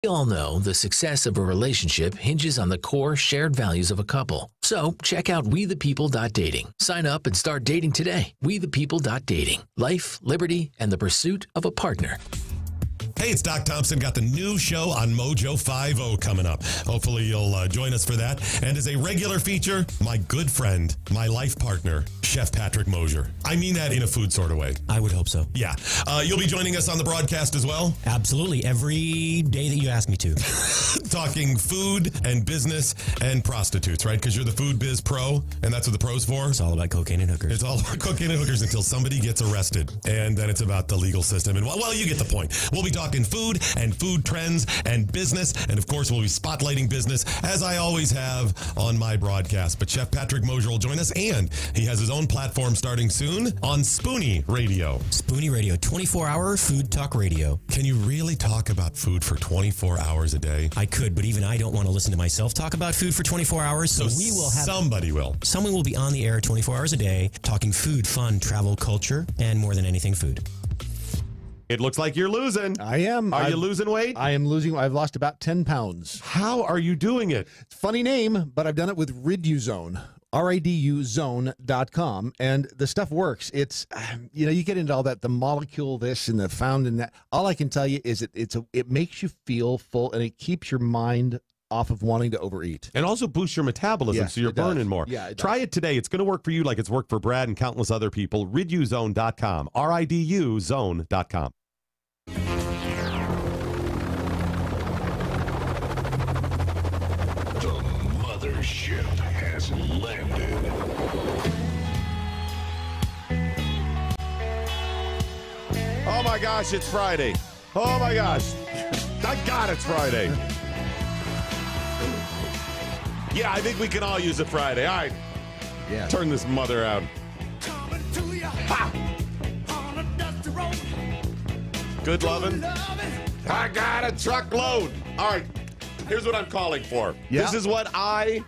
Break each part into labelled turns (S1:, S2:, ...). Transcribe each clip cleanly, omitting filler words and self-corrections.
S1: We all know the success of a relationship hinges on the core shared values of a couple. So check out WeThePeople.dating. Sign up and start dating today. WeThePeople.dating. Life, liberty, and the pursuit of a partner.
S2: Hey, it's Doc Thompson. Got the new show on MoJo 50 coming up. Hopefully you'll join us for that. And as a regular feature, my good friend, my life partner, Chef Patrick Mosier. I mean that in a food sort of way.
S3: I would hope so.
S2: Yeah. You'll be joining us on the broadcast as well?
S3: Absolutely. Every day that you ask me to.
S2: Talking food and business and prostitutes, right? Because you're the food biz pro, and that's what the pro's for.
S3: It's all about cocaine and hookers.
S2: It's all about cocaine and hookers until somebody gets arrested. And then it's about the legal system. And well, you get the point. We'll be talking food and food trends and business. And of course, we'll be spotlighting business as I always have on my broadcast. But Chef Patrick Mosier will join us, and he has his own platform starting soon on Spoonie Radio.
S3: Spoonie Radio, 24-hour food talk radio.
S2: Can you really talk about food for 24 hours a day?
S3: I could, but even I don't want to listen to myself talk about food for 24 hours. So we will have
S2: somebody will.
S3: Someone will be on the air 24 hours a day talking food, fun, travel, culture, and more than anything, food.
S2: It looks like you're losing.
S4: I am.
S2: Are you losing weight?
S4: I am losing. I've lost about 10 pounds.
S2: How are you doing it?
S4: Funny name, but I've done it with Riduzone. RIDUzone.com, and the stuff works. It's, you get into all that, the molecule this and the found in that. All I can tell you is it makes you feel full, and it keeps your mind off of wanting to overeat.
S2: And also boosts your metabolism,
S4: Yes,
S2: so you're
S4: it does.
S2: burning more.
S4: Yeah,
S2: Try it today. It's going to work for you like it's worked for Brad and countless other people. Riduzone.com. RIDUzone.com.
S5: Ship has landed.
S2: Oh my gosh, it's Friday. Oh my gosh. Thank God it's Friday. Yeah, I think we can all use a Friday. All right.
S4: Yeah.
S2: Turn this mother out. Ha! Good loving. I got a truckload. All right. Here's what I'm calling for.
S4: Yeah.
S2: This is what I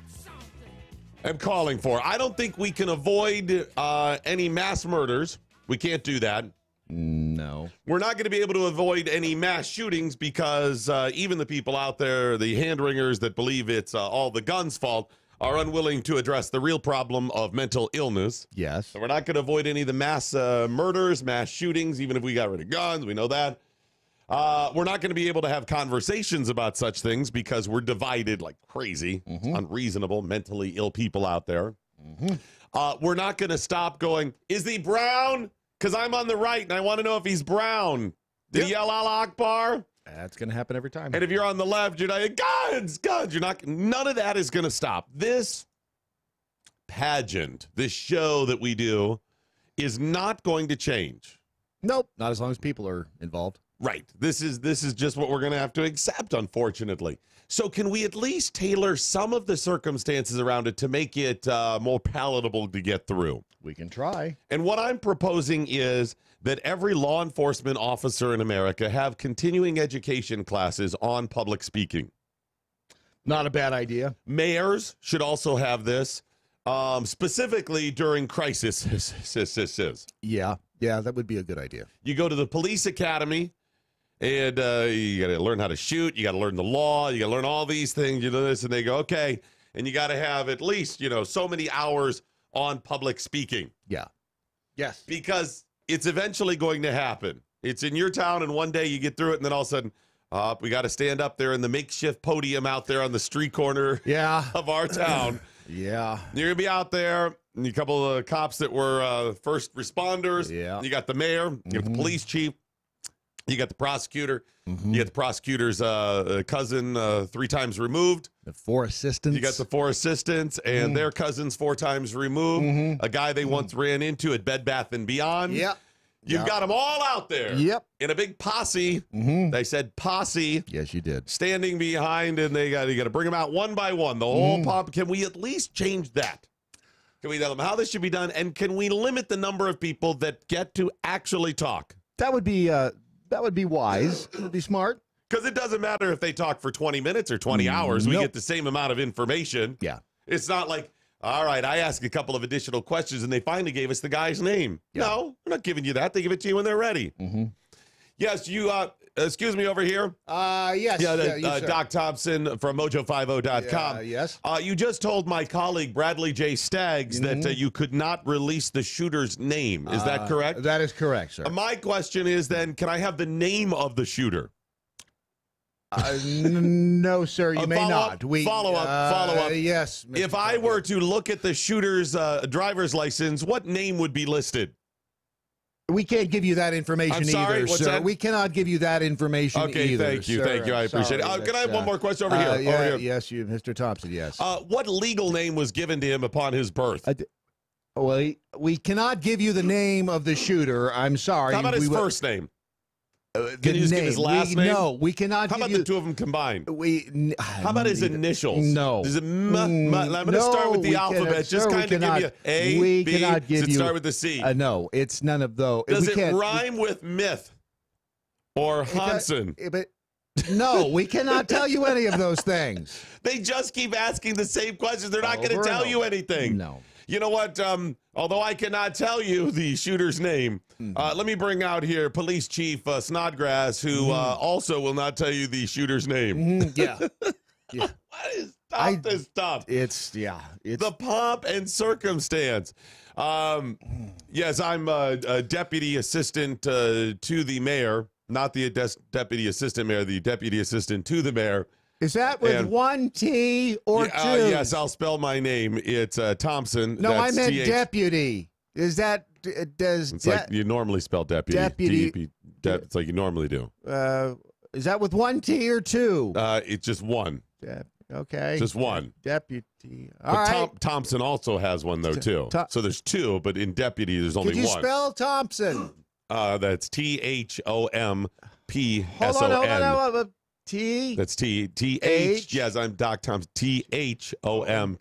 S2: am calling for. I don't think we can avoid any mass murders. We can't do that.
S4: No.
S2: We're not going to be able to avoid any mass shootings because even the people out there, the hand-wringers that believe it's all the guns' fault, are unwilling to address the real problem of mental illness.
S4: Yes.
S2: So we're not going to avoid any of the mass murders, mass shootings, even if we got rid of guns. We know that. We're not going to be able to have conversations about such things because we're divided like crazy. It's unreasonable, mentally ill people out there. We're not going to stop going, is he brown? Because I'm on the right and I want to know if he's brown. Did he yell Allah Akbar?
S4: That's going to happen every time.
S2: And if you're on the left, you're like, guns, guns. You're not. None of that is going to stop. This pageant, this show that we do, is not going to change.
S4: Nope. Not as long as people are involved.
S2: Right. This is just what we're going to have to accept, unfortunately. So can we at least tailor some of the circumstances around it to make it more palatable to get through?
S4: We can try.
S2: And what I'm proposing is that every law enforcement officer in America have continuing education classes on public speaking.
S4: Not a bad idea.
S2: Mayors should also have this, specifically during crisis.
S4: Yeah. Yeah, that would be a good idea.
S2: You go to the police academy, and you got to learn how to shoot. You got to learn the law. You got to learn all these things. You know this, and they go, okay. And you got to have at least, so many hours on public speaking.
S4: Yeah. Yes.
S2: Because it's eventually going to happen. It's in your town, and one day you get through it, and then all of a sudden, we got to stand up there in the makeshift podium out there on the street corner of our town.
S4: Yeah.
S2: You're going to be out there, and a couple of cops that were first responders.
S4: Yeah.
S2: You got the mayor, you got the police chief, you got the prosecutor, you got the prosecutor's cousin 3 times removed.
S4: The 4 assistants.
S2: You got the 4 assistants and their cousins 4 times removed. A guy they once ran into at Bed Bath & Beyond.
S4: Yep.
S2: You've got them all out there.
S4: Yep.
S2: In a big posse. They said posse.
S4: Yes, you did.
S2: Standing behind, and you got to bring them out one by one. The whole pop. Can we at least change that? Can we tell them how this should be done? And can we limit the number of people that get to actually talk?
S4: That would be wise. It would be smart.
S2: Because it doesn't matter if they talk for 20 minutes or 20 hours. We get the same amount of information.
S4: Yeah.
S2: It's not like, all right, I asked a couple of additional questions, and they finally gave us the guy's name. Yeah. No, we're not giving you that. They give it to you when they're ready. Yes, excuse me over here.
S4: Yes.
S2: Yeah, Doc Thompson from MoJo50.com.
S4: Yes.
S2: You just told my colleague Bradley J. Staggs that you could not release the shooter's name. Is that correct?
S4: That is correct, sir.
S2: My question is then, can I have the name of the shooter?
S4: No, sir, you may not.
S2: Follow up.
S4: Yes. Mr.
S2: If I were to look at the shooter's driver's license, what name would be listed?
S4: We can't give you that information
S2: I'm sorry,
S4: either,
S2: what's
S4: sir.
S2: that?
S4: We cannot give you that information either.
S2: Thank you. I appreciate it. Can I have one more question over here? Over here.
S4: Yes, you, Mr. Thompson, yes.
S2: What legal name was given to him upon his birth?
S4: Well, we cannot give you the name of the shooter. I'm sorry.
S2: How about his first name? Can you just give his last name?
S4: No, we cannot.
S2: How about the two of them combined? How about his initials?
S4: No.
S2: Is it I'm going to start with the alphabet. Just kind of give you A,
S4: we
S2: B.
S4: Cannot give
S2: Does it
S4: you,
S2: start with the C?
S4: No, it's none of those.
S2: Does it rhyme with myth or Hansen?
S4: No, we cannot tell you any of those things.
S2: They just keep asking the same questions. They're not going to tell you anything.
S4: No.
S2: You know what? Although I cannot tell you the shooter's name, let me bring out here Police Chief Snodgrass, who also will not tell you the shooter's name.
S4: Yeah.
S2: What is this stuff?
S4: It's
S2: the pomp and circumstance. Yes, I'm a deputy assistant to the mayor, not the deputy assistant mayor, the deputy assistant to the mayor.
S4: Is that with one T or two?
S2: Yes, I'll spell my name. It's Thompson.
S4: No, I meant deputy. Is that
S2: It's like you normally spell deputy.
S4: Deputy.
S2: It's like you normally do.
S4: Is that with one T or two?
S2: It's just one.
S4: Okay.
S2: Just one.
S4: Deputy.
S2: All right. Thompson also has one though too. So there's two, but in deputy there's only one.
S4: Could you spell Thompson?
S2: That's THOMPSON.
S4: Hold on. T.
S2: That's T-H. Yes, I'm Doc Thompson. THOMPSON.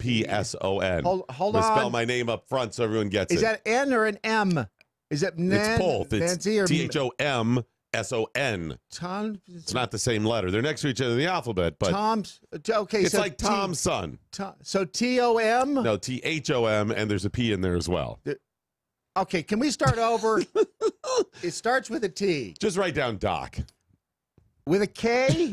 S4: Hold on.
S2: Spell my name up front so everyone gets it.
S4: Is that N or an M? Is it
S2: It's both. It's THOMSON. It's not the same letter. They're next to each other in the alphabet, but
S4: okay,
S2: it's like Tom's son.
S4: So T-O-M?
S2: No, T-H-O-M, and there's a P in there as well.
S4: Okay, can we start over? It starts with a T.
S2: Just write down Doc.
S4: With a K?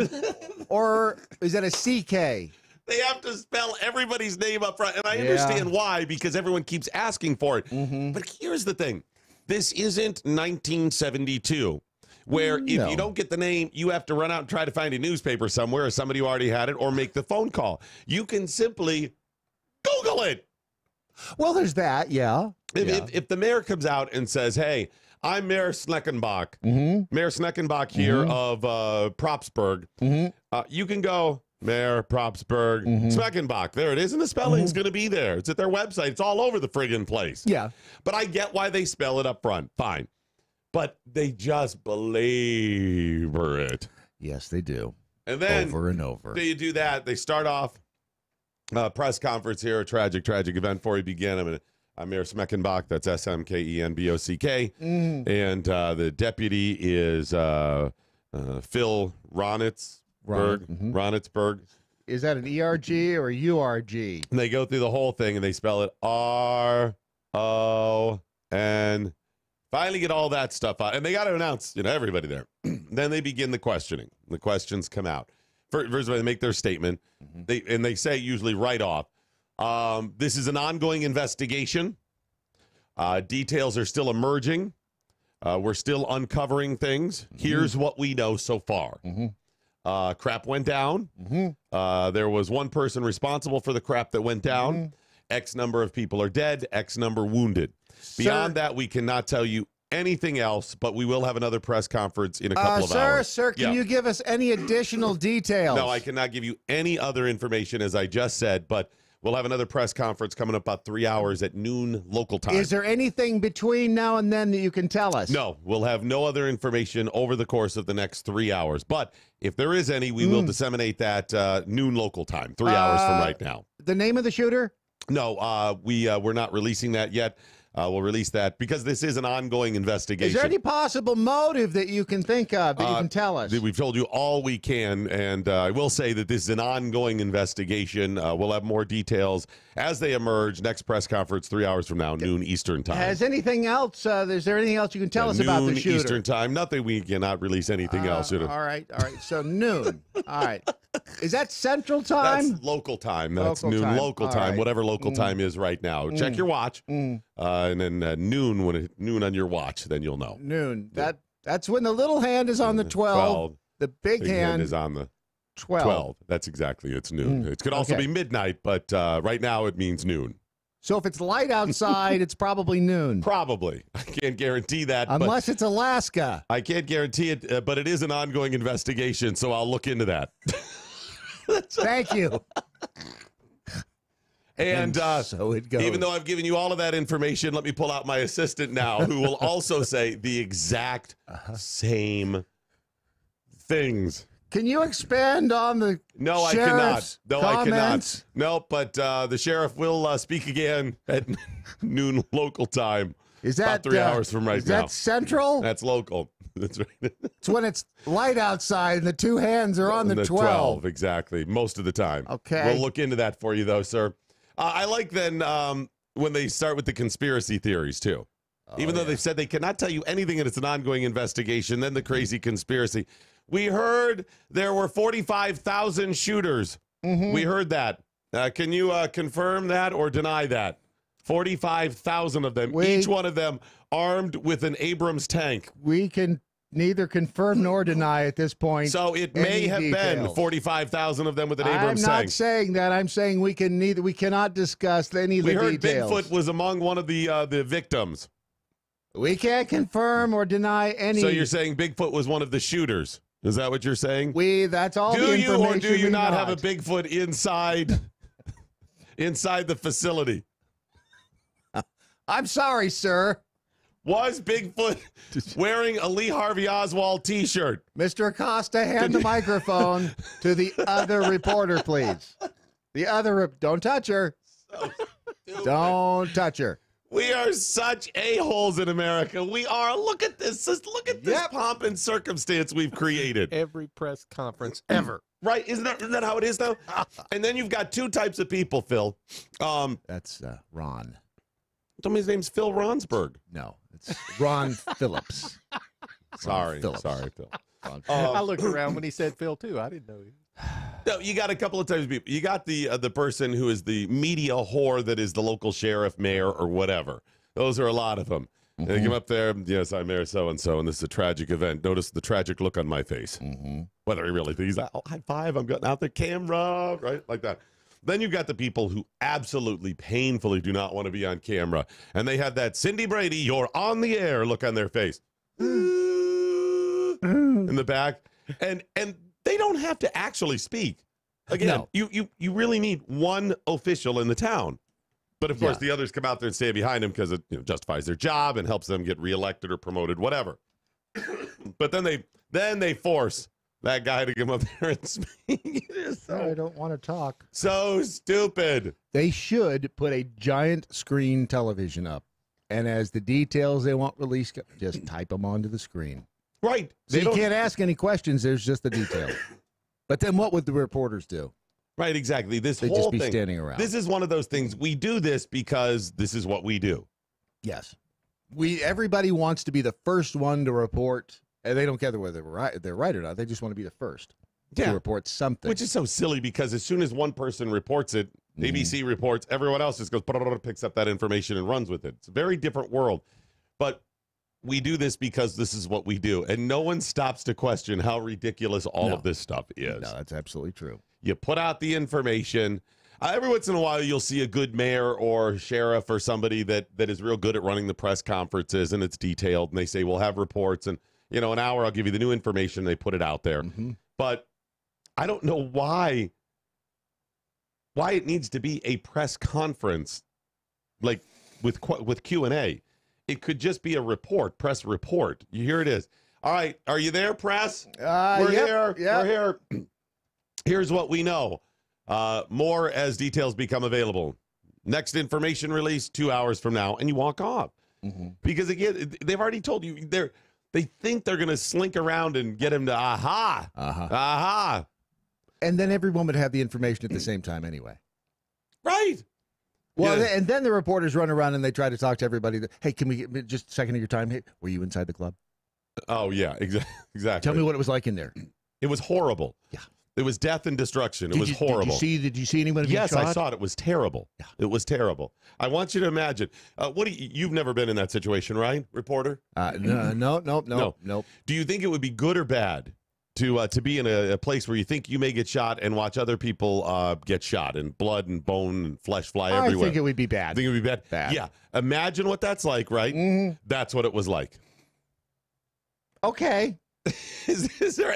S4: Or is that a CK?
S2: They have to spell everybody's name up front, and I understand why, because everyone keeps asking for it. But here's the thing. This isn't 1972, where if you don't get the name, you have to run out and try to find a newspaper somewhere or somebody who already had it or make the phone call. You can simply Google it.
S4: Well, there's that, yeah.
S2: If the mayor comes out and says, hey, I'm Mayor Sneckenbach, Mayor Sneckenbach here of Propsburg, you can go, Mayor Propsburg, Sneckenbach. There it is, and the spelling's going to be there. It's at their website. It's all over the friggin' place.
S4: Yeah.
S2: But I get why they spell it up front. Fine. But they just belabor it.
S4: Yes, they do.
S2: And then
S4: over and over.
S2: They do that. They start off press conference here, a tragic event before we begin. I'm Mayor Smeckenbach. That's S-M-K-E-N-B-O-C-K. And the deputy is Phil Ronitzberg. Ronitzberg.
S4: Is that an E-R-G or a U-R-G?
S2: And they go through the whole thing, and they spell it R-O-N. Finally get all that stuff out. And they got to announce, everybody there. Then they begin the questioning. The questions come out. First of all, they make their statement. They say usually right off, this is an ongoing investigation. Details are still emerging. We're still uncovering things. Here's what we know so far. Crap went down. There was one person responsible for the crap that went down. X number of people are dead. X number wounded. Beyond that, we cannot tell you anything else, but we will have another press conference in a couple of hours.
S4: Sir, can you give us any additional details?
S2: No, I cannot give you any other information, as I just said, but we'll have another press conference coming up about 3 hours at noon local time.
S4: Is there anything between now and then that you can tell us?
S2: No, we'll have no other information over the course of the next 3 hours. But if there is any, we will disseminate that noon local time, 3 hours from right now.
S4: The name of the shooter?
S2: No, we're not releasing that yet. We'll release that because this is an ongoing investigation.
S4: Is there any possible motive that you can think of that you can tell us?
S2: We've told you all we can, and I will say that this is an ongoing investigation. We'll have more details as they emerge. Next press conference, 3 hours from now, noon Eastern time.
S4: Has anything else? Is there anything else you can tell us about the shooter?
S2: Noon Eastern time. Nothing. We cannot release anything else.
S4: All right. So noon. All right. Is that Central Time?
S2: That's local time. That's
S4: Local
S2: noon
S4: time.
S2: local
S4: All
S2: time,
S4: right.
S2: whatever local time is right now. Check your watch, and then noon on your watch. Then you'll know.
S4: Noon. That's when the little hand is on the 12. The big hand
S2: is on the
S4: 12.
S2: That's exactly. It's noon. It could also be midnight, but right now it means noon.
S4: So if it's light outside, it's probably noon.
S2: Probably. I can't guarantee that.
S4: Unless it's Alaska.
S2: I can't guarantee it, but it is an ongoing investigation, so I'll look into that.
S4: Thank you.
S2: And
S4: so it goes.
S2: Even though I've given you all of that information, let me pull out my assistant now, who will also say the exact same things.
S4: Can you expand on the
S2: No, I cannot.
S4: sheriff's
S2: No, I cannot.
S4: comments?
S2: No, but the sheriff will speak again at noon local time.
S4: Is that
S2: about 3 hours from right
S4: is
S2: now?
S4: that Central?
S2: That's local. That's right.
S4: It's when it's light outside and the two hands are on the 12.
S2: Exactly. Most of the time.
S4: Okay.
S2: We'll look into that for you, though, sir. I like then when they start with the conspiracy theories, too. Even though they've said they cannot tell you anything and it's an ongoing investigation, then the crazy conspiracy. We heard there were 45,000 shooters. We heard that. Can you confirm that or deny that? 45,000 of them, each one of them armed with an Abrams tank.
S4: We can neither confirm nor deny at this point.
S2: So it may have been 45,000 of them with an Abrams tank.
S4: I'm not saying that. I'm saying we cannot discuss any of the details.
S2: We heard Bigfoot was among one of the victims.
S4: We can't confirm or deny any.
S2: So you're saying Bigfoot was one of the shooters? Is that what you're saying?
S4: That's all the
S2: do you
S4: information
S2: or do you
S4: we
S2: not
S4: got.
S2: have a Bigfoot inside the facility?
S4: I'm sorry, sir.
S2: Was Bigfoot wearing a Lee Harvey Oswald T-shirt?
S4: Mr. Acosta, hand the microphone to the other reporter, please. The other, don't touch her.
S2: So
S4: Don't touch her.
S2: We are such a-holes in America. We are. Look at this. Just look at this pomp and circumstance we've created.
S6: Every press conference ever.
S2: Right? Isn't that how it is, though? And then you've got two types of people, Phil.
S4: That's Ron.
S2: Tell me his name's Phil Ronsberg.
S4: No, it's Ron Phillips.
S2: Sorry,
S4: Phillips.
S2: sorry, Phil.
S6: I looked around when he said Phil, too. I didn't know him.
S2: No, you got a couple of types of people. You got the person who is the media whore that is the local sheriff, mayor, or whatever. Those are a lot of them. And they come up there, yes, I'm Mayor so-and-so, and this is a tragic event. Notice the tragic look on my face. Whether he really thinks, oh, high five, I'm getting out the camera, right? Like that. Then you've got the people who absolutely painfully do not want to be on camera. And they have that Cindy Brady, you're on the air look on their face. In the back. And they don't have to actually speak. Again, you really need one official in the town. But, of course, the others come out there and stay behind him because it justifies their job and helps them get reelected or promoted, whatever. But then they force that guy to come up there and speak.
S4: I don't want to talk.
S2: So stupid.
S4: They should put a giant screen television up. And as the details they want released, just type them onto the screen.
S2: Right.
S4: So you can't ask any questions. There's just the details. But then what would the reporters do?
S2: Right, exactly. They'd
S4: just be standing around.
S2: This is one of those things. We do this because this is what we do.
S4: Yes. Everybody wants to be the first one to report, and they don't care whether they're right or not. They just want to be the first to report something.
S2: Which is so silly because as soon as one person reports it, ABC reports, everyone else just goes, picks up that information and runs with it. It's a very different world. But we do this because this is what we do. And no one stops to question how ridiculous all of this stuff is.
S4: No, that's absolutely true.
S2: You put out the information. Every once in a while, you'll see a good mayor or sheriff or somebody that is real good at running the press conferences, and it's detailed, and they say, we'll have reports, and, an hour, I'll give you the new information. They put it out there. But I don't know why it needs to be a press conference, like with Q&A. It could just be a press report. Here it is. All right, are you there, press? We're here. We're here. Here's what we know. More as details become available. Next information release 2 hours from now, and you walk off. Because again, they've already told you they think they're going to slink around and get him to aha.
S4: And then everyone would have the information at the same time anyway.
S2: Right.
S4: Well,
S2: Yeah.
S4: and then the reporters run around and they try to talk to everybody. Hey, can we get just a second of your time? Hey, were you inside the club?
S2: Oh, yeah, exactly.
S4: Tell me what it was like in there.
S2: It was horrible.
S4: Yeah.
S2: It was death and destruction. It was horrible.
S4: Did you see anyone?
S2: Yes,
S4: shot?
S2: I saw it. It was terrible. Yeah. It was terrible. I want you to imagine. You've never been in that situation, right, reporter?
S4: No.
S2: Do you think it would be good or bad to be in a place where you think you may get shot and watch other people get shot and blood and bone and flesh fly everywhere?
S4: I think it would be bad.
S2: Think it would be bad?
S4: Bad.
S2: Yeah. Imagine what that's like, right?
S4: Mm-hmm.
S2: That's what it was like.
S4: Okay.
S2: Is there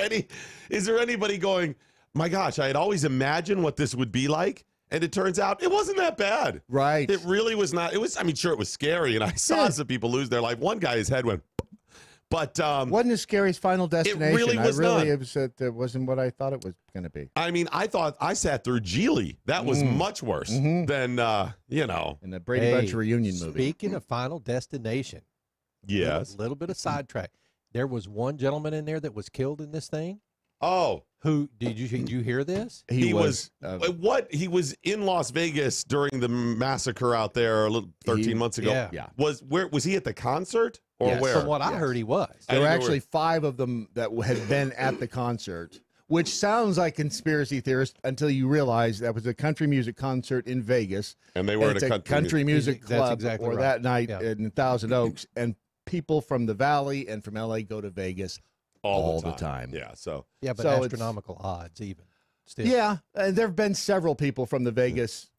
S2: anybody going, my gosh, I had always imagined what this would be like, and it turns out it wasn't that bad.
S4: Right.
S2: It really was not. It was, I mean, sure, it was scary, and I saw some people lose their life. One guy, his head went, but
S4: wasn't as scary as Final Destination.
S2: really was not.
S4: It wasn't what I thought it was going to be.
S2: I mean, I sat through Geely. That was much worse than,
S4: In the Brady Bunch reunion movie.
S6: Speaking of Final Destination,
S2: yes.
S6: a little bit of sidetrack. There was one gentleman in there that was killed in this thing.
S2: Oh.
S6: Who did you hear this?
S2: He was in Las Vegas during the massacre out there 13 months ago.
S6: Yeah.
S2: Was he at the concert or
S4: Yes.
S2: where?
S6: From what I heard, he was.
S4: There were actually 5 of them that had been at the concert, which sounds like conspiracy theorist until you realize that was a country music concert in Vegas.
S2: And they were
S4: It's
S2: at a
S4: country music
S6: That's
S4: club
S6: exactly
S4: or
S6: right.
S4: that night
S6: Yeah.
S4: in Thousand Oaks, and people from the Valley and from LA go to Vegas all the time.
S2: Yeah, so
S6: Yeah, but
S4: So it's-
S6: astronomical odds even. Still.
S4: Yeah, and there have been several people from the Vegas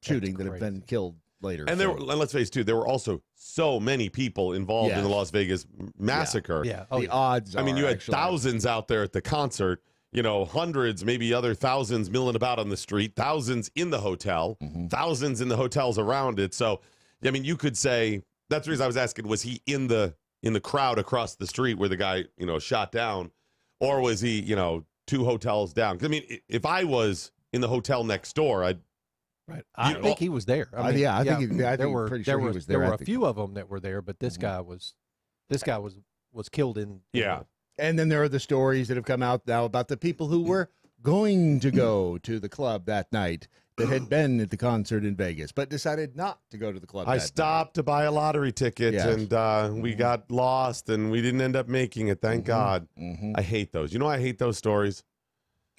S4: shooting that have
S6: crazy.
S4: been killed later.
S2: and and let's face it too, there were also so many people involved in the
S4: Yes.
S2: Las Vegas massacre.
S6: Yeah.
S4: the odds.
S2: I mean,
S4: are
S2: you had
S4: actually-
S2: thousands out there at the concert, hundreds, maybe other thousands milling about on the street, thousands in the hotel, thousands in the hotels around it. So, I mean, you could say that's the reason I was asking, was he in the crowd across the street where the guy, shot down, or was he, 2 hotels down? 'Cause, I mean, if I was in the hotel next door, I'd
S6: Right. I think he was there. I mean,
S4: I think pretty sure he was there
S6: There were
S4: at
S6: a
S4: the-
S6: few of them that were there, but this guy was killed in.
S2: Yeah.
S4: And then there are the stories that have come out now about the people who were going to go to the club that night that had been at the concert in Vegas, but decided not to go to the club.
S2: I
S4: that
S2: stopped to buy a lottery ticket,
S4: Yes.
S2: and we got lost, and we didn't end up making it. Thank God.
S4: Mhm.
S2: I hate those. You know why I hate those stories?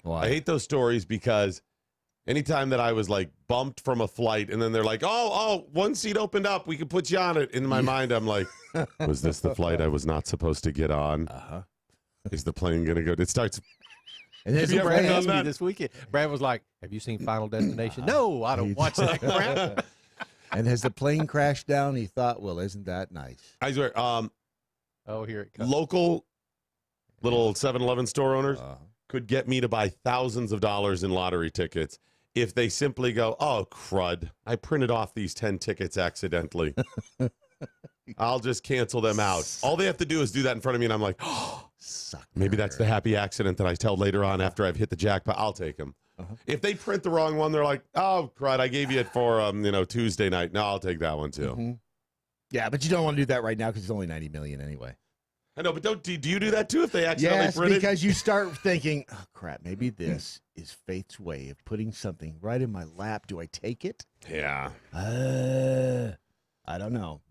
S4: night. Why?
S2: I hate those stories because anytime that I was like bumped from a flight and then they're like, oh, one seat opened up, we could put you on it. In my mind, I'm like, was this the flight I was not supposed to get on? Is the plane going to go? It starts.
S4: And
S2: Have
S4: then
S2: you ever
S6: Brad
S2: done
S6: asked me
S2: that?
S6: this weekend. Brad was like, "Have you seen Final Destination?" No, I don't watch that crap.
S4: and as the plane crashed down, he thought, well, isn't that nice?
S2: I swear,
S6: Oh, here it comes.
S2: local little 7-Eleven store owners
S4: Uh,
S2: could get me to buy thousands of dollars in lottery tickets if they simply go, oh, crud, I printed off these 10 tickets accidentally. I'll just cancel them out. All they have to do is do that in front of me, and I'm like, oh,
S4: sucker.
S2: maybe that's the happy accident that I tell later on after I've hit the jackpot. I'll take them. If they print the wrong one, they're like, oh, crud, I gave you it for Tuesday night. No, I'll take that one too.
S4: Mhm. Yeah, but you don't want to do that right now because it's only 90 million anyway.
S2: I know, but do you do that too if they accidentally
S4: Yes,
S2: print it?
S4: because you start thinking, oh, crap, maybe this is fate's way of putting something right in my lap. Do I take it?
S2: Yeah.
S4: I don't know.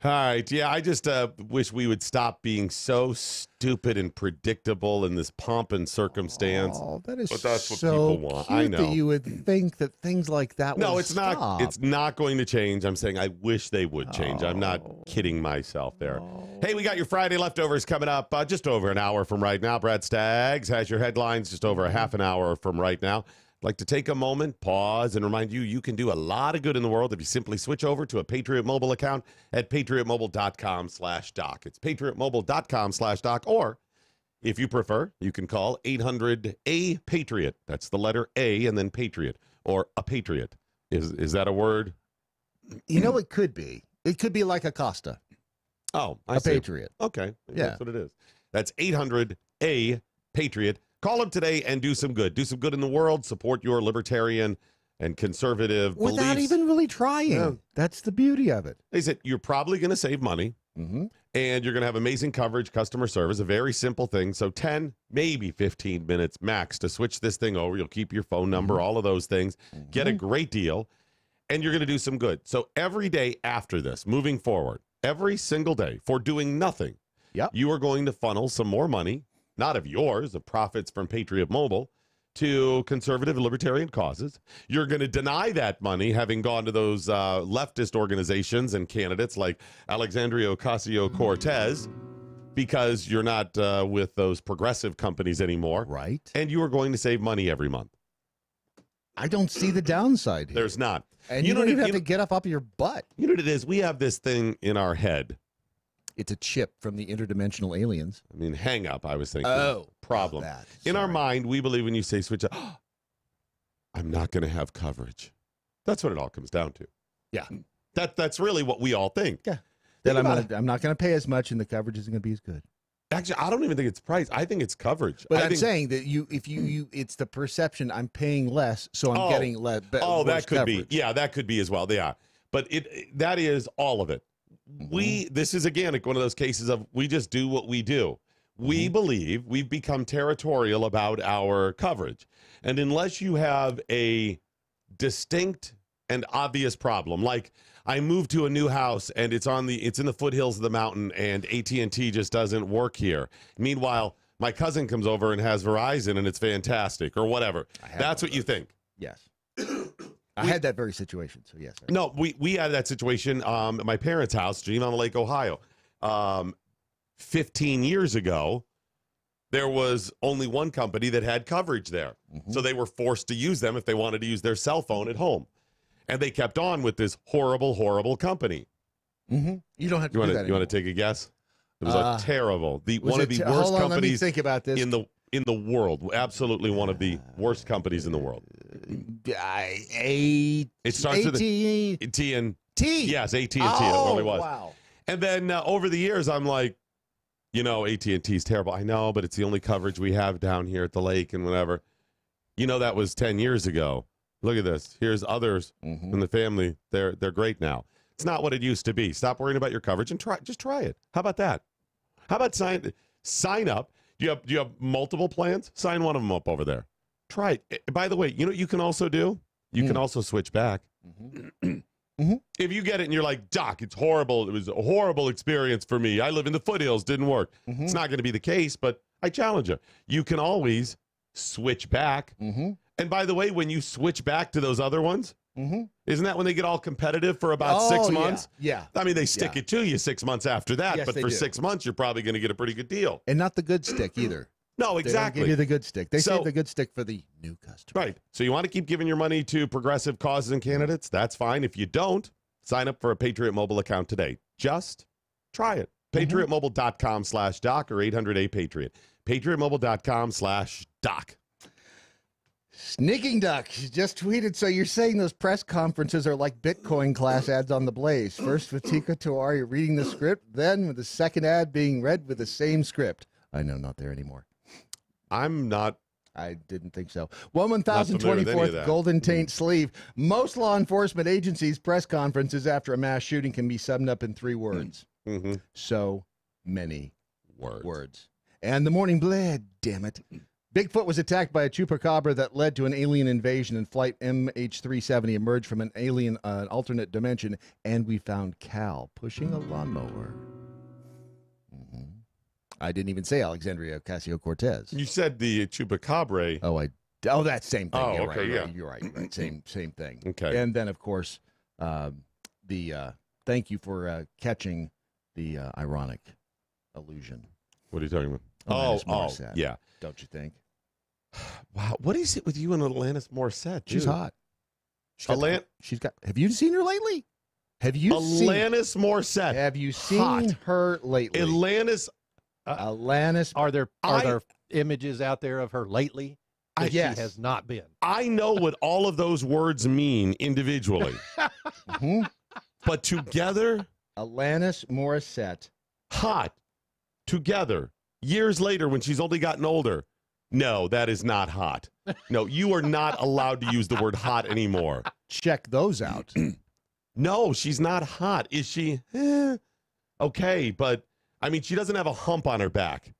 S2: All right. Yeah, I just wish we would stop being so stupid and predictable in this pomp and circumstance.
S4: Oh, that is
S2: But that's what
S4: so
S2: people want.
S4: cute
S2: I know.
S4: that you would think that things like that
S2: No,
S4: would
S2: it's
S4: stop.
S2: not. It's not going to change. I'm saying I wish they would change. I'm not kidding myself there. Hey, we got your Friday leftovers coming up just over an hour from right now. Brad Staggs has your headlines just over a half an hour from right now. I'd like to take a moment, pause, and remind you you can do a lot of good in the world if you simply switch over to a Patriot Mobile account at patriotmobile.com/doc. It's patriotmobile.com/doc, or if you prefer, you can call 800-A-PATRIOT. That's the letter A and then Patriot, or a Patriot. Is that a word?
S4: You know, it could be. It could be like Acosta,
S2: Oh, I
S4: a
S2: see.
S4: patriot.
S2: Okay. Maybe
S4: Yeah.
S2: That's what it is. That's 800-A-PATRIOT. Call them today and do some good. Do some good in the world. Support your libertarian and conservative
S4: without
S2: beliefs.
S4: even really trying.
S2: Yeah.
S4: That's the beauty of it.
S2: They said you're probably going to save money.
S4: Mm-hmm.
S2: And you're going to have amazing coverage, customer service, a very simple thing. So 10, maybe 15 minutes max to switch this thing over. You'll keep your phone number, all of those things. Get a great deal, and you're going to do some good. So every day after this, moving forward, every single day for doing nothing, you are going to funnel some more money, not of yours, of profits from Patriot Mobile, to conservative and libertarian causes. You're going to deny that money, having gone to those leftist organizations and candidates like Alexandria Ocasio-Cortez, because you're not with those progressive companies anymore.
S4: Right.
S2: And you are going to save money every month.
S4: I don't see the downside here.
S2: There's not.
S4: And you don't even have to get up off your butt.
S2: You know what it is? We have this thing in our head.
S4: It's a chip from the interdimensional aliens.
S2: I mean, hang up, I was thinking.
S4: Oh,
S2: problem. In our mind, we believe when you say switch up, I'm not going to have coverage. That's what it all comes down to.
S4: Yeah.
S2: That's really what we all think.
S4: Yeah. Then I'm not going to pay as much, and the coverage isn't going to be as good.
S2: Actually, I don't even think it's price. I think it's coverage.
S4: But I'm saying that if you it's the perception I'm paying less, so I'm getting less.
S2: That could
S4: coverage.
S2: be. Yeah, that could be as well. Yeah. But that is all of it. This is again like one of those cases of we just do what we do. We believe we've become territorial about our coverage. And unless you have a distinct and obvious problem, like I moved to a new house and it's in the foothills of the mountain and AT&T just doesn't work here. Meanwhile, my cousin comes over and has Verizon and it's fantastic or whatever. That's what you think.
S4: Yes. I had that very situation, so yes.
S2: No, we had that situation at my parents' house, Geneva on Lake, Ohio. 15 years ago, there was only one company that had coverage there. So they were forced to use them if they wanted to use their cell phone at home. And they kept on with this horrible, horrible company.
S4: You don't have to do that.
S2: You want to take a guess? It was a terrible, one of the worst
S4: hold on,
S2: companies
S4: let me think about this.
S2: in the world. Absolutely one of the worst companies in the world. It starts with AT&T. Yes, AT&T. It really was.
S4: Wow.
S2: And then over the years, I'm like, AT&T is terrible. I know, but it's the only coverage we have down here at the lake and whatever. That was 10 years ago. Look at this. Here's others in the family. They're great now. It's not what it used to be. Stop worrying about your coverage and just try it. How about that? How about sign up? Do you have multiple plans? Sign one of them up over there. Try it. By the way, you know what you can also do? You can also switch back. If you get it and you're like, Doc, it's horrible. It was a horrible experience for me. I live in the foothills. Didn't work. It's not going to be the case, but I challenge you. You can always switch back. And by the way, when you switch back to those other ones, isn't that when they get all competitive for about 6 months?
S4: Yeah.
S2: I mean, they stick it to you 6 months after that,
S4: Yes,
S2: but
S4: they
S2: for
S4: do.
S2: 6 months, you're probably going to get a pretty good deal.
S4: And not the good stick either.
S2: No,
S4: They
S2: exactly.
S4: don't give you the good stick. They
S2: So-
S4: save the good stick for the new customer.
S2: Right. So you want to keep giving your money to progressive causes and candidates? That's fine. If you don't, sign up for a Patriot Mobile account today. Just try it. PatriotMobile.com/doc or 800-A-PATRIOT. PatriotMobile.com/doc.
S4: Sneaking Duck just tweeted, so you're saying those press conferences are like Bitcoin class ads on the Blaze. First with Tika Tawari reading the script, then with the second ad being read with the same script. I know, not there anymore.
S2: I'm not.
S4: I didn't think so.
S2: Not familiar with any of
S4: 1024th
S2: that.
S4: Golden Taint Sleeve. Most law enforcement agencies' press conferences after a mass shooting can be summed up in 3 words. So many words. And the morning bled, damn it. Bigfoot was attacked by a chupacabra that led to an alien invasion, and flight MH370 emerged from an alien alternate dimension, and we found Cal pushing a lawnmower. I didn't even say Alexandria Ocasio-Cortez.
S2: You said the chupacabra.
S4: Oh, that same thing.
S2: Oh,
S4: You're
S2: okay,
S4: right,
S2: yeah.
S4: You're right. Same thing.
S2: Okay.
S4: And then, of course, thank you for catching the ironic allusion.
S2: What are you talking about?
S4: Alanis Morissette.
S2: Yeah.
S4: Don't you think?
S2: Wow. What is it with you and Alanis Morissette?
S4: She's
S2: dude?
S4: hot.
S2: She's got.
S4: Have you seen her lately? Have you seen
S2: Alanis Morissette?
S4: Have you seen
S2: Hot.
S4: her lately?
S2: Alanis.
S4: Alanis.
S6: Are there images out there of her lately that
S4: Yes.
S6: she has not been?
S2: I know what all of those words mean individually, but together,
S4: Alanis Morissette.
S2: hot. Together, years later when she's only gotten older. No, that is not hot. No, you are not allowed to use the word hot anymore.
S4: Check those out.
S2: No, she's not hot. Is she? Okay, but I mean, she doesn't have a hump on her back.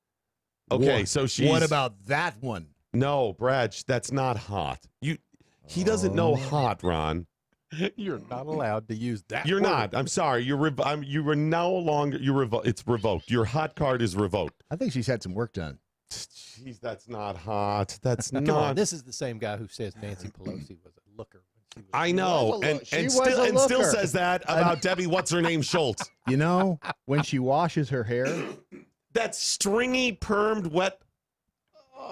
S2: Okay, so she's.
S4: What about that one?
S2: No, Brad, that's not hot. He doesn't know hot, Ron.
S6: You're not allowed to use that.
S2: You're
S6: word.
S2: not. I'm sorry. You are no longer. It's revoked. Your hot card is revoked.
S4: I think she's had some work done.
S2: Jeez, that's not hot. That's
S6: Come
S2: not.
S6: on, this is the same guy who says Nancy Pelosi was a looker.
S2: I know, and still says that about Debbie. What's her name? Schultz.
S4: You know, when she washes her hair,
S2: that stringy, permed, wet.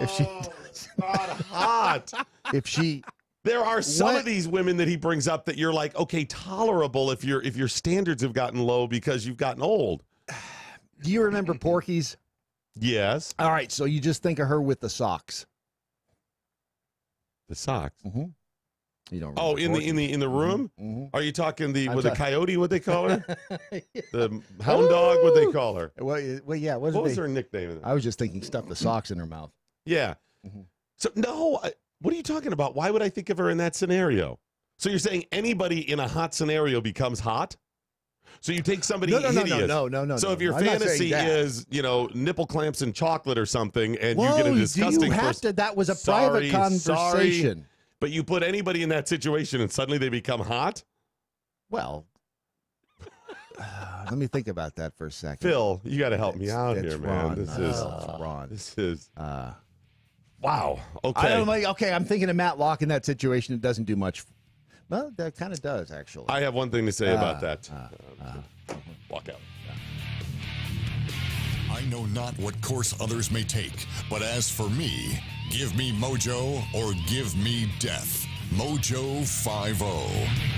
S4: if she
S2: not hot.
S4: if she
S2: There are some of these women that he brings up that you're like, okay, tolerable if your standards have gotten low because you've gotten old.
S4: Do you remember Porky's?
S2: Yes.
S4: All right, so you just think of her with the socks.
S2: The socks.
S4: Mm-hmm. You don't.
S2: Oh, in the room?
S4: Mm-hmm.
S2: Are you talking the coyote? What they call her? The hound dog? What they call her?
S4: Well, yeah.
S2: What was her nickname?
S4: I was just thinking, stuff the socks in her mouth.
S2: Yeah.
S4: Mm-hmm.
S2: So no. What are you talking about? Why would I think of her in that scenario? So you're saying anybody in a hot scenario becomes hot? So you take somebody hideous.
S4: No.
S2: So if your fantasy is, nipple clamps and chocolate or something, and
S4: Whoa,
S2: you get a disgusting
S4: do you have to? That was a private conversation.
S2: Sorry, but you put anybody in that situation, and suddenly they become hot.
S4: Well, let me think about that for a second.
S2: Phil, you got to help me out here, man.
S4: Ron.
S2: This is
S4: Ron.
S2: This is. Wow. Okay.
S4: I don't like. Okay, I'm thinking of Matt Locke in that situation. It doesn't do much. Well, that kind of does actually.
S2: I have one thing to say about that. Walk out.
S5: I know not what course others may take, but as for me, give me mojo or give me death. MoJo 50.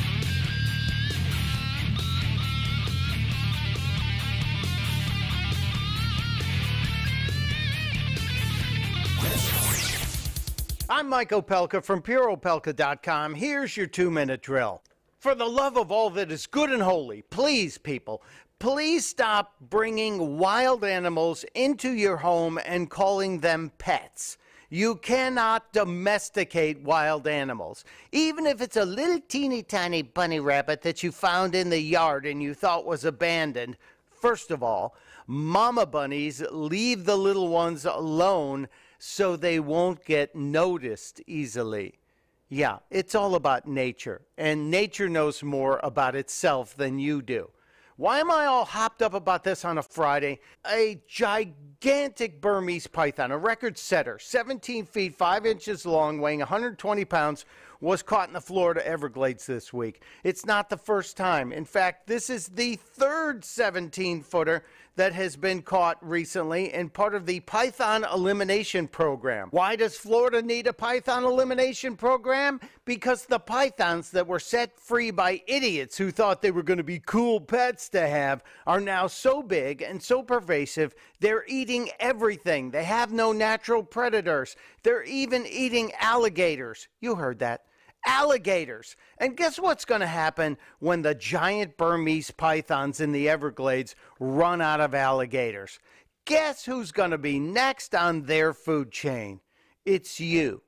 S7: I'm Mike Opelka from PureOpelka.com. Here's your 2-minute drill. For the love of all that is good and holy, please, people, please stop bringing wild animals into your home and calling them pets. You cannot domesticate wild animals. Even if it's a little teeny tiny bunny rabbit that you found in the yard and you thought was abandoned. First of all, mama bunnies leave the little ones alone so they won't get noticed easily. Yeah, it's all about nature, and nature knows more about itself than you do. Why am I all hopped up about this on a Friday? A gigantic Burmese python, a record setter, 17 feet, 5 inches long, weighing 120 pounds, was caught in the Florida Everglades this week. It's not the first time. In fact, this is the third 17-footer that has been caught recently and part of the Python Elimination Program. Why does Florida need a Python Elimination Program? Because the pythons that were set free by idiots who thought they were going to be cool pets to have are now so big and so pervasive, they're eating everything. They have no natural predators. They're even eating alligators. You heard that. Alligators. And guess what's going to happen when the giant Burmese pythons in the Everglades run out of alligators? Guess who's going to be next on their food chain? It's you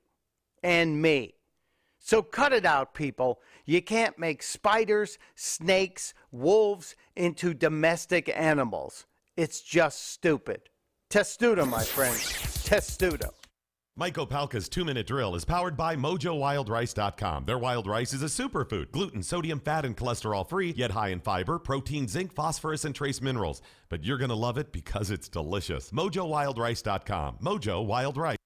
S7: and me. So cut it out, people. You can't make spiders, snakes, wolves into domestic animals. It's just stupid. Testudo, my friends. Testudo.
S2: Mike Opalka's 2-minute drill is powered by MoJoWildRice.com. Their wild rice is a superfood, gluten, sodium, fat, and cholesterol-free, yet high in fiber, protein, zinc, phosphorus, and trace minerals. But you're going to love it because it's delicious. MoJoWildRice.com. MoJo Wild Rice.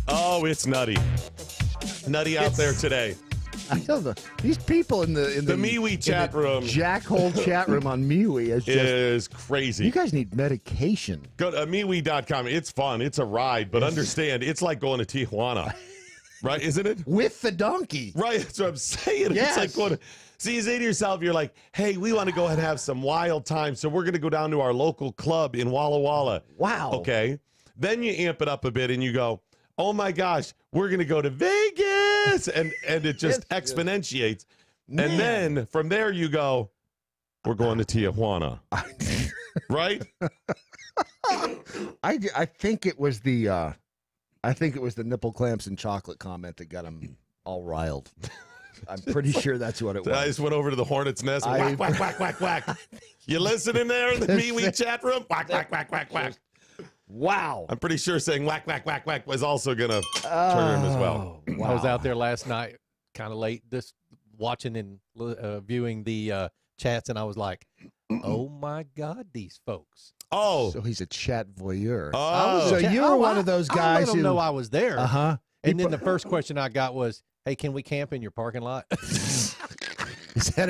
S2: Oh, it's nutty. Nutty out there today.
S4: I know these people in the
S2: MeWe chat room,
S4: jackhole chat room on MeWe
S2: is crazy.
S4: You guys need medication.
S2: Go to MeWe.com. It's fun. It's a ride, but understand it's like going to Tijuana, right? Isn't it?
S4: With the donkey,
S2: right? That's what I'm saying.
S4: Yes.
S2: It's like going to. So you say to yourself, you're like, hey, we want to go ahead and have some wild time, so we're going to go down to our local club in Walla Walla.
S4: Wow.
S2: Okay. Then you amp it up a bit and you go, oh my gosh, we're going to go to Vegas. And it just exponentiates.
S4: Man.
S2: And then from there you go, we're going to Tijuana. Right?
S4: I think it was the nipple clamps and chocolate comment that got him all riled. I'm pretty sure that's what it was.
S2: I just went over to the hornet's nest. And whack, whack, whack, whack, whack. You listening there in the MeWe chat room? Whack, whack, whack, whack, whack.
S4: Wow.
S2: I'm pretty sure saying whack, whack, whack, whack was also going to turn him as well.
S4: Wow.
S6: I was out there last night, kind of late, watching and viewing the chats, and I was like, "Oh my God, these folks!"
S2: Oh,
S4: So he's a chat voyeur.
S2: oh.
S4: So you were one of those
S6: I
S4: guys
S6: let them
S4: who
S6: know I was there.
S4: Uh-huh.
S6: And then the first question I got was, "Hey, can we camp in your parking lot?"
S4: Is that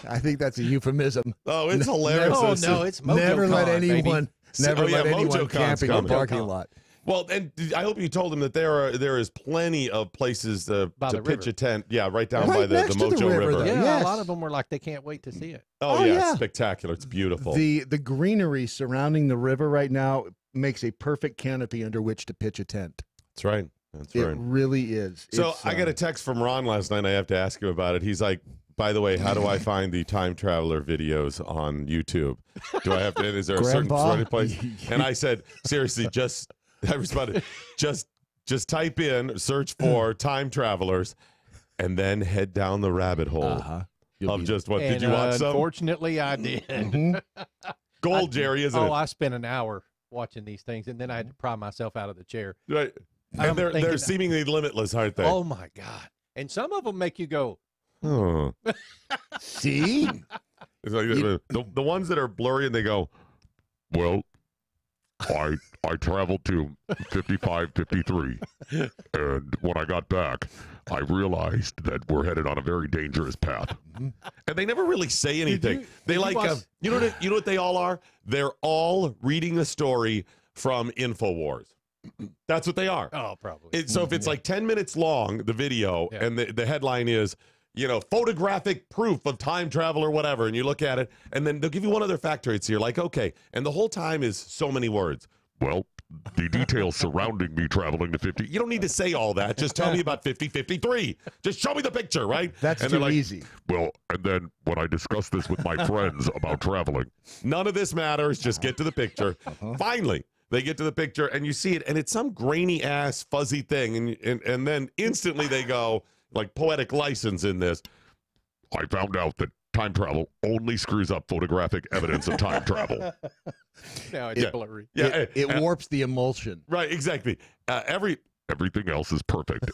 S4: I think that's a euphemism.
S2: Oh, it's hilarious.
S6: Oh no, it's MoJo
S4: Never let
S6: Con, baby.
S4: anyone let anyone
S2: MoJo
S4: camp in your
S2: coming.
S4: parking lot.
S2: Well, and I hope you told him that there is plenty of places to
S6: the
S2: pitch
S6: river.
S2: a tent. Yeah, right down
S4: Right
S2: by the
S4: next to the
S2: MoJo
S4: river,
S2: River.
S4: though.
S6: Yeah,
S4: Yes.
S6: a lot of them were like, they can't wait to see it.
S2: Oh,
S4: Oh,
S2: yeah,
S4: yeah.
S2: it's spectacular. It's beautiful.
S4: The greenery surrounding the river right now makes a perfect canopy under which to pitch a tent.
S2: That's right. That's
S4: It
S2: right.
S4: really is.
S2: So
S4: It's,
S2: I got a text from Ron last night. I have to ask him about it. He's like, by the way, how do I find the time traveler videos on YouTube? Do I have to, is there a
S4: Grandpa?
S2: certain place? And I said, seriously, I responded, just type in, search for time travelers, and then head down the rabbit hole
S4: Uh-huh.
S2: of just what? Did
S6: And,
S2: you watch some?
S6: Unfortunately, I did.
S4: Mhm.
S2: Gold, Jerry, isn't it?
S6: I spent an hour watching these things, and then I had to pry myself out of the chair.
S2: Right.
S6: I'm
S2: And they're
S6: thinking-
S2: seemingly limitless, aren't they?
S6: Oh my God! And some of them make you go,
S2: Huh.
S4: See?
S2: It's like the ones that are blurry and they go, well, I traveled to 55, 53, and when I got back, I realized that we're headed on a very dangerous path. And they never really say anything. They
S6: did you
S2: like,
S6: watch-
S2: you know what they all are? They're all reading a story from InfoWars. That's what they are.
S6: oh, probably.
S2: So if it's like 10 minutes long, the video,
S6: Yeah.
S2: and the headline is, photographic proof of time travel or whatever, and you look at it, and then they'll give you one other factoid. So you're like, okay. And the whole time is so many words. Well, the details surrounding me traveling to 50. You don't need to say all that. Just tell me about 5053. Just show me the picture, right?
S4: That's
S2: and they're
S4: too
S2: like,
S4: easy.
S5: Well, and then when I discussed this with my friends about traveling,
S2: None of this matters. Just get to the picture. Finally, they get to the picture, and you see it, and it's some grainy ass fuzzy thing, and then instantly they go like poetic license in this.
S5: I found out that time travel only screws up photographic evidence of time travel.
S6: Now it's
S2: Yeah.
S6: blurry.
S2: Yeah,
S4: It warps the emulsion.
S2: right. Exactly.
S5: Everything else is perfect,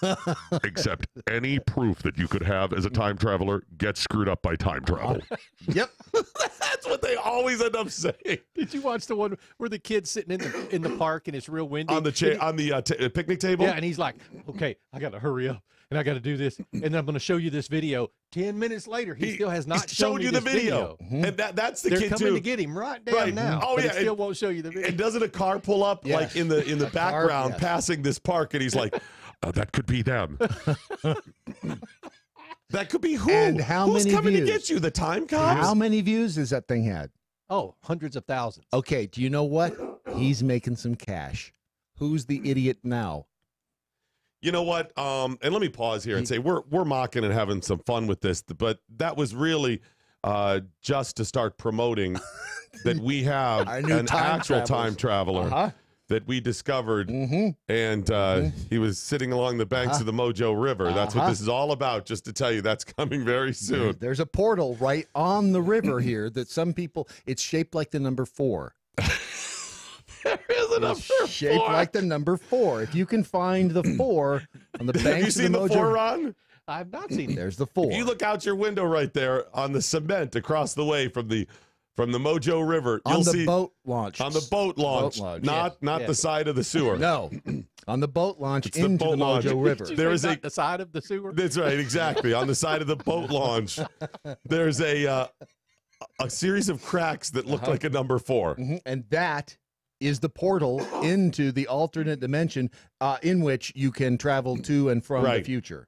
S5: except any proof that you could have as a time traveler gets screwed up by time travel.
S4: Yep.
S2: That's what they always end up saying
S6: Did you watch the one where the kid's sitting in the park and it's real windy
S2: on the chair on the picnic table.
S6: Yeah, and he's like, "Okay, I got to hurry up, and I got to do this, and then I'm going to show you this video." 10 minutes later, he still has not
S2: he's
S6: shown
S2: showed
S6: me
S2: you the
S6: this
S2: video, and that's the
S6: They're
S2: kid
S6: coming
S2: too.
S6: to get him right down
S2: Right.
S6: now.
S2: Oh,
S6: but
S2: yeah,
S6: it still
S2: it-
S6: won't show you the video.
S2: And doesn't a car pull up
S4: Yes.
S2: like in the background,
S4: yes.
S2: passing this park, and he's like,
S5: That could be them.
S2: "That could be who?
S4: And how
S2: Who's
S4: many
S2: coming
S4: views?
S2: to get you? The time cops?
S4: How many views has that thing had?
S6: Oh, hundreds of thousands.
S4: Okay, do you know what? He's making some cash. Who's the idiot now?
S2: You know what? And let me pause here and say we're mocking and having some fun with this, but that was really just to start promoting that we have
S4: Our new
S2: an
S4: time
S2: actual
S4: travelers.
S2: time traveler
S4: Uh-huh.
S2: that we discovered,
S4: Mm-hmm.
S2: and he was sitting along the banks of the MoJo River. That's what
S4: Uh-huh.
S2: this is all about. Just to tell you, that's coming very soon.
S4: There's a portal right on the river here that some people, it's shaped like the number 4.
S2: There is a number
S4: Shaped
S2: 4.
S4: like the number 4. If you can find the 4 on the
S2: Have you
S4: banks of
S2: seen
S4: the
S2: the
S4: MoJo,
S2: 4, Ron?
S6: I've not seen it.
S4: there's the 4.
S2: If you look out your window right there on the cement across the way from the MoJo River,
S4: on
S2: you'll
S4: the
S2: see
S4: boat launch.
S2: on the boat launch,
S4: launch.
S2: not
S6: Yes.
S2: the side of the sewer.
S4: No, on the boat launch
S2: It's the
S4: into
S2: boat
S4: the
S2: launch.
S4: MoJo River.
S6: Did you
S2: There
S6: say
S2: is a-
S6: not the side of the sewer.
S2: That's right, exactly. On the side of the boat launch, there's a series of cracks that look like a number 4.
S4: Mhm. And that is the portal into the alternate dimension in which you can travel to and from the
S2: Right.
S4: future.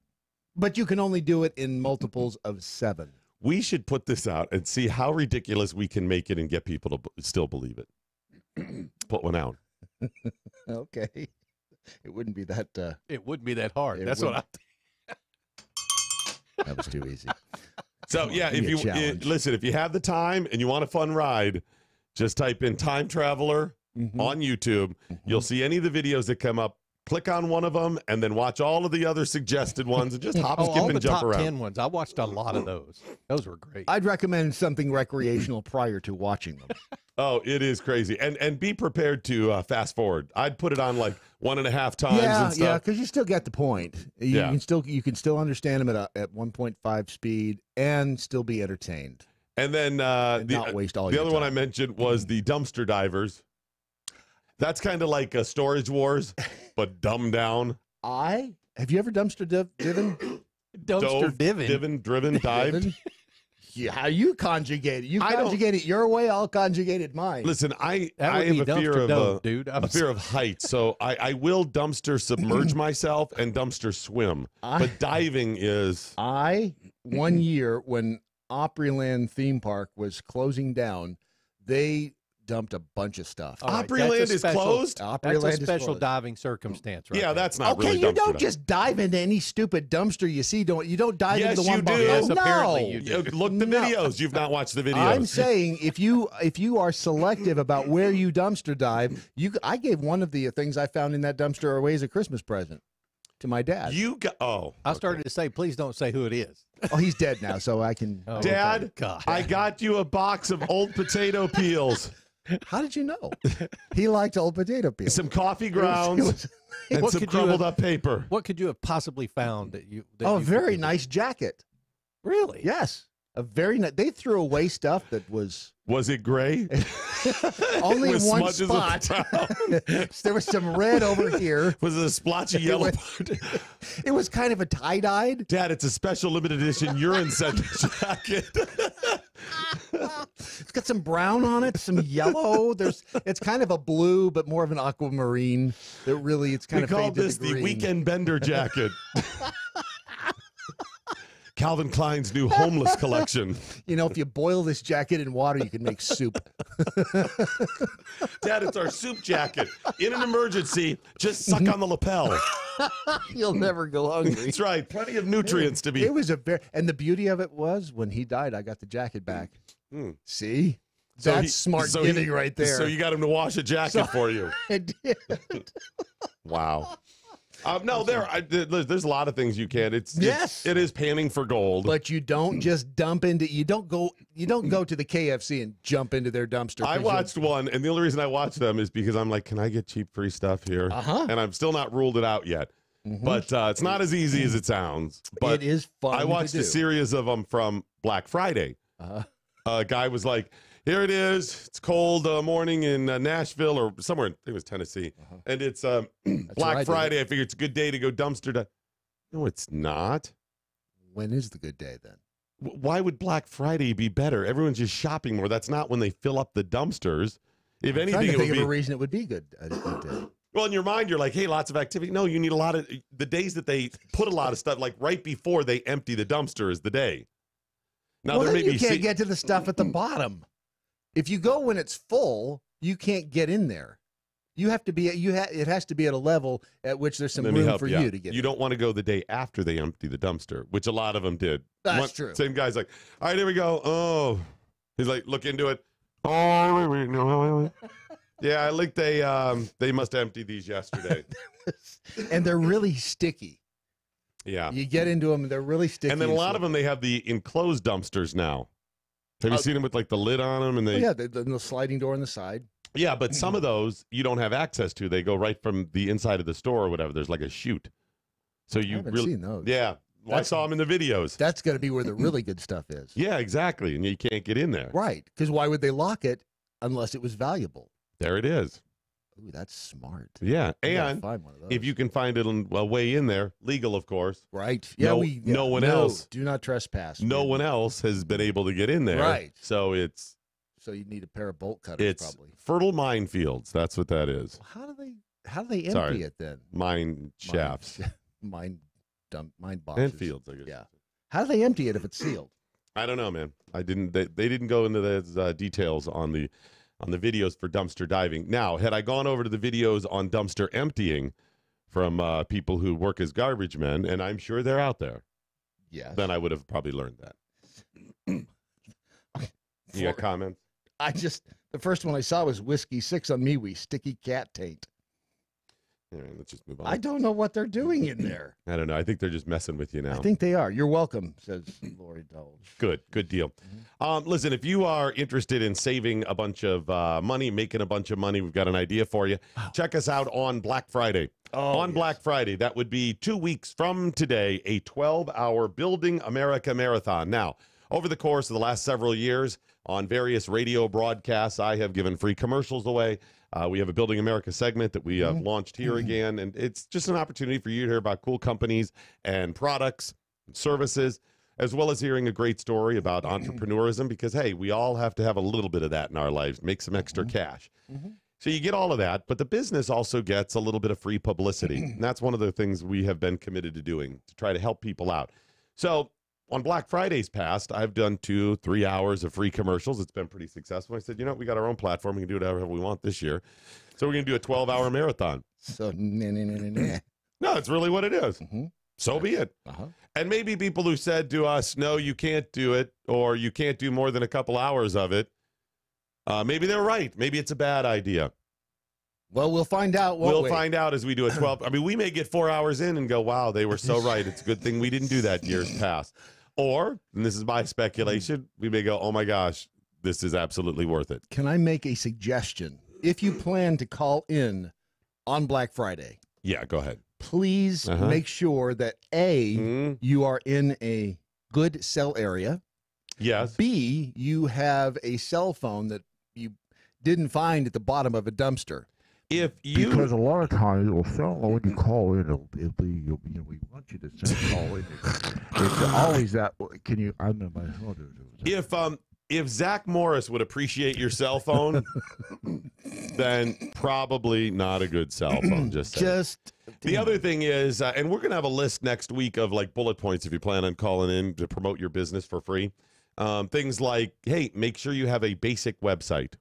S4: But you can only do it in multiples of 7.
S2: We should put this out and see how ridiculous we can make it and get people to still believe it. Put one out.
S4: Okay. It wouldn't be that
S6: It wouldn't be that hard.
S4: It
S6: That's what I.
S4: that was too easy.
S2: So yeah,
S4: Give
S2: if
S4: me a
S2: you
S4: challenge.
S2: listen, if you have the time and you want a fun ride, just type in time traveler on YouTube. You'll see any of the videos that come up. Click on one of them and then watch all of the other suggested ones and just hop, skip,
S6: all the
S2: and jump
S6: top
S2: around.
S6: 10 ones. I watched a lot of those. Those were great.
S4: I'd recommend something recreational prior to watching them.
S2: Oh, it is crazy. And be prepared to fast forward. I'd put it on like 1.5 times and stuff.
S4: Yeah, because you still get the point. You
S2: Yeah.
S4: can still understand them at 1.5 speed and still be entertained.
S2: And then
S4: not waste all
S2: the
S4: your
S2: other one I
S4: time.
S2: mentioned was the dumpster divers. That's kind of like Storage Wars, but dumbed down.
S4: Have you ever dumpster driven?
S6: Dumpster divin.
S2: Driven, dived.
S4: Yeah, how you conjugate it? You
S2: I don't-
S4: conjugate it your way. I'll conjugate it mine.
S2: Listen, I
S6: That would
S2: have
S6: be
S2: a fear
S6: dumpster
S2: of
S6: dove, dude.
S2: a fear of heights, so I will dumpster submerge myself and dumpster swim. But diving is
S4: One year when Opryland theme park was closing down, they dumped a bunch of stuff.
S6: All right,
S2: Opryland
S6: that's a
S2: is
S6: special-
S2: closed.
S6: That's
S4: Opryland
S6: a
S4: is
S6: special
S4: closed.
S6: diving circumstance, right?
S2: Yeah,
S6: there.
S2: that's not
S4: Okay,
S2: really
S4: you
S2: dumpster
S4: don't
S2: diving.
S4: just dive into any stupid dumpster you see. You don't dive
S2: Yes,
S4: into the one
S2: you do.
S4: behind.
S2: Yes,
S4: No.
S6: apparently you do.
S2: Look the
S4: No.
S2: videos. You've not watched the videos.
S4: I'm saying if you are selective about where you dumpster dive, I gave one of the things I found in that dumpster away as a Christmas present to my dad.
S6: I started to say, please don't say who it is.
S4: Oh, he's dead now, so I can.
S6: Oh,
S2: Dad,
S6: God.
S2: I got you a box of old potato peels,
S4: How did you know? He liked old potato peels.
S2: some coffee
S4: It
S2: grounds,
S4: was-
S2: and
S6: What
S2: some
S6: could you
S2: crumbled
S6: have-
S2: up paper.
S6: What could you have possibly found that you? That
S4: oh, a
S6: you
S4: very
S6: could-
S4: nice jacket.
S6: Really?
S4: Yes, a very nice. They threw away stuff that was
S2: Was it gray?
S4: only
S2: With
S4: one
S2: smudges of
S4: spot. There was some red over here.
S2: Was it a splotchy yellow
S4: was-
S2: part?
S4: It was kind of a tie-dyed.
S2: Dad, it's a special limited edition urine scent jacket.
S4: It's got some brown on it, some yellow. It's kind of a blue, but more of an aquamarine. It's kind
S2: We
S4: of
S2: called
S4: faded to
S2: this the
S4: green.
S2: weekend bender jacket. Calvin Klein's new homeless collection.
S4: You know, if you boil this jacket in water, you can make soup.
S2: Dad, it's our soup jacket. In an emergency, just suck on the lapel.
S4: You'll never go hungry.
S2: That's right. Plenty of nutrients to be.
S4: It was and the beauty of it was when he died, I got the jacket back. See?
S2: So
S4: That's
S2: he-
S4: smart
S2: so
S4: giving
S2: he-
S4: right there.
S2: So you got him to wash a jacket for you.
S4: I did.
S2: Wow. No, there's a lot of things you can.
S4: Yes.
S2: It is panning for gold.
S4: But you don't just dump into you don't go to the KFC and jump into their dumpster.
S2: I
S4: 'cause
S2: watched one, and the only reason I watched them is because I'm like, can I get cheap free stuff here? And I'm still not ruled it out yet. But it's not as easy as it sounds. But
S4: it is fun.
S2: I watched
S4: to
S2: a
S4: do.
S2: series of them from Black Friday. A guy was like, here it is. It's cold morning in Nashville or somewhere. I think it was Tennessee. And it's
S4: where I
S2: Black
S4: did
S2: Friday. I figure it's a good day to go dumpster dive. No, it's not.
S4: When is the good day then?
S2: Why would Black Friday be better? Everyone's just shopping more. That's not when they fill up the dumpsters. If
S4: I'm
S2: anything,
S4: trying to
S2: it would
S4: think
S2: be.
S4: of a reason it would be good. A good day.
S2: Well, in your mind, you're like, hey, lots of activity. No, you need a lot of the days that they put a lot of stuff, like right before they empty the dumpster is the day. Now,
S4: Well,
S2: there
S4: then
S2: may
S4: you
S2: be
S4: can't get to the stuff at the bottom. If you go when it's full, you can't get in there. You have to be it has to be at a level at which there's some
S2: Let me
S4: room
S2: help
S4: for
S2: out.
S4: you to get.
S2: You don't want to go the day after they empty the dumpster, which a lot of them did.
S4: That's true.
S2: Same guy's like, all right, here we go. Oh, he's like, look into it. Oh, wait, no. Yeah, I think they must empty these yesterday.
S4: And they're really sticky.
S2: Yeah.
S4: You get into them, and they're really sticky.
S2: And then a lot of them, they have the enclosed dumpsters now. Have you seen them with like the lid on them? And they,
S4: yeah, the sliding door on the side.
S2: yeah, but some of those you don't have access to. They go right from the inside of the store or whatever. There's like a chute. So you
S4: haven't
S2: really,
S4: seen those.
S2: yeah. Well, I saw them in the videos.
S4: That's going to be where the really good stuff is.
S2: Yeah, exactly. And you can't get in there.
S4: Right. Because why would they lock it unless it was valuable?
S2: There it is.
S4: Ooh, that's smart.
S2: Yeah,
S4: We gotta
S2: and
S4: find one of those.
S2: if you can find it on, well, way in there, legal, of course.
S4: Right.
S2: No-
S4: Yeah,
S2: no one else.
S4: Do not trespass.
S2: No one else has been able to get in there.
S4: Right.
S2: So it's
S4: So you need a pair of bolt cutters, probably.
S2: fertile minefields. That's what that is.
S4: How do they empty
S2: Sorry.
S4: it then?
S2: Mine shafts
S4: Mine boxes.
S2: and fields, I guess.
S4: Yeah. How do they empty it if it's sealed?
S2: I don't know, man. I didn't. They didn't go into those details on the videos for dumpster diving. Now, had I gone over to the videos on dumpster emptying from people who work as garbage men, and I'm sure they're out there,
S4: Yes.
S2: then I would have probably learned that. You got comments?
S4: The first one I saw was Whiskey 6 on MeWe, sticky cat taint.
S2: All right, let's just move on.
S4: I don't know what they're doing in there.
S2: I don't know. I think they're just messing with you now.
S4: I think they are. You're welcome, says Lori Dolge.
S2: Good deal. Listen, if you are interested in saving a bunch of money, making a bunch of money, we've got an idea for you. Check us out on Black Friday. Black Friday, that would be 2 weeks from today, a 12-hour Building America Marathon. Now, over the course of the last several years, on various radio broadcasts, I have given free commercials away. We have a Building America segment that we have launched here again, and it's just an opportunity for you to hear about cool companies and products and services, as well as hearing a great story about entrepreneurism, because, hey, we all have to have a little bit of that in our lives, make some extra cash. So you get all of that, but the business also gets a little bit of free publicity, and that's one of the things we have been committed to doing, to try to help people out. So on Black Fridays past, I've done 2-3 hours of free commercials. It's been pretty successful. I said, you know, we got our own platform. We can do whatever we want this year. So we're going to do a 12-hour marathon.
S4: So,
S2: no, it's really what it is. So be it. And maybe people who said to us, no, you can't do it, or you can't do more than a couple hours of it, maybe they're right. Maybe it's a bad idea.
S4: Well, we'll find out.
S2: We'll find out as we do a 12. I mean, we may get 4 hours in and go, wow, they were so right. It's a good thing we didn't do that years past. Or, and this is my speculation, we may go, oh my gosh, this is absolutely worth it.
S4: Can I make a suggestion? If you plan to call in on Black Friday,
S2: yeah, go ahead.
S4: Please make sure that A, you are in a good cell area.
S2: Yes.
S4: B, you have a cell phone that you didn't find at the bottom of a dumpster.
S8: Because a lot of times it'll sell when you call in, it'll be we want you to send call in. It's always that. Can you? I know my
S2: if Zach Morris would appreciate your cell phone, then probably not a good cell phone. The other thing is, and we're gonna have a list next week of like bullet points if you plan on calling in to promote your business for free. Things like, hey, make sure you have a basic website.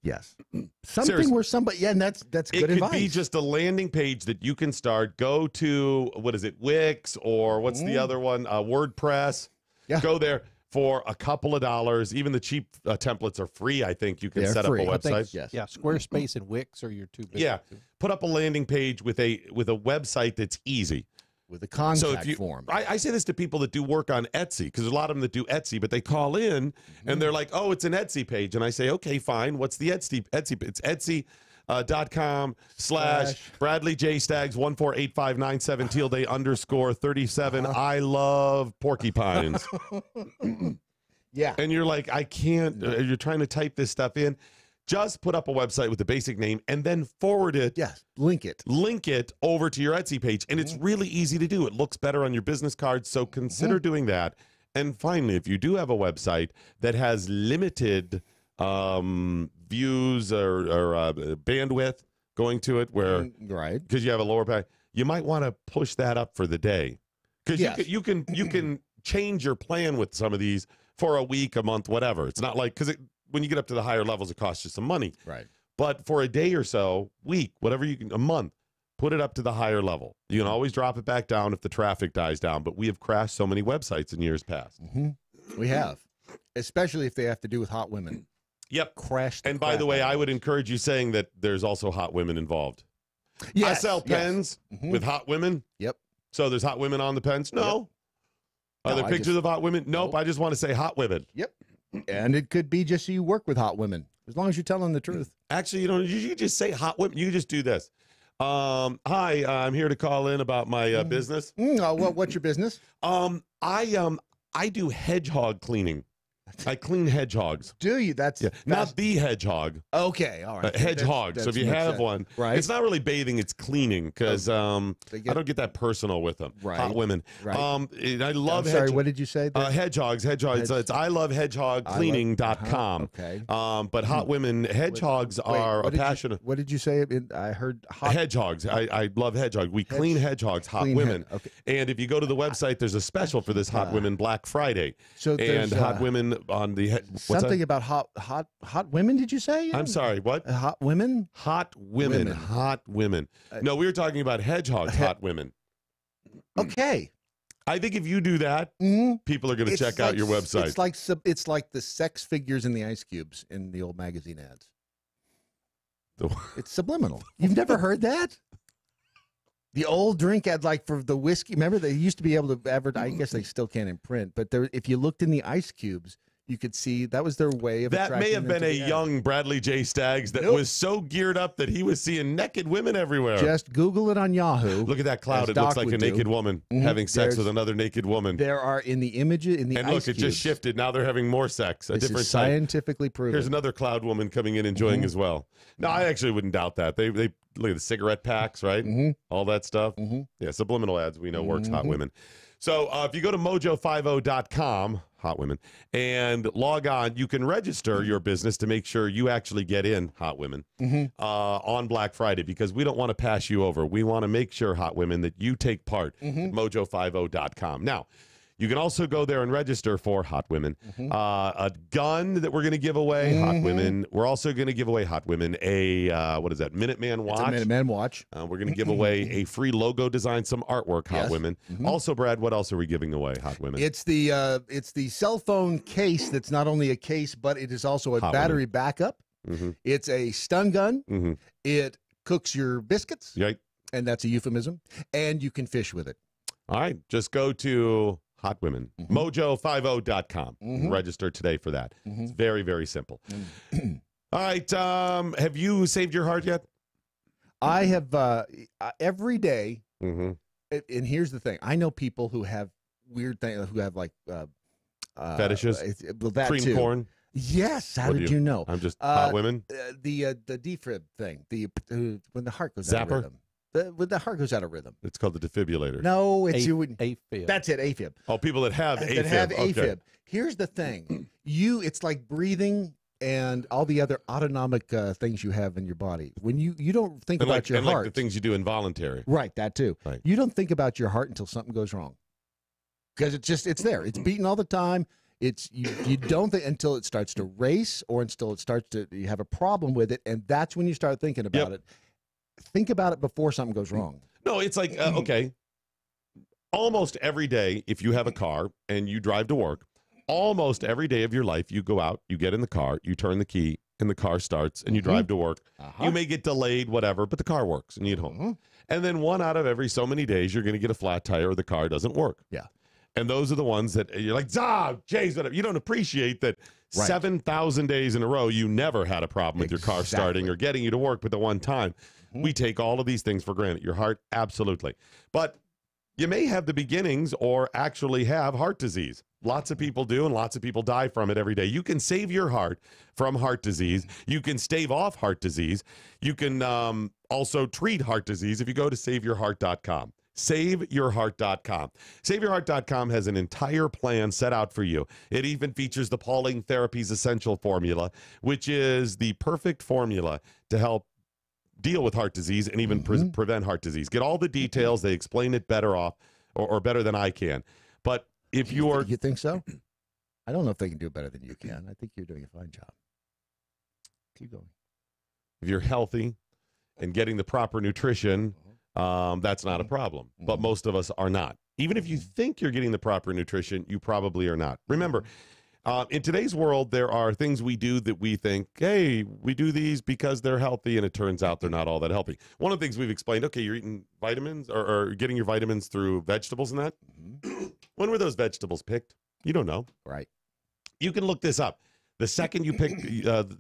S4: Yes. Something where somebody, and that's good advice.
S2: It could be just a landing page that you can start. Go to, what is it, Wix, or what's the other one? WordPress. Yeah. Go there for a couple of dollars. Even the cheap templates are free, I think. You can set up a website.
S6: Yes. Yeah, Squarespace and Wix are your two big ones.
S2: Put up a landing page with a website that's easy.
S4: With a contact form.
S2: I say this to people that do work on Etsy, because there's a lot of them that do Etsy, but they call in and they're like, oh, it's an Etsy page. And I say, okay, fine. What's the Etsy? It's Etsy.com/Bradley J. Staggs 148597 Teal Day _37. I love porcupines.
S4: Yeah.
S2: And you're like, I can't, you're trying to type this stuff in. Just put up a website with the basic name and then forward it.
S4: Yes, link it
S2: over to your Etsy page. And it's really easy to do. It looks better on your business card. So consider doing that. And finally, if you do have a website that has limited views or bandwidth going to it, where because you have a lower pack, you might want to push that up for the day. Because you can change your plan with some of these for a week, a month, whatever. It's not like, because when you get up to the higher levels, it costs you some money.
S4: Right.
S2: But for a day or so, week, whatever you can, a month, put it up to the higher level. You can always drop it back down if the traffic dies down. But we have crashed so many websites in years past.
S4: We have, especially if they have to do with hot women.
S2: Yep.
S4: Crashed.
S2: And by the way, I would encourage you saying that there's also hot women involved. Yes. I sell pens with hot women.
S4: Yep.
S2: So there's hot women on the pens? No. Are there pictures of hot women? Nope. I just want to say hot women.
S4: Yep. And it could be just so you work with hot women, as long as you're telling the truth.
S2: Actually, you can just say hot women. You just do this. Hi, I'm here to call in about my business.
S4: What's your business?
S2: I do hedgehog cleaning. I clean hedgehogs.
S4: Do you? That's
S2: not the hedgehog.
S4: Okay, all right.
S2: Hedgehog. So if you have one,
S4: right?
S2: It's not really bathing; it's cleaning, because I don't get that personal with them.
S4: Right.
S2: Hot women.
S4: Right.
S2: I love.
S4: Sorry, what did you say?
S2: Hedgehogs. It's I love hedgehogcleaning.com.
S4: Okay.
S2: But hot women, hedgehogs are a passion.
S4: What did you say? I heard
S2: hedgehogs. I love hedgehogs. We clean hedgehogs. Hot women.
S4: Okay.
S2: And if you go to the website, there's a special for this Hot Women Black Friday.
S4: So
S2: and hot women on the
S4: something about hot women. Did you say?
S2: I'm sorry. What?
S4: Hot women.
S2: Hot women. Hot women. No, we were talking about hedgehogs. Hot women.
S4: Okay.
S2: I think if you do that, people are going to check out your website.
S4: It's like the sex figures in the ice cubes in the old magazine ads. It's subliminal. You've never heard that? The old drink ad, like for the whiskey. Remember, they used to be able to advertise. I guess they still can in print, but if you looked in the ice cubes, you could see that was their way of.
S2: That may have been a young Bradley J. Staggs that was so geared up that he was seeing naked women everywhere.
S4: Just Google it on Yahoo.
S2: Look at that cloud. It looks like a naked woman having sex with another naked woman.
S4: There are in the images in the
S2: and
S4: ice
S2: look,
S4: cubes.
S2: it just shifted. Now they're having more sex.
S4: This is scientifically proven.
S2: Here's another cloud woman coming in enjoying as well. No, I actually wouldn't doubt that. They look at the cigarette packs, right? All that stuff. Yeah, subliminal ads we know works. Hot women. So if you go to MoJo50.com, hot women, and log on, you can register your business to make sure you actually get in, hot women, on Black Friday, because we don't want to pass you over. We want to make sure, hot women, that you take part at MoJo50.com. Now, you can also go there and register for Hot Women. A gun that we're going to give away, Hot Women. We're also going to give away, Hot Women, a, what is that, Minuteman watch?
S4: It's a Minuteman watch.
S2: We're going to give away a free logo design, some artwork, Hot Women. Also, Brad, what else are we giving away, Hot Women?
S4: It's the cell phone case that's not only a case, but it is also a battery backup. It's a stun gun. It cooks your biscuits.
S2: Right.
S4: And that's a euphemism. And you can fish with it.
S2: All right. Just go to Hot Women, MoJo50.com. Register today for that. It's very, very simple. All right. Have you saved your heart yet?
S4: I have every day. And here's the thing. I know people who have weird things, who have like
S2: fetishes,
S4: well, that
S2: cream
S4: too.
S2: corn.
S4: Yes. How did you know?
S2: I'm just hot women.
S4: The defib thing. When the heart goes
S2: Zapper?
S4: out of rhythm. When the heart goes out of rhythm.
S2: It's called the defibrillator.
S4: No, it's
S6: AFib.
S4: That's it, AFib.
S2: Oh, people that have AFib.
S4: That have AFib.
S2: Okay.
S4: Here's the thing. It's like breathing and all the other autonomic things you have in your body. When you don't think about your heart.
S2: Like the things you do involuntary.
S4: Right, that too.
S2: Right.
S4: You don't think about your heart until something goes wrong. Because it's there. It's beating all the time. You don't think until it starts to race or until it starts to, you have a problem with it, and that's when you start thinking about it. Think about it before something goes wrong.
S2: No, it's like, okay, almost every day, if you have a car and you drive to work, almost every day of your life, you go out, you get in the car, you turn the key, and the car starts, and you drive to work. You may get delayed, whatever, but the car works, and you get home. And then one out of every so many days, you're going to get a flat tire or the car doesn't work.
S4: Yeah.
S2: And those are the ones that you're like, Jays, whatever. You don't appreciate that 7,000 days in a row, you never had a problem with your car starting or getting you to work, but the one time. We take all of these things for granted. Your heart, absolutely. But you may have the beginnings or actually have heart disease. Lots of people do, and lots of people die from it every day. You can save your heart from heart disease. You can stave off heart disease. You can also treat heart disease if you go to SaveYourHeart.com. SaveYourHeart.com. SaveYourHeart.com has an entire plan set out for you. It even features the Pauling Therapies Essential Formula, which is the perfect formula to help deal with heart disease and even prevent heart disease. Get all the details. They explain it better off or better than I can. But if you're...
S4: You think so? I don't know if they can do it better than you can. I think you're doing a fine job. Keep going.
S2: If you're healthy and getting the proper nutrition, that's not a problem. But most of us are not. Even if you think you're getting the proper nutrition, you probably are not. Remember, in today's world, there are things we do that we think, hey, we do these because they're healthy, and it turns out they're not all that healthy. One of the things we've explained, okay, you're eating vitamins or getting your vitamins through vegetables and that. When were those vegetables picked? You don't know.
S4: Right.
S2: You can look this up. The second you pick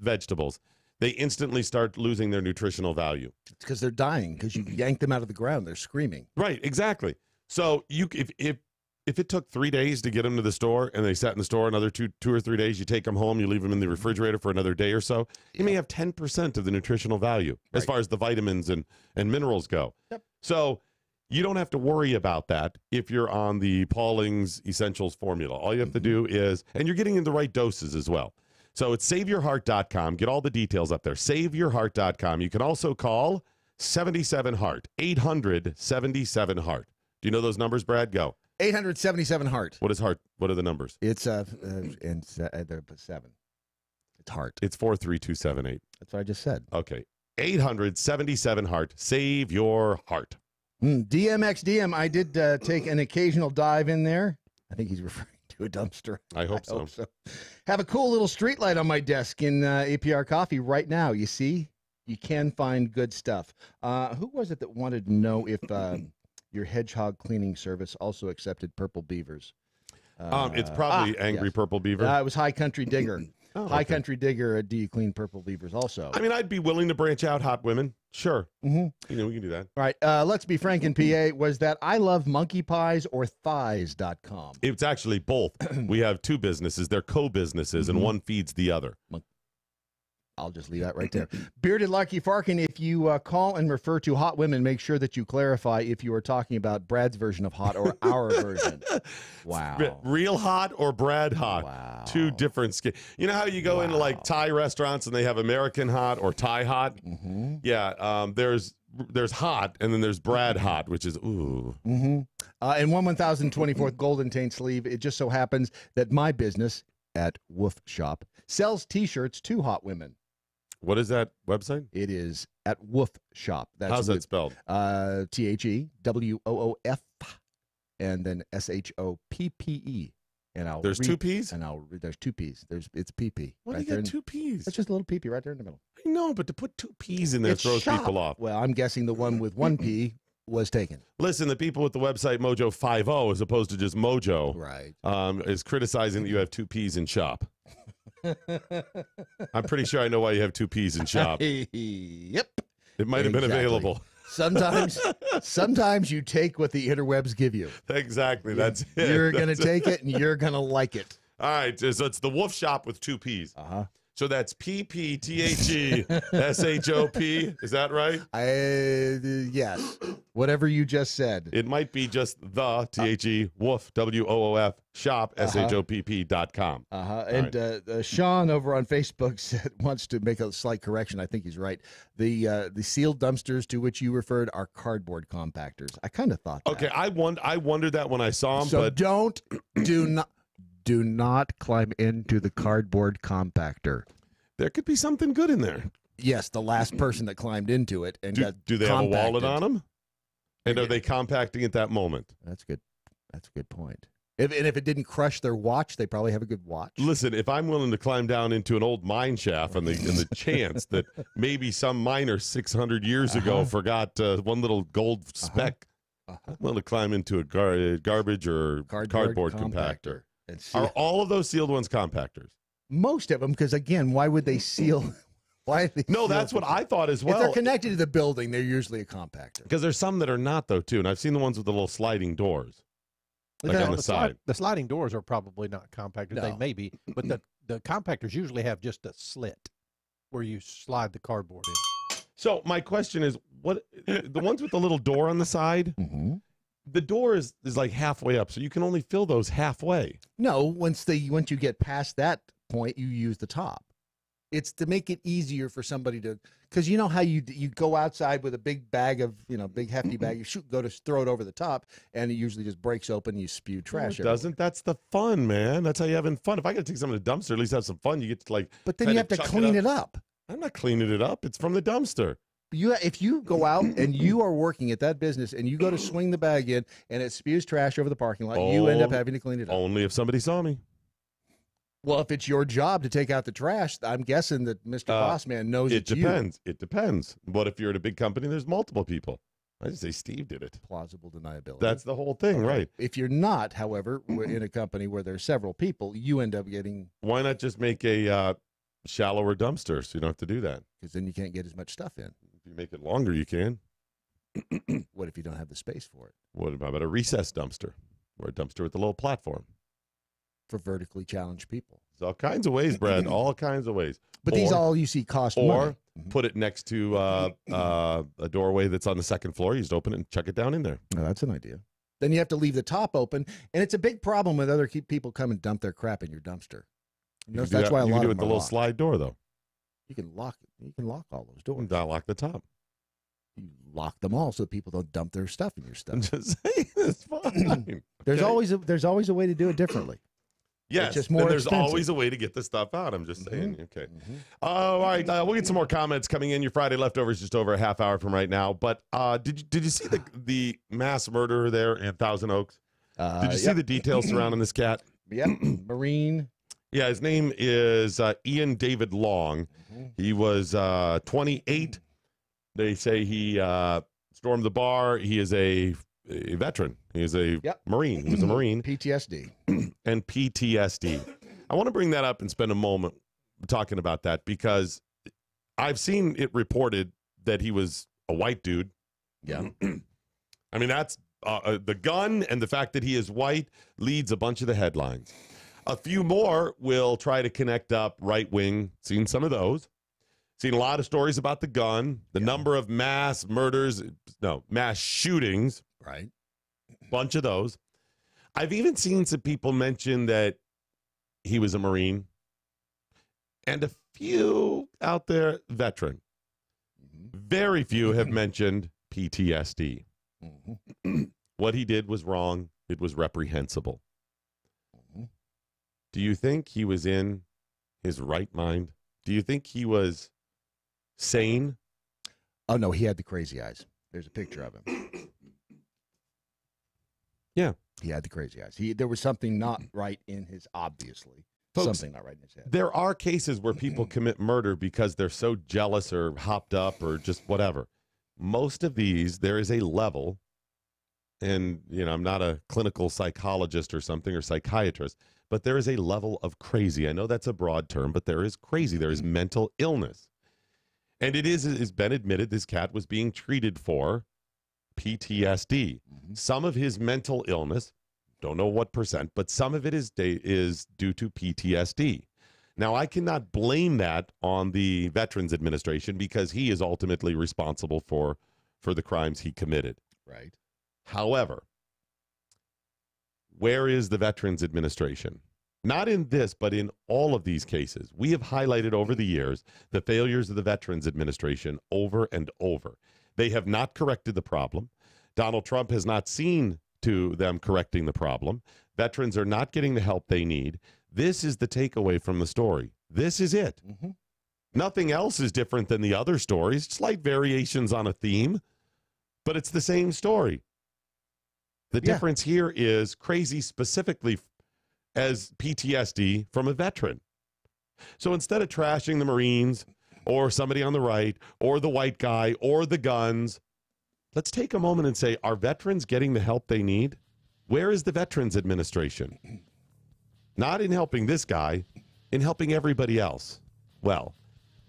S2: vegetables, they instantly start losing their nutritional value.
S4: It's because they're dying, because you yank them out of the ground. They're screaming.
S2: Right, exactly. So if it took 3 days to get them to the store and they sat in the store another two or 3 days, you take them home, you leave them in the refrigerator for another day or so, you may have 10% of the nutritional value as far as the vitamins and minerals go. Yep. So you don't have to worry about that if you're on the Pauling's Essentials formula. All you have to do is, and you're getting in the right doses as well. So it's SaveYourHeart.com. Get all the details up there. SaveYourHeart.com. You can also call 77-HEART, 800-77-HEART. Do you know those numbers, Brad? Go.
S4: 877-HEART.
S2: What is heart? What are the numbers?
S4: It's they're 7. It's heart.
S2: It's 43278.
S4: That's what I just said.
S2: Okay. 877-HEART. Save your heart.
S4: DMXDM, I did take an occasional dive in there. I think he's referring to a dumpster.
S2: I hope so.
S4: Have a cool little street light on my desk in APR Coffee right now. You see? You can find good stuff. Who was it that wanted to know if your hedgehog cleaning service also accepted purple beavers?
S2: It's probably Angry Purple Beaver.
S4: It was High Country Digger. High
S2: okay.
S4: Country Digger, do you clean purple beavers also?
S2: I mean, I'd be willing to branch out, hot women. Sure.
S4: Mm-hmm.
S2: You know, we can do that.
S4: All right. Let's be frank in PA. Was that I love monkey pies or thighs.com?
S2: It's actually both. We have two businesses. They're co-businesses, and one feeds the other.
S4: I'll just leave that right there. Bearded Lucky Farkin, if you call and refer to hot women, make sure that you clarify if you are talking about Brad's version of hot or our version. Wow.
S2: Real hot or Brad hot?
S4: Wow.
S2: Two different skins. You know how you go into like Thai restaurants and they have American hot or Thai hot?
S4: Mm-hmm.
S2: Yeah. There's hot, and then there's Brad hot, which is ooh.
S4: Mm-hmm. And 1024th Golden Taint Sleeve, it just so happens that my business at Woof Shop sells T-shirts to hot women.
S2: What is that website?
S4: It is at Woof Shop. That's
S2: How's that spelled?
S4: THEWOOF and then SHOPPE. And
S2: there's two P's?
S4: And there's two P's. It's PP.
S2: Why do you got two P's?
S4: It's just a little PP right there in the middle.
S2: I know, but to put two P's in there throws people off.
S4: Well, I'm guessing the one with one P was taken.
S2: Listen, the people with the website MoJo 50 as opposed to just MoJo,
S4: right,
S2: is criticizing that you have two P's in shop. I'm pretty sure I know why you have two P's in shop.
S4: Yep.
S2: It might have been available.
S4: Sometimes you take what the interwebs give you.
S2: Exactly. That's it.
S4: You're going to take it and you're going to like it.
S2: All right. So it's the Wolf Shop with two P's.
S4: Uh-huh.
S2: So that's PPTHESHOP. Is that right?
S4: Yes. Whatever you just said.
S2: It might be just the THE Woof WOOF shop SHOPP.com.
S4: And Sean over on Facebook wants to make a slight correction. I think he's right. The sealed dumpsters to which you referred are cardboard compactors. I kind of thought that.
S2: Okay, I wondered that when I saw them.
S4: So
S2: but
S4: do not climb into the cardboard compactor.
S2: There could be something good in there.
S4: Yes, the last person that climbed into it and
S2: do they have a wallet on them? And are they compacting at that moment?
S4: That's good. That's a good point. If it didn't crush their watch, they probably have a good watch.
S2: Listen, if I'm willing to climb down into an old mine shaft and the chance that maybe some miner 600 years ago forgot one little gold speck, I'm willing to climb into a garbage or cardboard compactor. Are all of those sealed ones compactors?
S4: Most of them, because again, why would they seal? Why?
S2: No, that's what I thought as well.
S4: If they're connected to the building, they're usually a compactor.
S2: Because there's some that are not, though, too. And I've seen the ones with the little sliding doors, like on the side.
S6: The sliding doors are probably not compactors.
S4: No.
S6: They may be, but the compactors usually have just a slit where you slide the cardboard in.
S2: So my question is, what the ones with the little door on the side?
S4: Mm-hmm.
S2: The door is like halfway up, so you can only fill those halfway.
S4: No, once you get past that point, you use the top. It's to make it easier for somebody to, because you know how you go outside with a big bag of, big hefty bag, you go to throw it over the top, and it usually just breaks open, and you spew trash.
S2: No, it doesn't. That's the fun, man. That's how you having fun. If I got to take something to the dumpster, at least have some fun. You get to
S4: But then you have to clean it up.
S2: I'm not cleaning it up. It's from the dumpster.
S4: If you go out and you are working at that business and you go to swing the bag in and it spews trash over the parking lot, you end up having to clean it up.
S2: Only if somebody saw me.
S4: Well, if it's your job to take out the trash, I'm guessing that Mr. Bossman knows
S2: it depends. It depends. What if you're at a big company? There's multiple people. I just say Steve did it.
S4: Plausible deniability.
S2: That's the whole thing, right?
S4: If you're not, however, in a company where there's several people, you end up getting.
S2: Why not just make a shallower dumpster so you don't have to do that?
S4: Because then you can't get as much stuff in.
S2: If you make it longer, you can.
S4: What if you don't have the space for it?
S2: What about a recessed dumpster or a dumpster with a little platform?
S4: For vertically challenged people.
S2: There's all kinds of ways, Brad. All kinds of ways.
S4: But these all you see cost money.
S2: Or put it next to a doorway that's on the second floor. You just open it and chuck it down in there.
S4: Oh, that's an idea. Then you have to leave the top open, and it's a big problem when other people come and dump their crap in your dumpster. That's why a lot of them
S2: you can do it with the little
S4: locked.
S2: slide door, though.
S4: You can lock all those doors.
S2: Not lock the top.
S4: You lock them all so people don't dump their stuff in your stuff.
S2: I'm just saying, it's fine.
S4: There's always a way to do it differently.
S2: Yes,
S4: It's just more
S2: and there's
S4: expensive.
S2: always a way to get the stuff out. I'm just saying. Okay. All right. We'll get some more comments coming in. Your Friday leftovers just over a half hour from right now. But did you see the mass murderer there in Thousand Oaks? Did you see the details surrounding this cat?
S4: Yep. Marine.
S2: Yeah, his name is Ian David Long. He was 28. They say he stormed the bar. He is a veteran. He is a Marine. He was a Marine.
S4: PTSD.
S2: And PTSD. I want to bring that up and spend a moment talking about that because I've seen it reported that he was a white dude.
S4: Yeah.
S2: I mean, that's the gun and the fact that he is white leads a bunch of the headlines. A few more will try to connect up right wing. Seen some of those. Seen a lot of stories about the gun, the number of mass shootings.
S4: Right.
S2: Bunch of those. I've even seen some people mention that he was a Marine. And a few out there, veteran. Very few have mentioned PTSD. What he did was wrong. It was reprehensible. Do you think he was in his right mind? Do you think he was sane?
S4: Oh, no, he had the crazy eyes. There's a picture of him.
S2: Yeah.
S4: He had the crazy eyes. There was something not right in his, obviously.
S2: Folks,
S4: something not right in his head.
S2: There are cases where people commit murder because they're so jealous or hopped up or just whatever. Most of these, there is a level, and, I'm not a clinical psychologist or something or psychiatrist, but there is a level of crazy. I know that's a broad term, but there is crazy. There is mental illness. And it's been admitted this cat was being treated for PTSD. Some of his mental illness, don't know what percent, but some of it is due to PTSD. Now, I cannot blame that on the Veterans Administration because he is ultimately responsible for the crimes he committed.
S4: Right.
S2: However, where is the Veterans Administration? Not in this, but in all of these cases. We have highlighted over the years the failures of the Veterans Administration over and over. They have not corrected the problem. Donald Trump has not seen to them correcting the problem. Veterans are not getting the help they need. This is the takeaway from the story. This is it. Nothing else is different than the other stories. Slight variations on a theme, but it's the same story. The difference here is crazy specifically as PTSD from a veteran. So instead of trashing the Marines or somebody on the right or the white guy or the guns, let's take a moment and say, are veterans getting the help they need? Where is the Veterans Administration? Not in helping this guy, in helping everybody else. Well,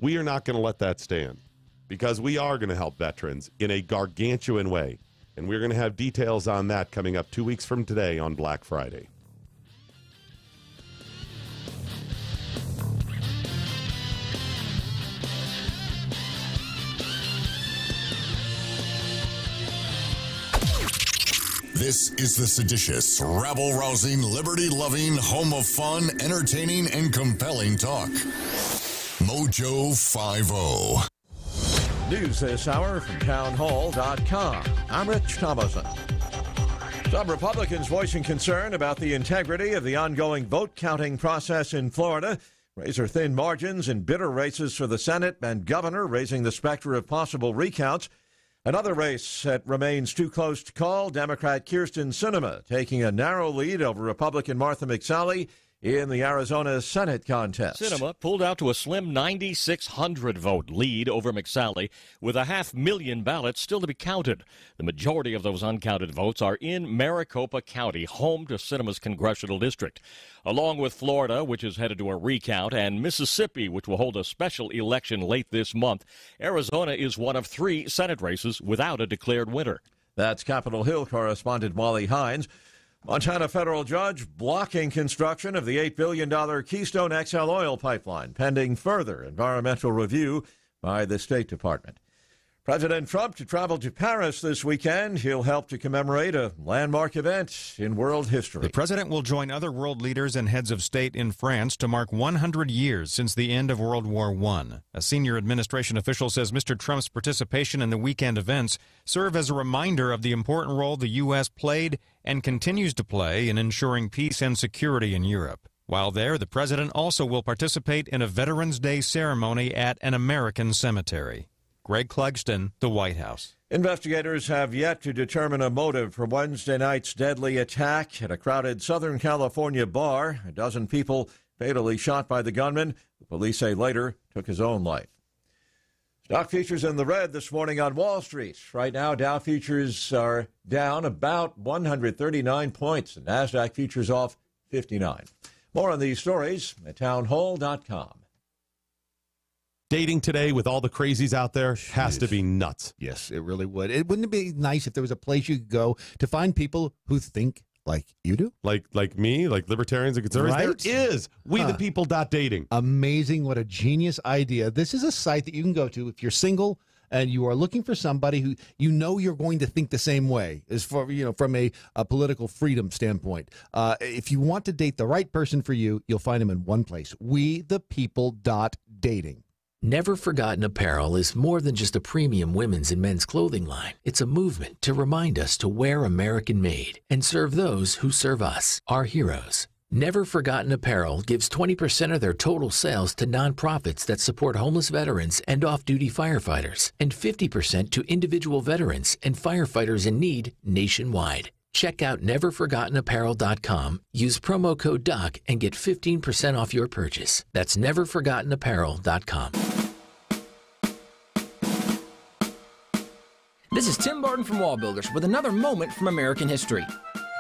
S2: we are not going to let that stand because we are going to help veterans in a gargantuan way. And we're going to have details on that coming up 2 weeks from today on Black Friday.
S5: This is the seditious, rabble-rousing, liberty-loving, home of fun, entertaining, and compelling talk. MoJo 50.
S9: News this hour from townhall.com. I'm Rich Thomason. Some Republicans voicing concern about the integrity of the ongoing vote counting process in Florida. Razor-thin margins in bitter races for the Senate and governor, raising the specter of possible recounts. Another race that remains too close to call, Democrat Kyrsten Sinema taking a narrow lead over Republican Martha McSally in the Arizona Senate contest.
S10: Sinema pulled out to a slim 9,600 vote lead over McSally, with 500,000 ballots still to be counted. The majority of those uncounted votes are in Maricopa County, home to Sinema's congressional district. Along with Florida, which is headed to a recount, and Mississippi, which will hold a special election late this month, Arizona is one of 3 Senate races without a declared winner.
S9: That's Capitol Hill correspondent Molly Hines. Montana federal judge blocking construction of the $8 billion Keystone XL oil pipeline, pending further environmental review by the State Department. President Trump to travel to Paris this weekend. He'll help to commemorate a landmark event in world history.
S11: The president will join other world leaders and heads of state in France to mark 100 years since the end of World War I. A senior administration official says Mr. Trump's participation in the weekend events serve as a reminder of the important role the U.S. played and continues to play in ensuring peace and security in Europe. While there, the president also will participate in a Veterans Day ceremony at an American cemetery. Greg Clugston, the White House.
S9: Investigators have yet to determine a motive for Wednesday night's deadly attack at a crowded Southern California bar. A dozen people fatally shot by the gunman, the police say later took his own life. Stock futures in the red this morning on Wall Street. Right now, Dow futures are down about 139 points. The NASDAQ futures off 59. More on these stories at townhall.com.
S2: Dating today with all the crazies out there has to be nuts.
S4: Yes, it really would. Wouldn't it be nice if there was a place you could go to find people who think like you do?
S2: Like me, like libertarians and conservatives?
S4: Right?
S2: There is. WeThePeople.dating.
S4: Amazing. What a genius idea. This is a site that you can go to if you're single and you are looking for somebody who you know you're going to think the same way, as for, from a political freedom standpoint. If you want to date the right person for you, you'll find them in one place. WeThePeople.dating.
S1: Never Forgotten Apparel is more than just a premium women's and men's clothing line. It's a movement to remind us to wear American-made and serve those who serve us, our heroes. Never Forgotten Apparel gives 20% of their total sales to nonprofits that support homeless veterans and off-duty firefighters, and 50% to individual veterans and firefighters in need nationwide. Check out neverforgottenapparel.com, use promo code DOC, and get 15% off your purchase. That's neverforgottenapparel.com.
S12: This is Tim Barton from Wall Builders with another moment from American history.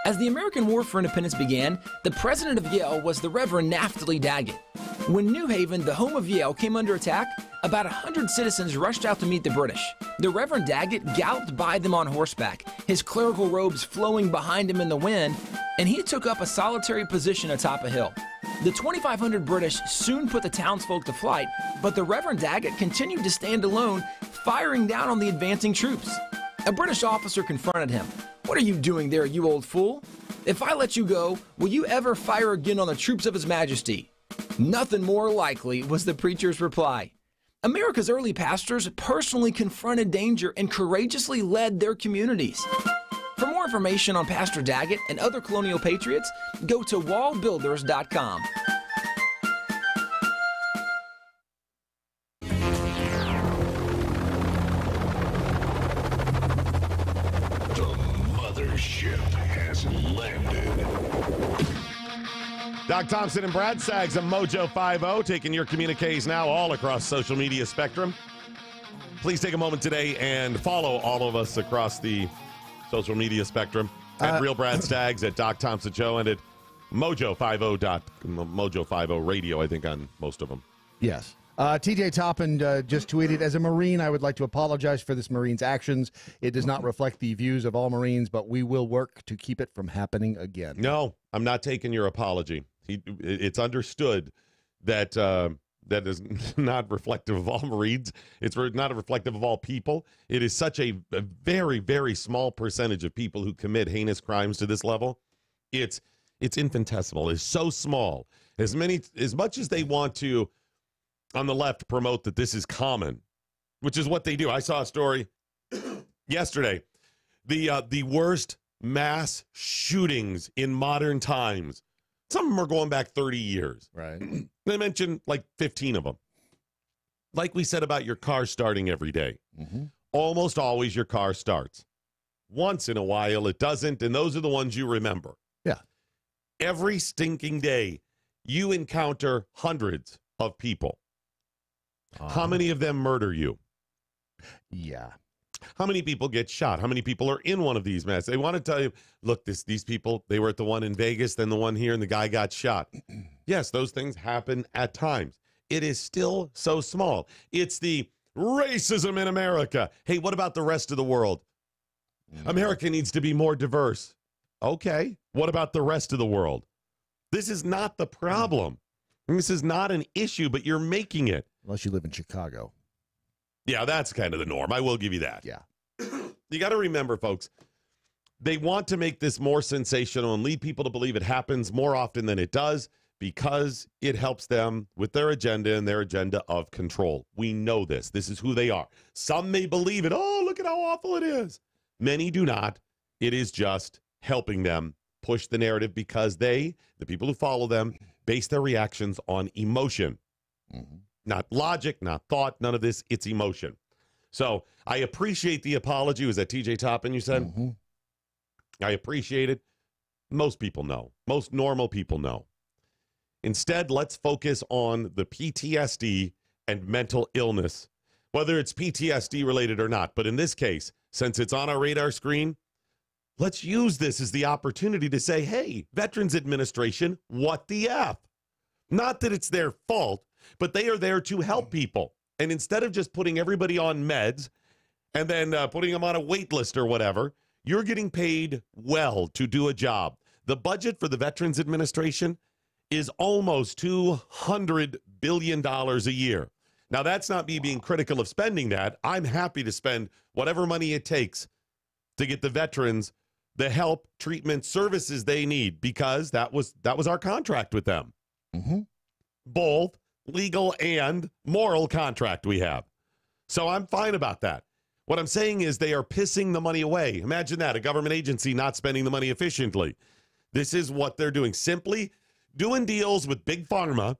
S12: As the American War for Independence began, the president of Yale was the Reverend Naftali Daggett. When New Haven, the home of Yale, came under attack, about 100 citizens rushed out to meet the British. The Reverend Daggett galloped by them on horseback, his clerical robes flowing behind him in the wind, and he took up a solitary position atop a hill. The 2,500 British soon put the townsfolk to flight, but the Reverend Daggett continued to stand alone, firing down on the advancing troops. A British officer confronted him. "What are you doing there, you old fool? If I let you go, will you ever fire again on the troops of His Majesty?" "Nothing more likely," was the preacher's reply. America's early pastors personally confronted danger and courageously led their communities. For more information on Pastor Daggett and other colonial patriots, go to wallbuilders.com.
S2: Doc Thompson and Brad Saggs of MoJo 50 taking your communiques now all across social media spectrum. Please take a moment today and follow all of us across the social media spectrum. At Real Brad Saggs, at Doc Thompson Show, and at MoJo 50 Radio, I think, on most of them.
S4: Yes. TJ Toppin just tweeted, "As a Marine, I would like to apologize for this Marine's actions. It does not reflect the views of all Marines, but we will work to keep it from happening again."
S2: No, I'm not taking your apology. It's understood that that is not reflective of all Marines. It's not reflective of all people. It is such a very, very small percentage of people who commit heinous crimes to this level. It's infinitesimal. It's so small. As much as they want to, on the left, promote that this is common, which is what they do. I saw a story yesterday. The worst mass shootings in modern times. Some of them are going back 30 years.
S4: Right.
S2: They mentioned like 15 of them. Like we said about your car starting every day.
S4: Mm-hmm.
S2: Almost always your car starts. Once in a while it doesn't, and those are the ones you remember.
S4: Yeah.
S2: Every stinking day you encounter hundreds of people. How many of them murder you?
S4: Yeah.
S2: How many people get shot? How many people are in one of these masses? They want to tell you, look, these people, they were at the one in Vegas, then the one here, and the guy got shot. Yes, those things happen at times. It is still so small. It's the racism in America. Hey, what about the rest of the world? America needs to be more diverse. Okay, what about the rest of the world? This is not the problem. This is not an issue, but you're making it.
S4: Unless you live in Chicago.
S2: Yeah, that's kind of the norm. I will give you that.
S4: Yeah.
S2: You got to remember, folks, they want to make this more sensational and lead people to believe it happens more often than it does because it helps them with their agenda and their agenda of control. We know this. This is who they are. Some may believe it. Oh, look at how awful it is. Many do not. It is just helping them push the narrative because the people who follow them, base their reactions on emotion. Not logic, not thought, none of this. It's emotion. So I appreciate the apology. Was that TJ Toppin you said? I appreciate it. Most people know. Most normal people know. Instead, let's focus on the PTSD and mental illness, whether it's PTSD related or not. But in this case, since it's on our radar screen, let's use this as the opportunity to say, hey, Veterans Administration, what the F? Not that it's their fault, but they are there to help people. And instead of just putting everybody on meds and then putting them on a wait list or whatever, you're getting paid well to do a job. The budget for the Veterans Administration is almost $200 billion a year. Now, that's not me being critical of spending that. I'm happy to spend whatever money it takes to get the veterans the help, treatment, services they need, because that was our contract with them. Both legal and moral contract we have. So I'm fine about that. What I'm saying is they are pissing the money away. Imagine that, a government agency not spending the money efficiently. This is what they're doing. Simply doing deals with Big Pharma.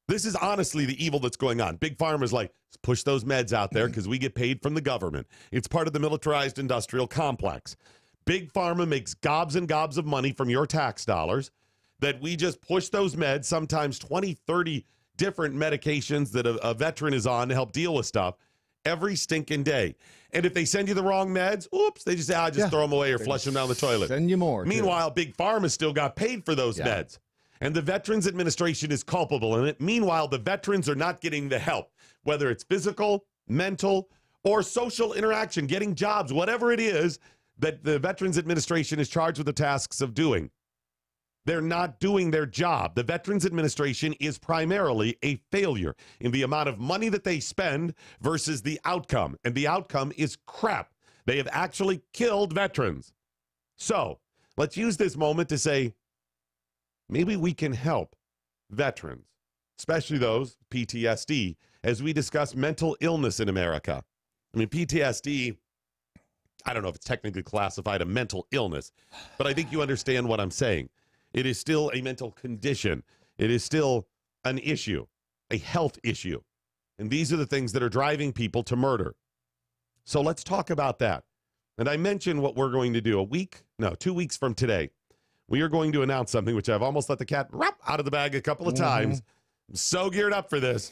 S2: This is honestly the evil that's going on. Big Pharma is like, push those meds out there because we get paid from the government. It's part of the militarized industrial complex. Big Pharma makes gobs and gobs of money from your tax dollars that we just push those meds, sometimes 20, 30 different medications that a veteran is on to help deal with stuff every stinking day. And if they send you the wrong meds, oops, they just say, just throw them away or flush them down the toilet.
S4: Send you more.
S2: Meanwhile, Big Pharma still got paid for those meds. And the Veterans Administration is culpable in it. Meanwhile, the veterans are not getting the help, whether it's physical, mental, or social interaction, getting jobs, whatever it is that the Veterans Administration is charged with the tasks of doing. They're not doing their job. The Veterans Administration is primarily a failure in the amount of money that they spend versus the outcome. And the outcome is crap. They have actually killed veterans. So let's use this moment to say, maybe we can help veterans, especially those PTSD, as we discuss mental illness in America. I mean, PTSD, I don't know if it's technically classified a mental illness, but I think you understand what I'm saying. It is still a mental condition. It is still an issue, a health issue. And these are the things that are driving people to murder. So let's talk about that. And I mentioned what we're going to do 2 weeks from today. We are going to announce something which I've almost let the cat out of the bag a couple of times. I'm so geared up for this.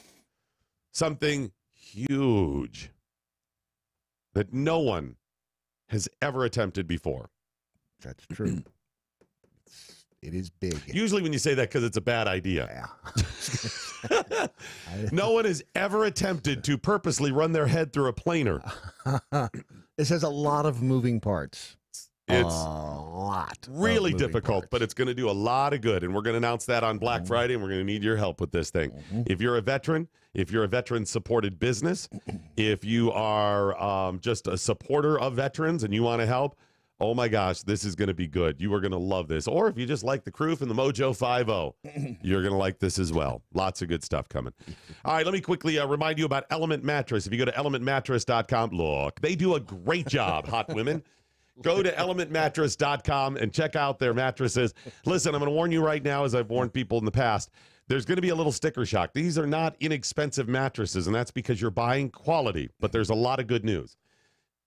S2: Something huge that no one has ever attempted before.
S4: That's true. It is big.
S2: Usually when you say that because it's a bad idea. Yeah. No one has ever attempted to purposely run their head through a planer.
S4: This has a lot of moving parts.
S2: It's really difficult, but it's going to do a lot of good. And we're going to announce that on Black Friday, and we're going to need your help with this thing. If you're a veteran, if you're a veteran-supported business, if you are just a supporter of veterans and you want to help, oh my gosh, this is going to be good. You are going to love this. Or if you just like the crew from the MoJo 5-0, you're going to like this as well. Lots of good stuff coming. All right, let me quickly remind you about Element Mattress. If you go to elementmattress.com, look, they do a great job, hot women. Go to elementmattress.com and check out their mattresses. Listen, I'm going to warn you right now, as I've warned people in the past, there's going to be a little sticker shock. These are not inexpensive mattresses, and that's because you're buying quality, but there's a lot of good news.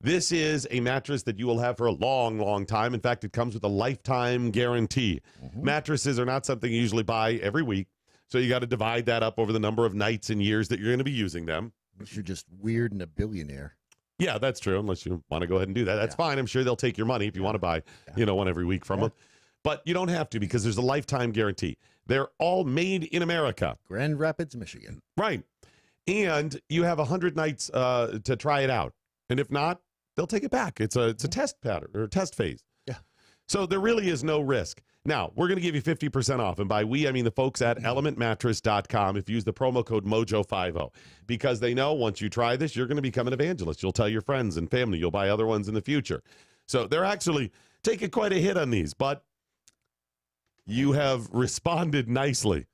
S2: This is a mattress that you will have for a long, long time. In fact, it comes with a lifetime guarantee. Mattresses are not something you usually buy every week, so you got to divide that up over the number of nights and years that you're going to be using them.
S4: Unless you're just weird and a billionaire.
S2: Yeah, that's true. Unless you want to go ahead and do that. That's fine. I'm sure they'll take your money if you want to buy, one every week from them. But you don't have to because there's a lifetime guarantee. They're all made in America.
S4: Grand Rapids, Michigan.
S2: Right. And you have 100 nights to try it out. And if not, they'll take it back. It's a test pattern or test phase.
S4: Yeah.
S2: So there really is no risk. Now, we're going to give you 50% off. And by we, I mean the folks at elementmattress.com if you use the promo code MoJo50. Because they know once you try this, you're going to become an evangelist. You'll tell your friends and family. You'll buy other ones in the future. So they're actually taking quite a hit on these. But you have responded nicely.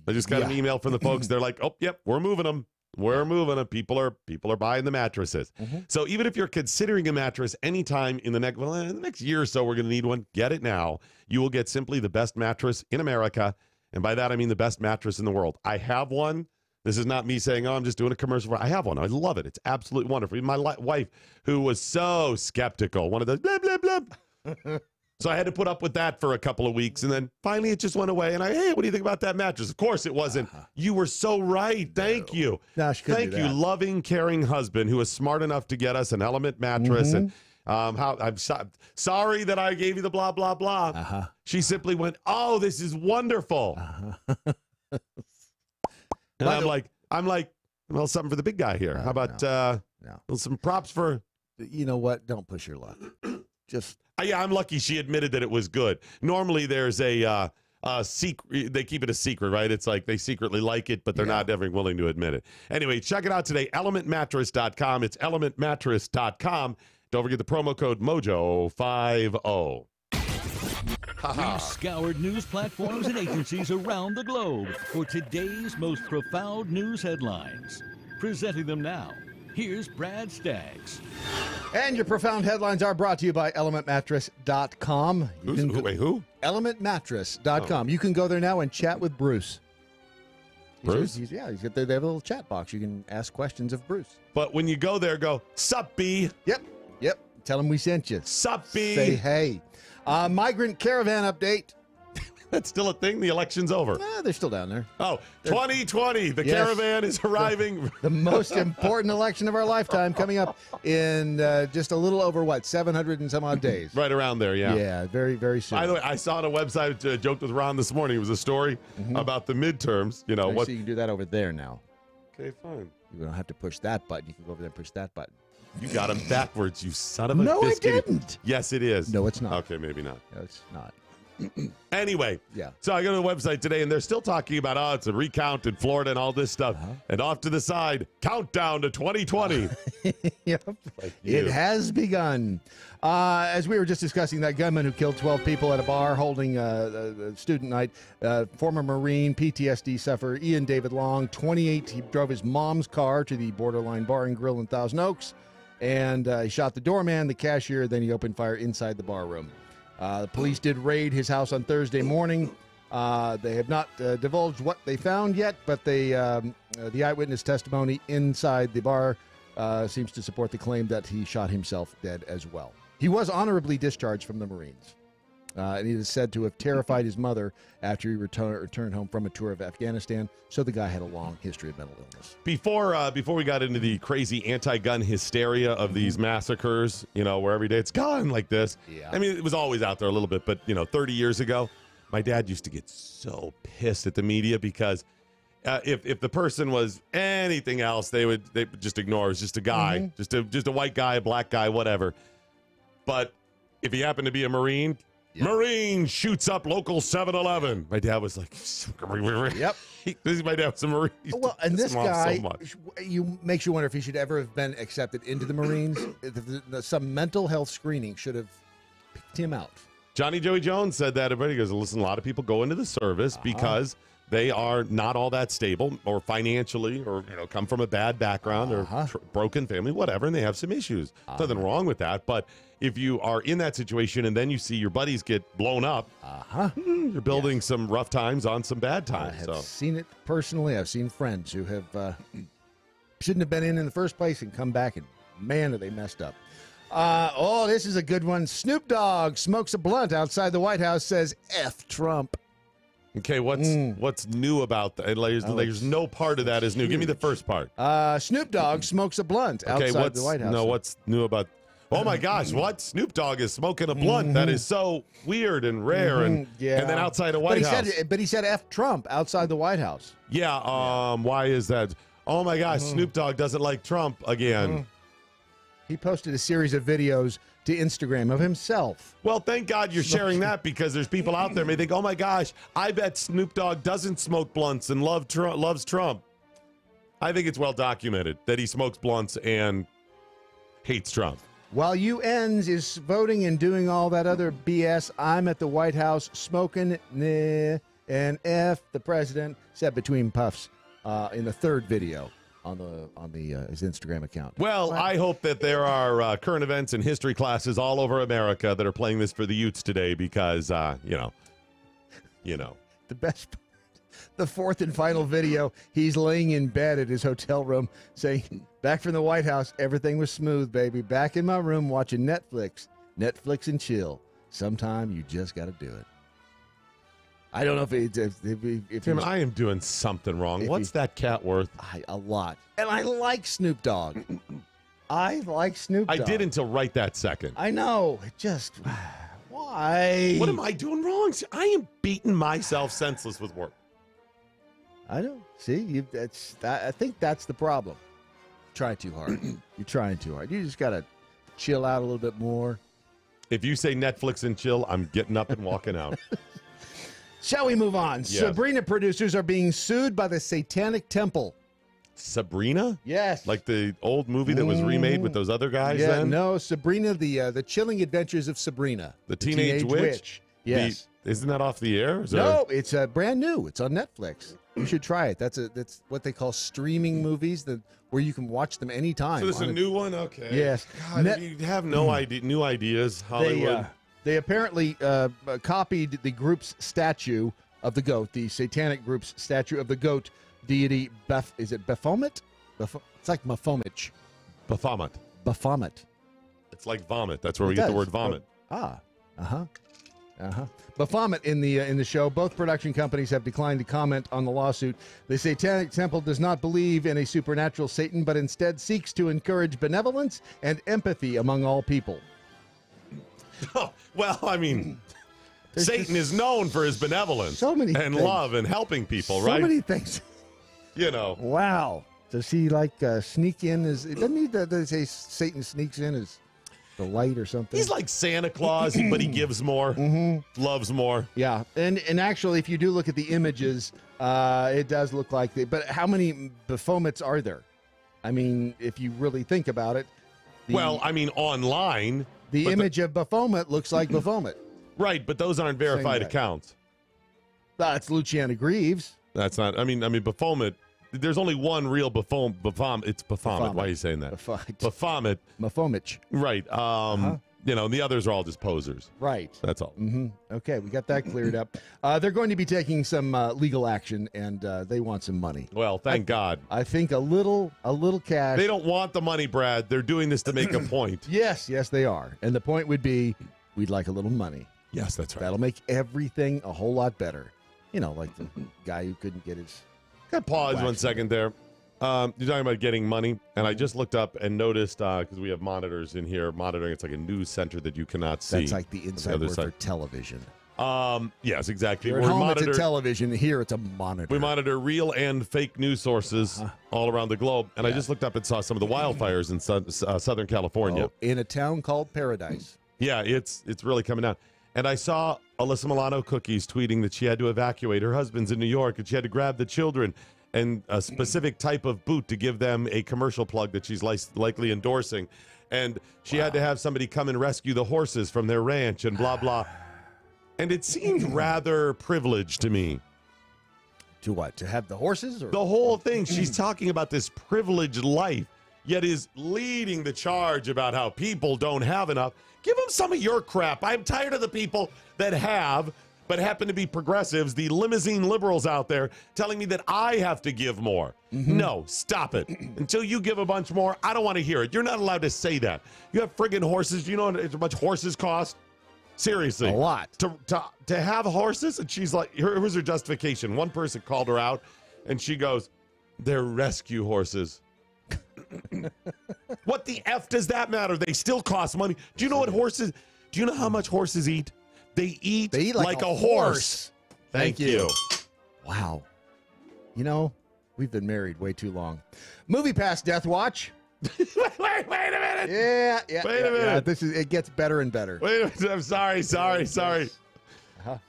S2: I just got an email from the folks. They're like, oh, yep, we're moving them. We're moving them. People are buying the mattresses. So even if you're considering a mattress anytime in the next year or so, we're going to need one. Get it now. You will get simply the best mattress in America And by that, I mean the best mattress in the world. I have one. This is not me saying, oh, I'm just doing a commercial. I have one. I love it. It's absolutely wonderful. Even my wife, who was so skeptical, one of those blah, blah, blah. So I had to put up with that for a couple of weeks. And then finally it just went away. And hey, what do you think about that mattress? Of course it wasn't. You were so right. Thank you.
S4: No, she couldn't
S2: Thank
S4: do
S2: you,
S4: that.
S2: loving, caring husband who was smart enough to get us an Element mattress. And I'm sorry that I gave you the blah, blah, blah. She simply went, oh, this is wonderful. And I'm like, well, something for the big guy here. How about some props for...
S4: You know what? Don't push your luck. Just...
S2: Yeah, I'm lucky she admitted that it was good. Normally there's a secret. They keep it a secret, right? It's like they secretly like it, but they're not ever willing to admit it. Anyway, check it out today, elementmattress.com. It's elementmattress.com. Don't forget the promo code MoJo50.
S13: We've scoured news platforms and agencies around the globe for today's most profound news headlines. Presenting them now, here's Brad Staggs.
S4: And your profound headlines are brought to you by elementmattress.com.
S2: Wait, who?
S4: Elementmattress.com. You can go there now and chat with Bruce.
S2: Bruce?
S4: They have a little chat box. You can ask questions of Bruce.
S2: But when you go there, go, sup, B.
S4: Yep. Tell him we sent you.
S2: Sup, B.
S4: Say hey. Migrant caravan update.
S2: That's still a thing? The election's over.
S4: They're still down there.
S2: Oh, 2020. The caravan is arriving.
S4: The most important election of our lifetime coming up in just a little over, 700 and some odd days.
S2: Right around there, yeah.
S4: Yeah, very, very soon.
S2: By the way, I saw on a website, joked with Ron this morning. It was a story about the midterms. You know what?
S4: So you can do that over there now.
S2: Okay, fine.
S4: You don't have to push that button. You can go over there and push that button.
S2: You got him backwards, you son of a
S4: No,
S2: biscuit.
S4: I didn't.
S2: Yes, it is.
S4: No, it's not.
S2: Okay, maybe not.
S4: No, it's not.
S2: Anyway,
S4: yeah.
S2: So I go to the website today, and they're still talking about, it's a recount in Florida and all this stuff. And off to the side, countdown to 2020.
S4: Yep. It has begun. As we were just discussing, that gunman who killed 12 people at a bar holding a student night, former Marine, PTSD sufferer, Ian David Long, 28. He drove his mom's car to the Borderline Bar and Grill in Thousand Oaks, and he shot the doorman, the cashier, then he opened fire inside the bar room. The police did raid his house on Thursday morning. They have not divulged what they found yet, but the eyewitness testimony inside the bar seems to support the claim that he shot himself dead as well. He was honorably discharged from the Marines, and he is said to have terrified his mother after he returned home from a tour of Afghanistan. So the guy had a long history of mental illness.
S2: Before we got into the crazy anti-gun hysteria of these massacres, where every day it's gun like this.
S4: Yeah.
S2: I mean, it was always out there a little bit, but 30 years ago, my dad used to get so pissed at the media because if the person was anything else, they would just ignore. It was just a guy, just a white guy, a black guy, whatever. But if he happened to be a Marine. Yep. Marine shoots up local 7-Eleven. My dad was like,
S4: yep.
S2: My dad was a Marine.
S4: Well, and this guy, makes you wonder if he should ever have been accepted into the Marines. Some mental health screening should have picked him out.
S2: Johnny Joey Jones said that. Everybody goes, listen, a lot of people go into the service because they are not all that stable or financially or come from a bad background or broken family, whatever, and they have some issues. Nothing wrong with that, but if you are in that situation and then you see your buddies get blown up, you're building some rough times on some bad times.
S4: I have seen it personally. I've seen friends who have shouldn't have been in the first place and come back, and man, are they messed up. This is a good one. Snoop Dogg smokes a blunt outside the White House, says F Trump.
S2: Okay, what's new about that? There's no part of that is new. Give me the first part.
S4: Snoop Dogg smokes a blunt outside the White House.
S2: No, what's new about... Oh, my gosh, what? Snoop Dogg is smoking a blunt. That is so weird and rare. And then outside the White House.
S4: But he said F Trump outside the White House.
S2: Yeah, why is that? Oh, my gosh, Snoop Dogg doesn't like Trump again.
S4: He posted a series of videos to Instagram of himself.
S2: Well, thank God you're sharing that because there's people out there may think, oh, my gosh, I bet Snoop Dogg doesn't smoke blunts and loves Trump. I think it's well documented that he smokes blunts and hates Trump.
S4: While UNs is voting and doing all that other BS, I'm at the White House smoking and F the president, said between puffs in the third video on his Instagram account.
S2: Well, I hope that there are current events and history classes all over America that are playing this for the youths today because, the
S4: The fourth and final video, he's laying in bed at his hotel room saying, back from the White House, everything was smooth, baby. Back in my room watching Netflix. Netflix and chill. Sometime you just got to do it. I don't know if
S2: Tim, I am doing something wrong. What's that cat worth?
S4: A lot. And I like Snoop Dogg. I like Snoop Dogg.
S2: I did until right that second.
S4: I know. It just, why?
S2: What am I doing wrong? I am beating myself senseless with work.
S4: I know. See, I think that's the problem. Try too hard. You're trying too hard. You just got to chill out a little bit more.
S2: If you say Netflix and chill, I'm getting up and walking out.
S4: Shall we move on?
S2: Yes.
S4: Sabrina producers are being sued by the Satanic Temple.
S2: Sabrina?
S4: Yes.
S2: Like the old movie that was remade with those other guys then?
S4: No, Sabrina, the Chilling Adventures of Sabrina.
S2: The Teenage Witch?
S4: Yes.
S2: Isn't that off the air?
S4: No, it's brand new. It's on Netflix. You should try it. That's what they call streaming movies where you can watch them anytime.
S2: So this is a new one? Okay.
S4: Yes.
S2: God, you have no idea, new ideas, Hollywood.
S4: They apparently copied the group's statue of the goat, the satanic group's statue of the goat deity. Is it Baphomet? It's like Baphomet. Baphomet.
S2: It's like vomit. That's where we get the word vomit.
S4: Baphomet in the show. Both production companies have declined to comment on the lawsuit. The Satanic Temple does not believe in a supernatural Satan, but instead seeks to encourage benevolence and empathy among all people.
S2: Oh, well, I mean, Satan is known for his benevolence and love and helping people, right?
S4: So many things.
S2: You know.
S4: Wow. Does he sneak in? Doesn't he they say Satan sneaks in as the light or something?
S2: He's like Santa Claus, but he gives more, loves more.
S4: Yeah, and actually, if you do look at the images, it does look like but how many Baphomets are there? I mean, if you really think about it.
S2: Online.
S4: The image of Baphomet looks like Baphomet.
S2: Right, but those aren't verified accounts.
S4: That's Luciana Greaves.
S2: That's not, I mean, Baphomet, there's only one real Baphomet. It's Baphomet. Why are you saying that? Baphomet.
S4: Baphomet.
S2: Right. The others are all just posers.
S4: Right.
S2: That's all.
S4: Okay, we got that cleared up. They're going to be taking some legal action, and they want some money.
S2: Well, thank God.
S4: I think a little cash.
S2: They don't want the money, Brad. They're doing this to make a point.
S4: Yes, they are. And the point would be, we'd like a little money.
S2: Yes, that's right.
S4: That'll make everything a whole lot better. Like the guy who couldn't get his...
S2: Got pause 1 second there. You're talking about getting money, and I just looked up and noticed, because we have monitors in here, monitoring, it's like a news center that you cannot see.
S4: That's like the inside word for television.
S2: Yes, exactly.
S4: You're at home, it's a television. Here, it's a monitor.
S2: We monitor real and fake news sources all around the globe, and I just looked up and saw some of the wildfires in Southern California.
S4: In a town called Paradise.
S2: Yeah, it's really coming down. And I saw Alyssa Milano Cookies tweeting that she had to evacuate. Her husband's in New York, and she had to grab the children and a specific type of boot to give them a commercial plug that she's likely endorsing. And she had to have somebody come and rescue the horses from their ranch and blah, blah. And it seemed rather privileged to me.
S4: To what? To have the horses? Or?
S2: The whole thing. She's talking about this privileged life, yet is leading the charge about how people don't have enough. Give them some of your crap. I'm tired of the people that have, but happen to be progressives, the limousine liberals out there telling me that I have to give more. No, stop it. Until you give a bunch more, I don't want to hear it. You're not allowed to say that. You have friggin' horses. Do you know how much horses cost? Seriously.
S4: A lot.
S2: To have horses? And she's like, here's her justification. One person called her out, and she goes, they're rescue horses. What the F does that matter? They still cost money. Do you know what horses, do you know how much horses eat? They eat like a horse. Thank you.
S4: Wow. We've been married way too long. Movie Pass Death Watch.
S2: wait a minute.
S4: Yeah.
S2: Wait a minute.
S4: It gets better and better.
S2: Wait a minute. I'm sorry.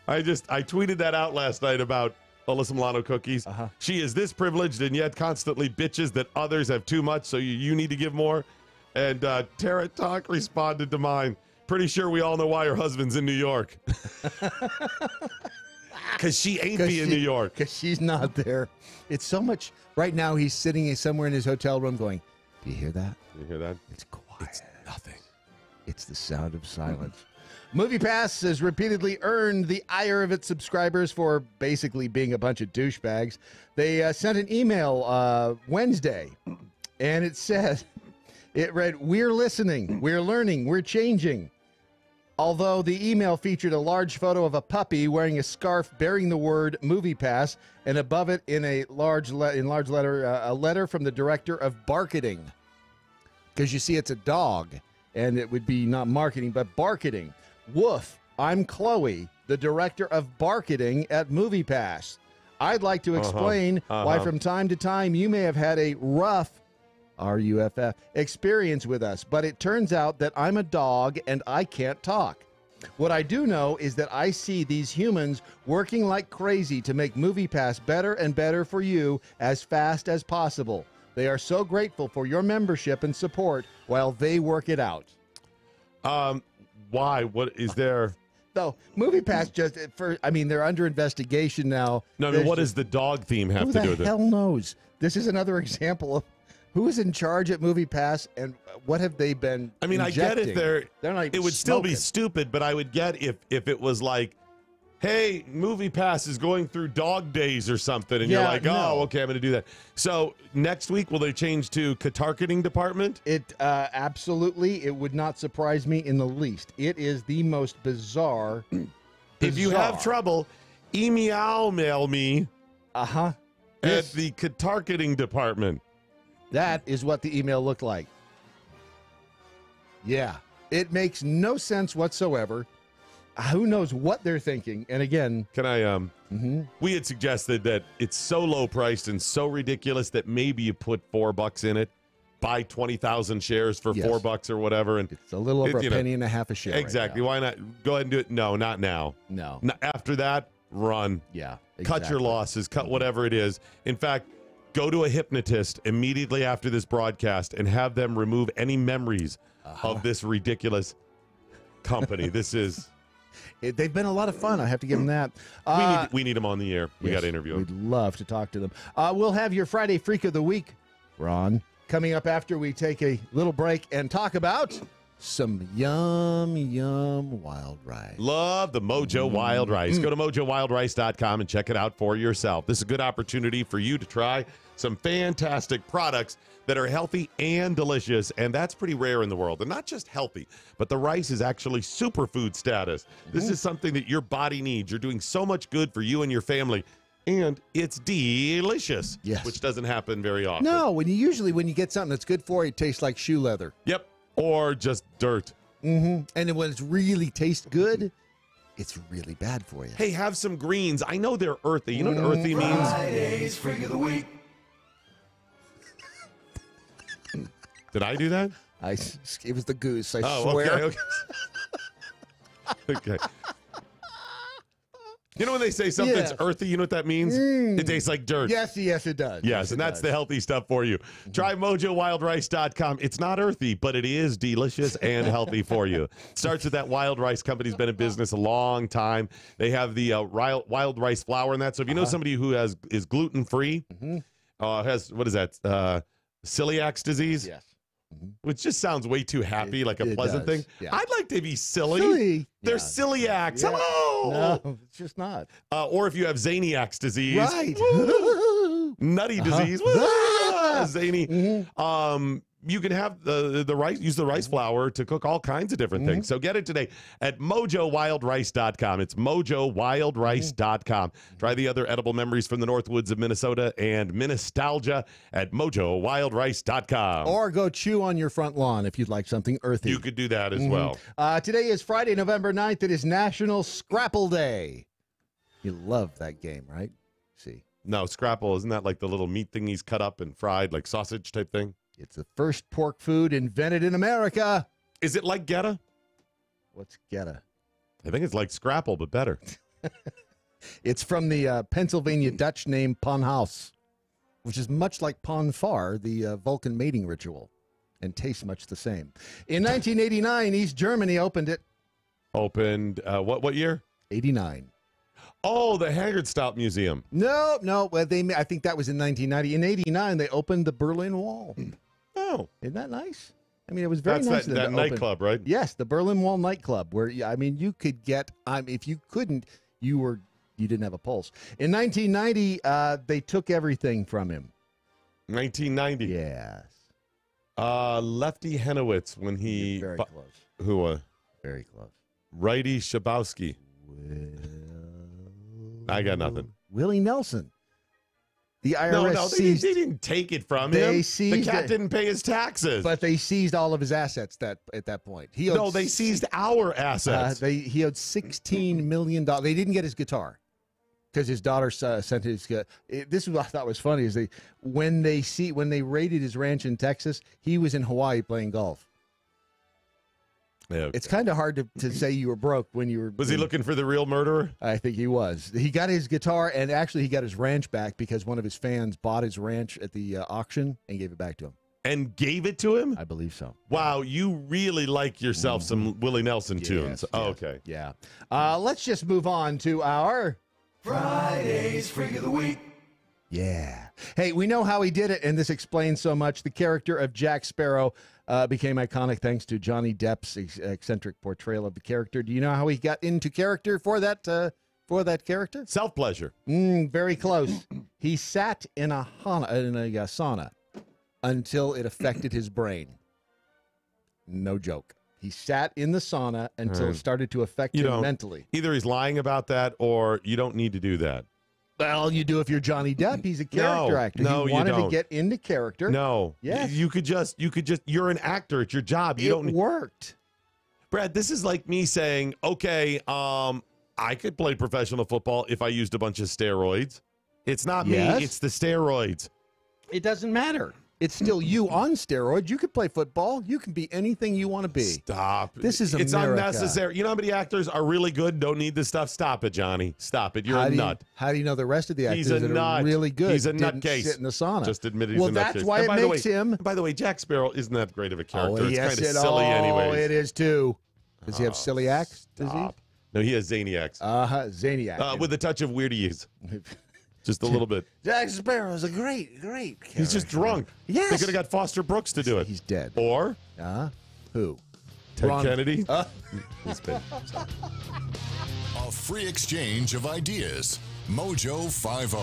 S2: I tweeted that out last night about Alyssa Milano Cookies. She is this privileged and yet constantly bitches that others have too much, so you need to give more. And Tara Talk responded to mine. Pretty sure we all know why her husband's in New York. Because she ain't in New York.
S4: Because she's not there. It's so much. Right now, he's sitting somewhere in his hotel room going, do you hear that?
S2: You hear that?
S4: It's quiet.
S2: It's nothing.
S4: It's the sound of silence. MoviePass has repeatedly earned the ire of its subscribers for basically being a bunch of douchebags. They sent an email Wednesday, and it read, "We're listening, we're learning, we're changing." Although the email featured a large photo of a puppy wearing a scarf bearing the word MoviePass, and above it in large letter, a letter from the director of barketing. Because you see, it's a dog, and it would be not marketing, but barketing. Woof, I'm Chloe, the director of barketing at MoviePass. I'd like to explain why from time to time you may have had a rough, R-U-F-F, experience with us, but it turns out that I'm a dog and I can't talk. What I do know is that I see these humans working like crazy to make MoviePass better and better for you as fast as possible. They are so grateful for your membership and support while they work it out.
S2: Why? What is there?
S4: No, MoviePass they're under investigation now.
S2: No, I mean, what does the dog theme have to do with it?
S4: Who the hell knows? This is another example of who's in charge at MoviePass and what have they been
S2: I mean,
S4: injecting?
S2: I get if
S4: they're not even
S2: it would still be
S4: smoking.
S2: stupid, but I would get if it was like, hey, MoviePass is going through dog days or something, and you're like, oh, okay, I'm going to do that. So next week, will they change to Katarketing department?
S4: It absolutely, it would not surprise me in the least. It is the most bizarre.
S2: If you have trouble, mail me at the Katarketing department.
S4: That is what the email looked like. Yeah, it makes no sense whatsoever. Who knows what they're thinking? And again,
S2: can I? We had suggested that it's so low priced and so ridiculous that maybe you put $4 in it, buy 20,000 shares for $4 or whatever, and
S4: it's a little over a penny and a half a share.
S2: Exactly. Why not go ahead and do it? No, not now.
S4: No.
S2: After that, run.
S4: Yeah.
S2: Cut your losses. Cut whatever it is. In fact, go to a hypnotist immediately after this broadcast and have them remove any memories of this ridiculous company. This is.
S4: They've been a lot of fun. I have to give them that.
S2: We need them on the air. We got to interview them.
S4: We'd love to talk to them. We'll have your Friday Freak of the Week, Ron, coming up after we take a little break and talk about some yum wild rice.
S2: Love the MoJo Wild Rice. Go to MoJoWildRice.com and check it out for yourself. This is a good opportunity for you to try some fantastic products that are healthy and delicious, and that's pretty rare in the world. And not just healthy, but the rice is actually superfood status. This is something that your body needs. You're doing so much good for you and your family, and it's delicious, which doesn't happen very often.
S4: No, when you get something that's good for you, it tastes like shoe leather.
S2: Yep, or just dirt.
S4: And then when it really tastes good, it's really bad for you.
S2: Hey, have some greens. I know they're earthy. You know what earthy means?
S14: Friday's Freak of the Week.
S2: Did I do that?
S4: It was the goose, I
S2: Oh,
S4: swear.
S2: okay. Okay. You know when they say something's earthy, you know what that means? It tastes like dirt.
S4: Yes, it does.
S2: Yes, and that's the healthy stuff for you. Try MoJoWildRice.com. It's not earthy, but it is delicious and healthy for you. It starts with that wild rice company's been in business a long time. They have the wild rice flour and that. So if you know somebody who is gluten-free, has, what is that, celiac disease?
S4: Yes.
S2: Which just sounds way too happy, like a pleasant thing.
S4: Yeah.
S2: I'd like to be silly. They're celiacs.
S4: Yeah.
S2: Hello.
S4: No, it's just not.
S2: Or if you have zaniac disease.
S4: Right.
S2: Nutty disease. Zany. You can have the rice, use the rice flour to cook all kinds of different things. So get it today at MoJoWildRice.com. It's MoJoWildRice.com. Try the other edible memories from the Northwoods of Minnesota and Minnestalgia at MoJoWildRice.com.
S4: Or go chew on your front lawn if you'd like something earthy.
S2: You could do that as well.
S4: Today is Friday, November 9th. It is National Scrapple Day. You love that game, right? See.
S2: No, Scrapple, isn't that like the little meat thingies cut up and fried, like sausage type thing?
S4: It's the first pork food invented in America.
S2: Is it like Geta?
S4: What's Geta?
S2: I think it's like Scrapple, but better.
S4: It's from the Pennsylvania Dutch name Panhaus, which is much like Panfar, the Vulcan mating ritual, and tastes much the same. In 1989, East Germany opened it.
S2: Opened, what year?
S4: 89.
S2: Oh, the Haggard-Stout Museum.
S4: No. Well, I think that was in 1990. In 89, they opened the Berlin Wall.
S2: Oh.
S4: Isn't that nice? I mean, it was very
S2: That's
S4: nice of them
S2: that
S4: to open-
S2: nightclub, right?
S4: Yes, the Berlin Wall nightclub, where I mean, you could get. If you couldn't, you didn't have a pulse. In 1990, they took everything from him.
S2: 1990.
S4: Yes.
S2: Lefty Henowitz when he
S4: Very close.
S2: Who?
S4: Very close.
S2: Righty Shabowski. I got nothing.
S4: Willie Nelson. The IRS
S2: No, they didn't take it from him. The cat didn't pay his taxes.
S4: But they seized all of his assets at that point.
S2: They seized our assets.
S4: He owed $16 million. They didn't get his guitar because his daughter sent his. This is what I thought was funny is when they raided his ranch in Texas, he was in Hawaii playing golf.
S2: Yeah, okay.
S4: It's kind of hard to say you were broke when you were.
S2: Was he looking for the real murderer?
S4: I think he was. He got his guitar, and actually he got his ranch back because one of his fans bought his ranch at the auction and gave it back to him.
S2: And gave it to him?
S4: I believe so.
S2: Wow, you really like yourself some Willie Nelson tunes. Oh, okay.
S4: Yeah. Let's just move on to our
S14: Friday's Freak of the Week.
S4: Yeah. Hey, we know how he did it, and this explains so much. The character of Jack Sparrow became iconic thanks to Johnny Depp's eccentric portrayal of the character. Do you know how he got into character for that character?
S2: Self-pleasure.
S4: Very close. He sat in a sauna until it affected his brain. No joke. He sat in the sauna until it started to affect him mentally.
S2: Either he's lying about that or you don't need to do that.
S4: Well, you do if you're Johnny Depp. He's a character actor.
S2: No,
S4: he wanted
S2: you don't.
S4: to get into character.
S2: No.
S4: Yes.
S2: You could just, you're an actor. It's your job. You don't
S4: worked.
S2: Brad, this is like me saying, okay, I could play professional football if I used a bunch of steroids. It's not me. It's the steroids.
S4: It doesn't matter. It's still you on steroids. You could play football. You can be anything you want to be.
S2: Stop.
S4: This is
S2: It's
S4: America.
S2: unnecessary. You know how many actors are really good, don't need this stuff? Stop it, Johnny. Stop it. You're a nut.
S4: How do you know the rest of the actors
S2: He's a
S4: that
S2: nut.
S4: are really good
S2: He's a
S4: didn't
S2: nutcase.
S4: sit in the sauna?
S2: Just admitted he's a nutcase.
S4: Well, that's why
S2: And
S4: it
S2: by the
S4: makes
S2: way-
S4: him.
S2: By the way, Jack Sparrow isn't that great of a character.
S4: Oh,
S2: It's
S4: yes,
S2: kind of silly anyways.
S4: it is too. Does he have celiac disease?
S2: No, he has Zaniacs.
S4: Zaniac.
S2: With a touch of weirdies. Just a little bit.
S4: Jack Sparrow is a great character.
S2: He's just drunk.
S4: Yes.
S2: They could have got Foster Brooks to do it.
S4: He's dead.
S2: Or?
S4: Who?
S2: Ted
S4: Ron-
S2: Kennedy?
S5: A free exchange of ideas. MoJo 50.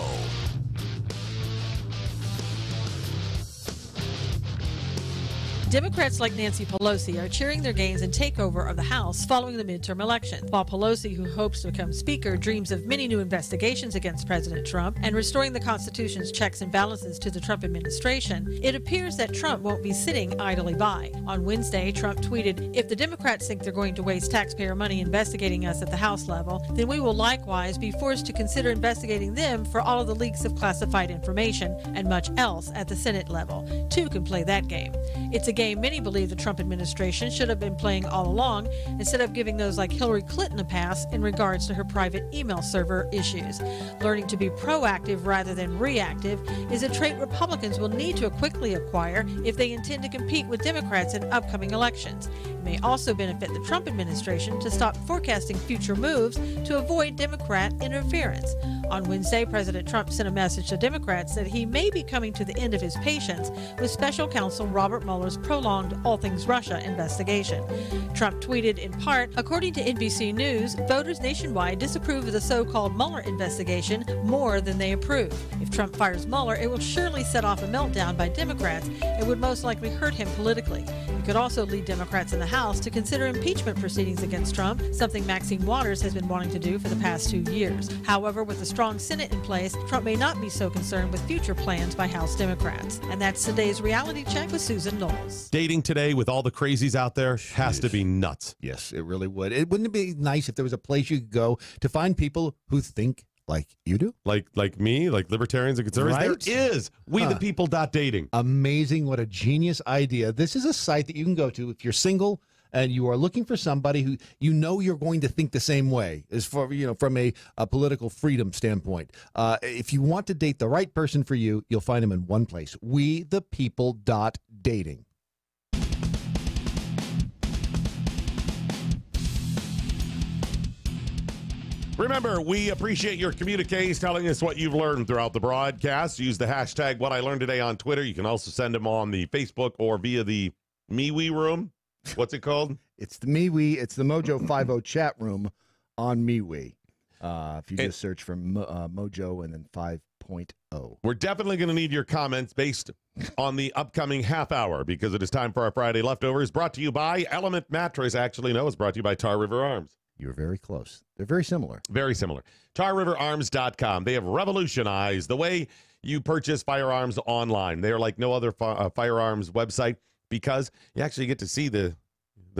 S15: Democrats like Nancy Pelosi are cheering their gains and takeover of the House following the midterm election, while Pelosi, who hopes to become Speaker, dreams of many new investigations against President Trump and restoring the Constitution's checks and balances to the Trump administration. It appears that Trump won't be sitting idly by. On Wednesday, Trump tweeted, "If the Democrats think they're going to waste taxpayer money investigating us at the House level, then we will likewise be forced to consider investigating them for all of the leaks of classified information and much else at the Senate level. Two can play that game. It's a game many believe the Trump administration should have been playing all along instead of giving those like Hillary Clinton a pass in regards to her private email server issues. Learning to be proactive rather than reactive is a trait Republicans will need to quickly acquire if they intend to compete with Democrats in upcoming elections. It may also benefit the Trump administration to stop forecasting future moves to avoid Democrat interference. On Wednesday, President Trump sent a message to Democrats that he may be coming to the end of his patience with special counsel Robert Mueller's prolonged All Things Russia investigation. Trump tweeted in part, according to NBC News, voters nationwide disapprove of the so-called Mueller investigation more than they approve. If Trump fires Mueller, it will surely set off a meltdown by Democrats and would most likely hurt him politically. It could also lead Democrats in the House to consider impeachment proceedings against Trump, something Maxine Waters has been wanting to do for the past 2 years. However, with a strong Senate in place, Trump may not be so concerned with future plans by House Democrats. And that's today's Reality Check with Susan Knowles.
S2: Dating today with all the crazies out there has to be nuts.
S4: Yes, it really would. Wouldn't it be nice if there was a place you could go to find people who think like you do?
S2: Like me, like libertarians and conservatives?
S4: Right?
S2: There is. WeThePeople.dating.
S4: Amazing. What a genius idea. This is a site that you can go to if you're single and you are looking for somebody who you know you're going to think the same way, as for from a political freedom standpoint. If you want to date the right person for you, you'll find them in one place. WeThePeople.dating.
S2: Remember, we appreciate your communiques telling us what you've learned throughout the broadcast. Use the hashtag What I Learned Today on Twitter. You can also send them on the Facebook or via the MeWe room. What's it called?
S4: It's the MeWe. It's the MoJo 50 chat room on MeWe. If you just search for MoJo and then 5.0.
S2: We're definitely going to need your comments based on the upcoming half hour because it is time for our Friday Leftovers, brought to you by Element Mattress. Actually, no, it's brought to you by Tar River Arms.
S4: You're very close. They're very similar.
S2: Very similar. TarRiverArms.com. They have revolutionized the way you purchase firearms online. They are like no other firearms website because you actually get to see the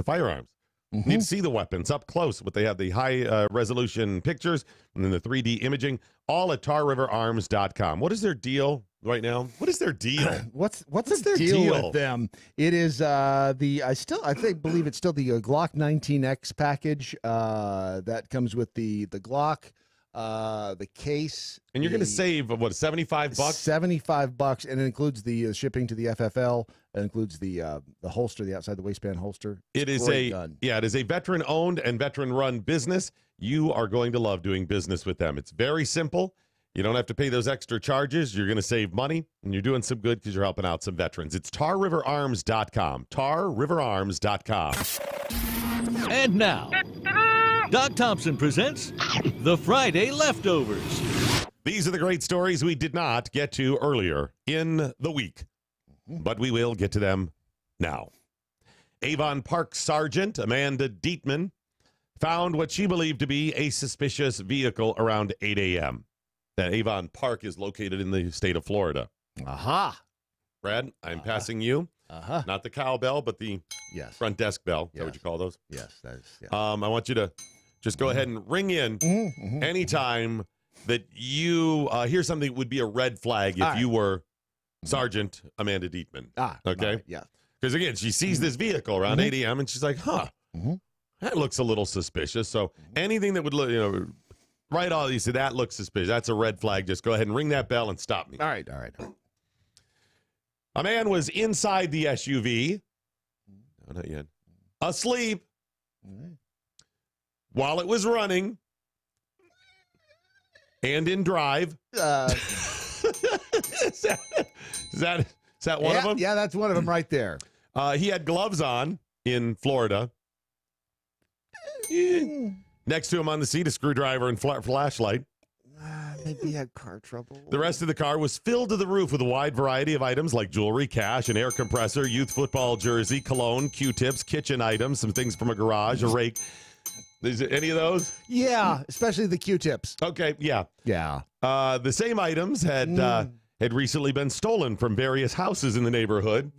S2: firearms. You need to see the weapons up close, but they have the high resolution pictures and then the 3D imaging, all at TarRiverArms.com. What is their deal right now? What is their deal?
S4: What's their deal with them? It is I believe it's still the Glock 19X package that comes with the Glock, the case,
S2: and you're going to save what, $75?
S4: $75, and it includes the shipping to the FFL. It includes the holster, the outside the waistband holster.
S2: It is a veteran owned and veteran run business. You are going to love doing business with them. It's very simple. You don't have to pay those extra charges. You're going to save money, and you're doing some good because you're helping out some veterans. It's TarRiverArms.com. TarRiverArms.com.
S13: And now, Doc Thompson presents the Friday Leftovers.
S2: These are the great stories we did not get to earlier in the week, but we will get to them now. Avon Park Sergeant Amanda Dietman found what she believed to be a suspicious vehicle around 8 a.m. That Avon Park is located in the state of Florida.
S4: Aha.
S2: Brad, I'm passing you. Not the cowbell, but the front desk bell. Is that what you call those?
S4: Yes, that is. Yeah.
S2: I want you to just go ahead and ring in anytime that you hear something that would be a red flag if you were Sergeant Amanda Dietman. Okay?
S4: Yeah.
S2: Because, again, she sees this vehicle around 8 a.m. and she's like, that looks a little suspicious. So anything that would look, right off, you say, that looks suspicious. That's a red flag. Just go ahead and ring that bell and stop me.
S4: All right.
S2: A man was inside the SUV. No, not yet. Asleep. While it was running. And in drive. Is that one of them?
S4: Yeah, that's one of them right there.
S2: He had gloves on in Florida. Next to him on the seat, a screwdriver and flashlight.
S4: Maybe he had car trouble.
S2: The rest of the car was filled to the roof with a wide variety of items like jewelry, cash, an air compressor, youth football jersey, cologne, Q-tips, kitchen items, some things from a garage, a rake. Is it any of those?
S4: Yeah, especially the Q-tips.
S2: Okay, yeah.
S4: Yeah.
S2: The same items had recently been stolen from various houses in the neighborhood.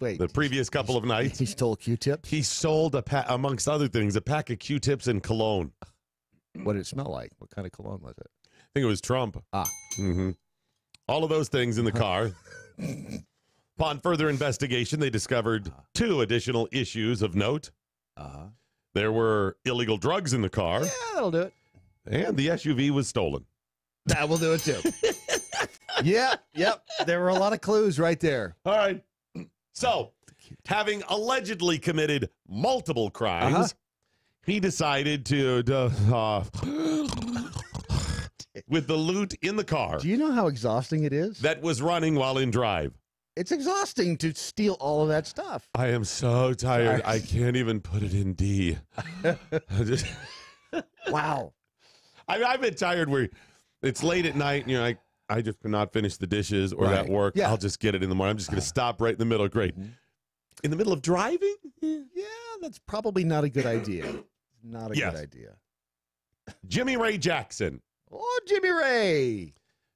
S4: Wait,
S2: the previous couple of nights.
S4: He stole Q-tips?
S2: He sold, amongst other things, a pack of Q-tips and cologne.
S4: What did it smell like? What kind of cologne was it?
S2: I think it was Trump. All of those things in the car. Upon further investigation, they discovered 2 additional issues of note. There were illegal drugs in the car.
S4: Yeah, that'll do it.
S2: And the SUV was stolen.
S4: That will do it, too. Yep. There were a lot of clues right there.
S2: All right. So, having allegedly committed multiple crimes, he decided to, with the loot in the car.
S4: Do you know how exhausting it is?
S2: That was running while in drive.
S4: It's exhausting to steal all of that stuff.
S2: I am so tired. I can't even put it in D.
S4: Wow.
S2: I've been tired where it's late at night and you're like, I just cannot finish the dishes or that work.
S4: Yeah.
S2: I'll just get it in the morning. I'm just going to stop right in the middle. Great. In the middle of driving?
S4: Yeah, that's probably not a good idea. Not a good idea.
S2: Jimmy Ray Jackson.
S4: Oh, Jimmy Ray.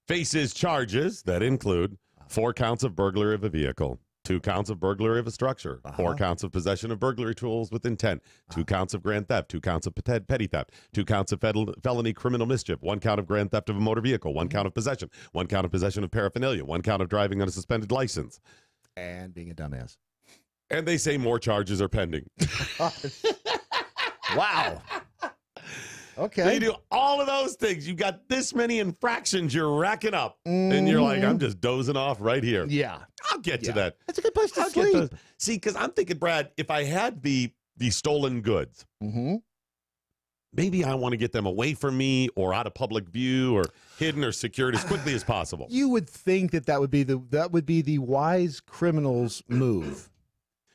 S2: Faces charges that include 4 counts of burglary of a vehicle, 2 counts of burglary of a structure, 4 counts of possession of burglary tools with intent, 2 counts of grand theft, 2 counts of petty theft, 2 counts of felony criminal mischief, 1 count of grand theft of a motor vehicle, 1 count of possession, 1 count of possession of paraphernalia, 1 count of driving on a suspended license.
S4: And being a dumbass.
S2: And they say more charges are pending.
S4: Wow. Okay.
S2: They do all of those things. You've got this many infractions you're racking up. And you're like, I'm just dozing off right here.
S4: Yeah.
S2: I'll get to that.
S4: That's a good place to sleep.
S2: See, because I'm thinking, Brad, if I had the stolen goods, maybe I want to get them away from me or out of public view or hidden or secured as quickly as possible.
S4: You would think that would be the wise criminal's move.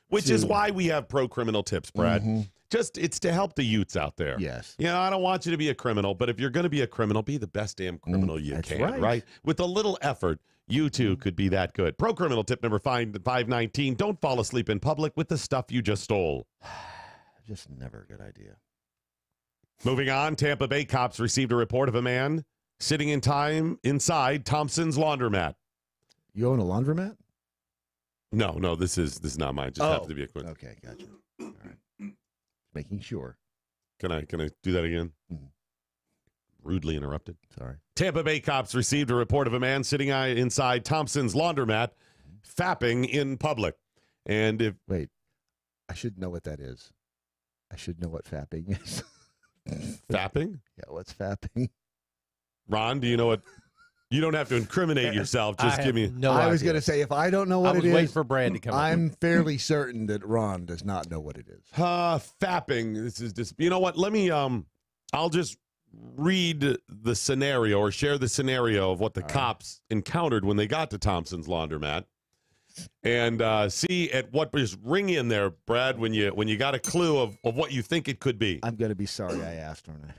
S2: Which is why we have pro-criminal tips, Brad. Just, it's to help the youths out there.
S4: Yes.
S2: You know, I don't want you to be a criminal, but if you're going to be a criminal, be the best damn criminal you can, right? With a little effort, you too could be that good. Pro-criminal tip number 519, don't fall asleep in public with the stuff you just stole.
S4: Just never a good idea.
S2: Moving on, Tampa Bay cops received a report of a man sitting inside Thompson's laundromat.
S4: You own a laundromat?
S2: No, this is not mine. Just happens to be a coincidence.
S4: Okay, gotcha. All right. Making sure.
S2: Can I do that again? Rudely interrupted.
S4: Sorry.
S2: Tampa Bay cops received a report of a man sitting inside Thompson's laundromat, fapping in public. And
S4: wait, I should know what that is. I should know what fapping is.
S2: Fapping?
S4: Yeah, what's fapping?
S2: Ron, do you know what? You don't have to incriminate yourself. Just give me.
S4: I was going to say, if I don't know what it is,
S6: waiting for Brad to come.
S4: I'm fairly certain that Ron does not know what it is.
S2: Fapping. This is just. You know what? Let me. I'll just read the scenario or share the scenario of what the cops encountered when they got to Thompson's laundromat, and see at what. Just ring in there, Brad, when you got a clue of what you think it could be.
S4: I'm going to be sorry I asked, aren't I?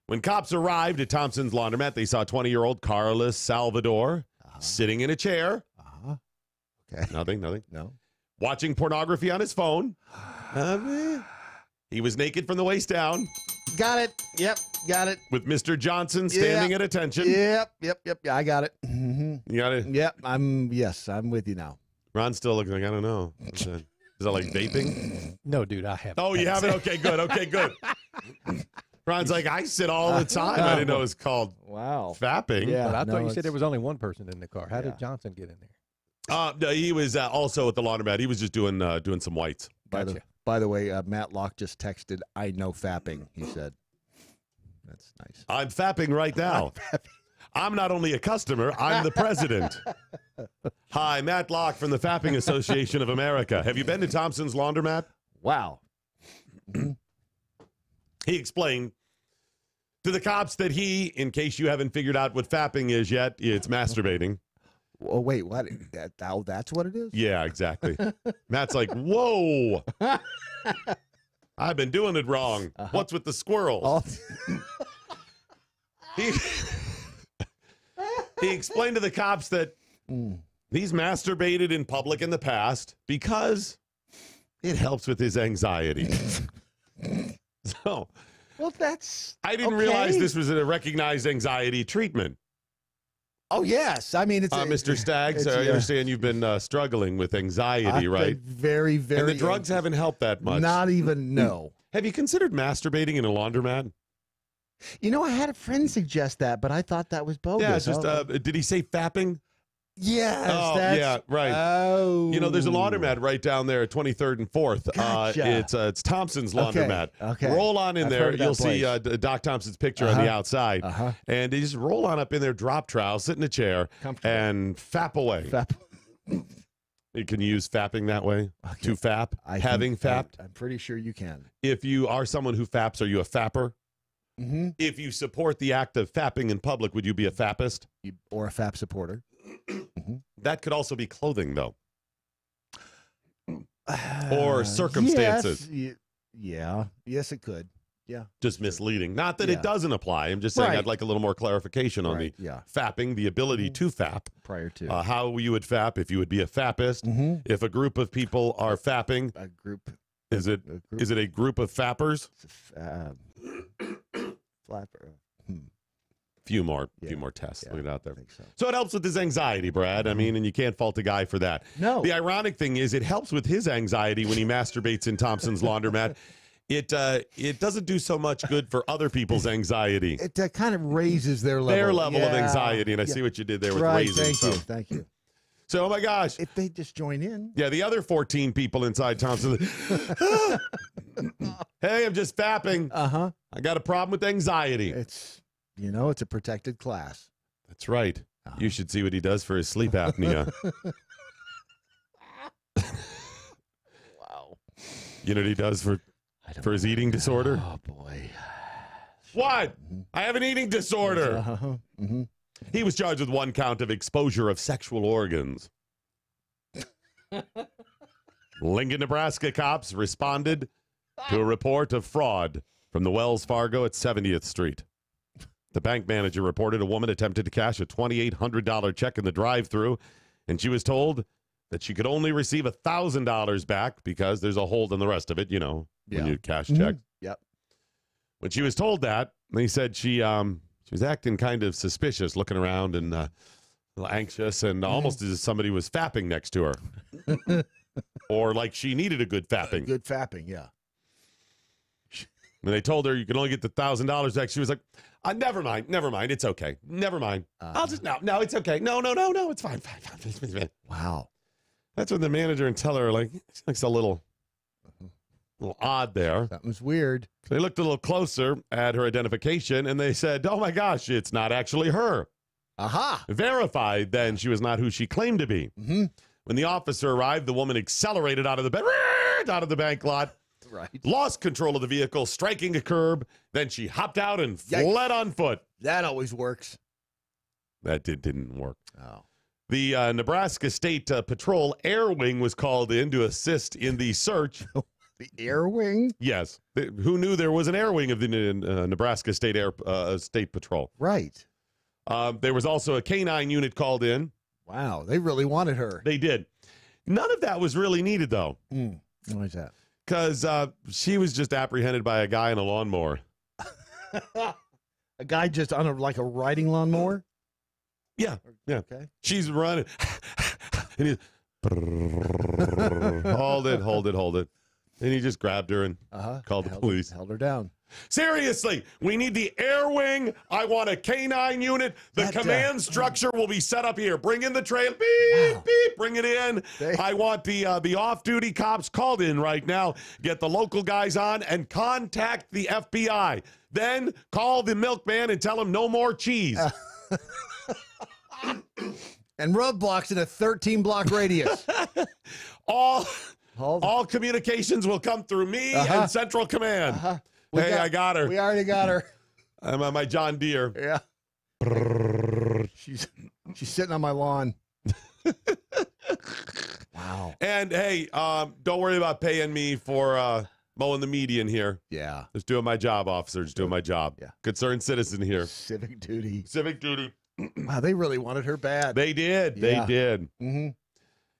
S2: When cops arrived at Thompson's laundromat, they saw 20-year-old Carlos Salvador sitting in a chair.
S4: Okay.
S2: Nothing.
S4: No.
S2: Watching pornography on his phone. He was naked from the waist down.
S4: Got it. Yep. Got it.
S2: With Mr. Johnson standing at attention.
S4: Yep. Yeah, I got it.
S2: You got it?
S4: Yep. I'm with you now.
S2: Ron's still looking like, I don't know. Is that like vaping?
S6: No, dude, I haven't.
S2: Oh, you haven't? Okay, good. Ron's like, I sit all the time. I didn't know it was called fapping.
S6: Yeah, but I thought you said there was only one person in the car. How did Johnson get in there?
S2: No, he was also at the laundromat. He was just doing some whites.
S6: Gotcha.
S4: By the way, Matt Locke just texted, I know fapping, he said. That's nice.
S2: I'm fapping right now. I'm not only a customer, I'm the president. Hi, Matt Locke from the Fapping Association of America. Have you been to Thompson's laundromat?
S4: Wow.
S2: He explained to the cops that in case you haven't figured out what fapping is yet, it's masturbating.
S4: Oh, wait, what? That's what it is?
S2: Yeah, exactly. Matt's like, whoa. I've been doing it wrong. What's with the squirrels? He explained to the cops that he's masturbated in public in the past because it helps with his anxiety. So,
S4: well, that's.
S2: I didn't realize this was a recognized anxiety treatment.
S4: Oh, yes. I mean, it's
S2: Mr. Staggs, I understand you've been struggling with anxiety, right?
S4: Very, very.
S2: And the drugs haven't helped that much.
S4: Not even, no.
S2: Have you considered masturbating in a laundromat?
S4: You know, I had a friend suggest that, but I thought that was bogus.
S2: Yeah, it's just, did he say fapping?
S4: Yes.
S2: Oh, yeah, right.
S4: Oh.
S2: You know, there's a laundromat right down there at 23rd and 4th.
S4: Gotcha.
S2: It's Thompson's laundromat.
S4: Okay.
S2: Roll on in there. You'll see Doc Thompson's picture on the outside. And you just roll on up in there, drop trowel, sit in a chair, and fap away. You can use fapping that way. To fap. Having fapped.
S4: I'm pretty sure you can.
S2: If you are someone who faps, are you a fapper?
S4: Mm-hmm.
S2: If you support the act of fapping in public, would you be a fappist?
S4: Or a fap supporter.
S2: That could also be clothing, though. Or circumstances.
S4: Yes. Yes, it could. Yeah.
S2: Just misleading. Not that it doesn't apply. I'm just saying I'd like a little more clarification on the fapping, the ability to fap.
S4: Prior to.
S2: How you would fap, if you would be a fappist. If a group of people are fapping.
S4: A group.
S2: Is it a group of fappers?
S4: Flapper.
S2: Few more tests. Look it out there.
S4: I think so.
S2: So it helps with his anxiety, Brad. I mean, and you can't fault a guy for that.
S4: No.
S2: The ironic thing is it helps with his anxiety when he masturbates in Thompson's laundromat. It doesn't do so much good for other people's anxiety.
S4: It kind of raises their level.
S2: Of anxiety, and I see what you did there with raising.
S4: Thank you.
S2: So, oh my gosh.
S4: If they just join in.
S2: Yeah, the other 14 people inside Thompson. Hey, I'm just fapping. I got a problem with anxiety.
S4: It's a protected class.
S2: That's right. You should see what he does for his sleep apnea.
S4: Wow.
S2: You know what he does for his eating disorder?
S4: Oh, boy.
S2: What? I have an eating disorder. He was charged with 1 count of exposure of sexual organs. Lincoln, Nebraska cops responded to a report of fraud from the Wells Fargo at 70th Street. The bank manager reported a woman attempted to cash a $2,800 check in the drive-thru, and she was told that she could only receive $1,000 back because there's a hold on the rest of it, when you cash checks.
S4: Yep.
S2: When she was told that, they said she was acting kind of suspicious, looking around and a little anxious, and almost as if somebody was fapping next to her. Or like she needed a good fapping.
S4: Good fapping, yeah.
S2: When they told her you can only get the $1,000 back, she was like, never mind, it's okay. Never mind. I'll just, no, it's okay. No, it's fine.
S4: Wow.
S2: That's when the manager and teller are like, it looks a little odd there.
S4: Something's weird.
S2: They looked a little closer at her identification, and they said, oh my gosh, it's not actually her.
S4: Aha.
S2: Verified then she was not who she claimed to be.
S4: Mm-hmm.
S2: When the officer arrived, the woman accelerated out of the bank lot.
S4: Right.
S2: Lost control of the vehicle, striking a curb. Then she hopped out and fled on foot.
S4: That always works.
S2: That didn't work.
S4: Oh.
S2: The Nebraska State Patrol Air Wing was called in to assist in the search.
S4: The Air Wing?
S2: Yes. Who knew there was an Air Wing of the Nebraska State State Patrol?
S4: Right.
S2: There was also a canine unit called in.
S4: Wow. They really wanted her.
S2: They did. None of that was really needed, though.
S4: Why is that?
S2: Because she was just apprehended by a guy in a lawnmower.
S4: A guy just on a riding lawnmower?
S2: Yeah.
S4: Okay.
S2: She's running. And he's, hold it. And he just grabbed her and called the police.
S4: Held her down.
S2: Seriously, we need the Air Wing. I want a canine unit. The command structure will be set up here. Bring in the trail. Beep, beep. Bring it in. I want the off-duty cops called in right now. Get the local guys on and contact the FBI. Then call the milkman and tell him no more cheese.
S4: And roadblocks in a 13-block radius.
S2: All communications will come through me and Central Command. I got her.
S4: We already got her.
S2: I'm on my John Deere.
S4: Yeah. She's sitting on my lawn. Wow.
S2: And hey, don't worry about paying me for mowing the median here.
S4: Yeah.
S2: Just doing my job, officer. Just doing my job.
S4: Yeah.
S2: Concerned citizen here.
S4: Civic duty.
S2: Wow,
S4: they really wanted her bad.
S2: They did.
S4: Yeah.
S2: They did.
S4: Mm-hmm.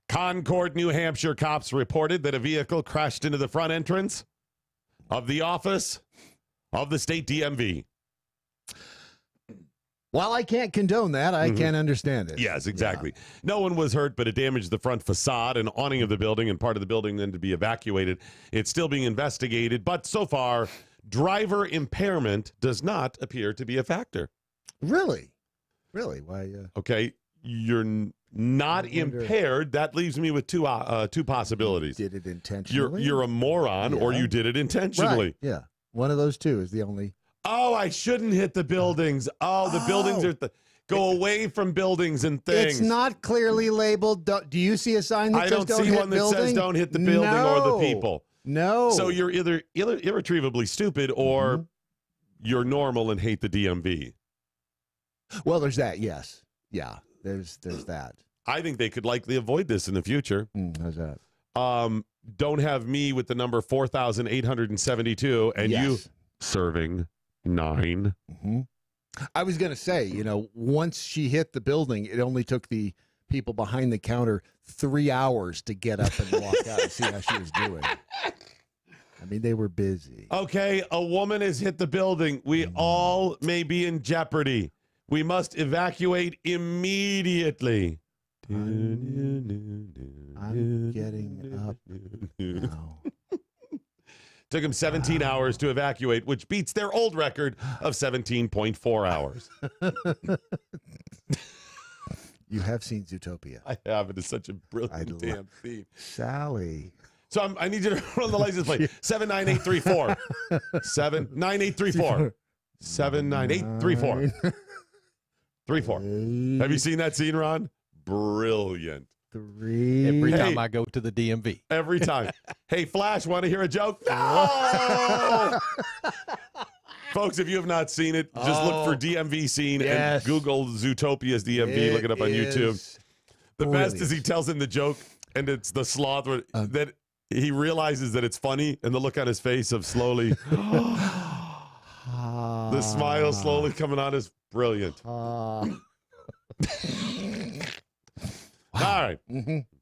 S2: Concord, New Hampshire cops reported that a vehicle crashed into the front entrance of the office of the state DMV.
S4: While I can't condone that, I can't understand it.
S2: Yes, exactly. Yeah. No one was hurt, but it damaged the front facade and awning of the building, and part of the building then to be evacuated. It's still being investigated, but so far, driver impairment does not appear to be a factor.
S4: Really? Why?
S2: Okay, you're not impaired. That leaves me with two possibilities.
S4: Did it intentionally?
S2: You're a moron, or you did it intentionally.
S4: Right. Yeah, one of those two is the only.
S2: Oh, I shouldn't hit the buildings. The buildings are go away from buildings and things.
S4: It's not clearly labeled. Do you see a sign that says don't hit building? I don't see one that says
S2: don't hit the building or the people.
S4: No.
S2: So you're either irretrievably stupid or you're normal and hate the DMV.
S4: Well, there's that. Yes. Yeah. There's that.
S2: I think they could likely avoid this in the future.
S4: How's that?
S2: Don't have me with the number 4,872 and you serving 9.
S4: Mm-hmm. I was going to say, once she hit the building, it only took the people behind the counter 3 hours to get up and walk out and see how she was doing. I mean, they were busy.
S2: Okay, a woman has hit the building. We all may be in jeopardy. We must evacuate immediately.
S4: I'm getting up now.
S2: Took him 17 hours to evacuate, which beats their old record of 17.4 hours.
S4: You have seen Zootopia.
S2: I have. It is such a brilliant damn theme.
S4: Sally.
S2: So I need you to run the license plate. 79834. 79834. 79834. 34. Have you seen that scene, Ron? Brilliant.
S4: 3.
S6: Every time I go to the DMV.
S2: Every time. Hey, Flash, want to hear a joke? No! Folks, if you have not seen it, just look for DMV scene and Google Zootopia's DMV. Look it up on YouTube. The best is he tells him the joke, and it's the sloth that he realizes that it's funny, and the look on his face of slowly, the smile slowly coming on is brilliant. All right.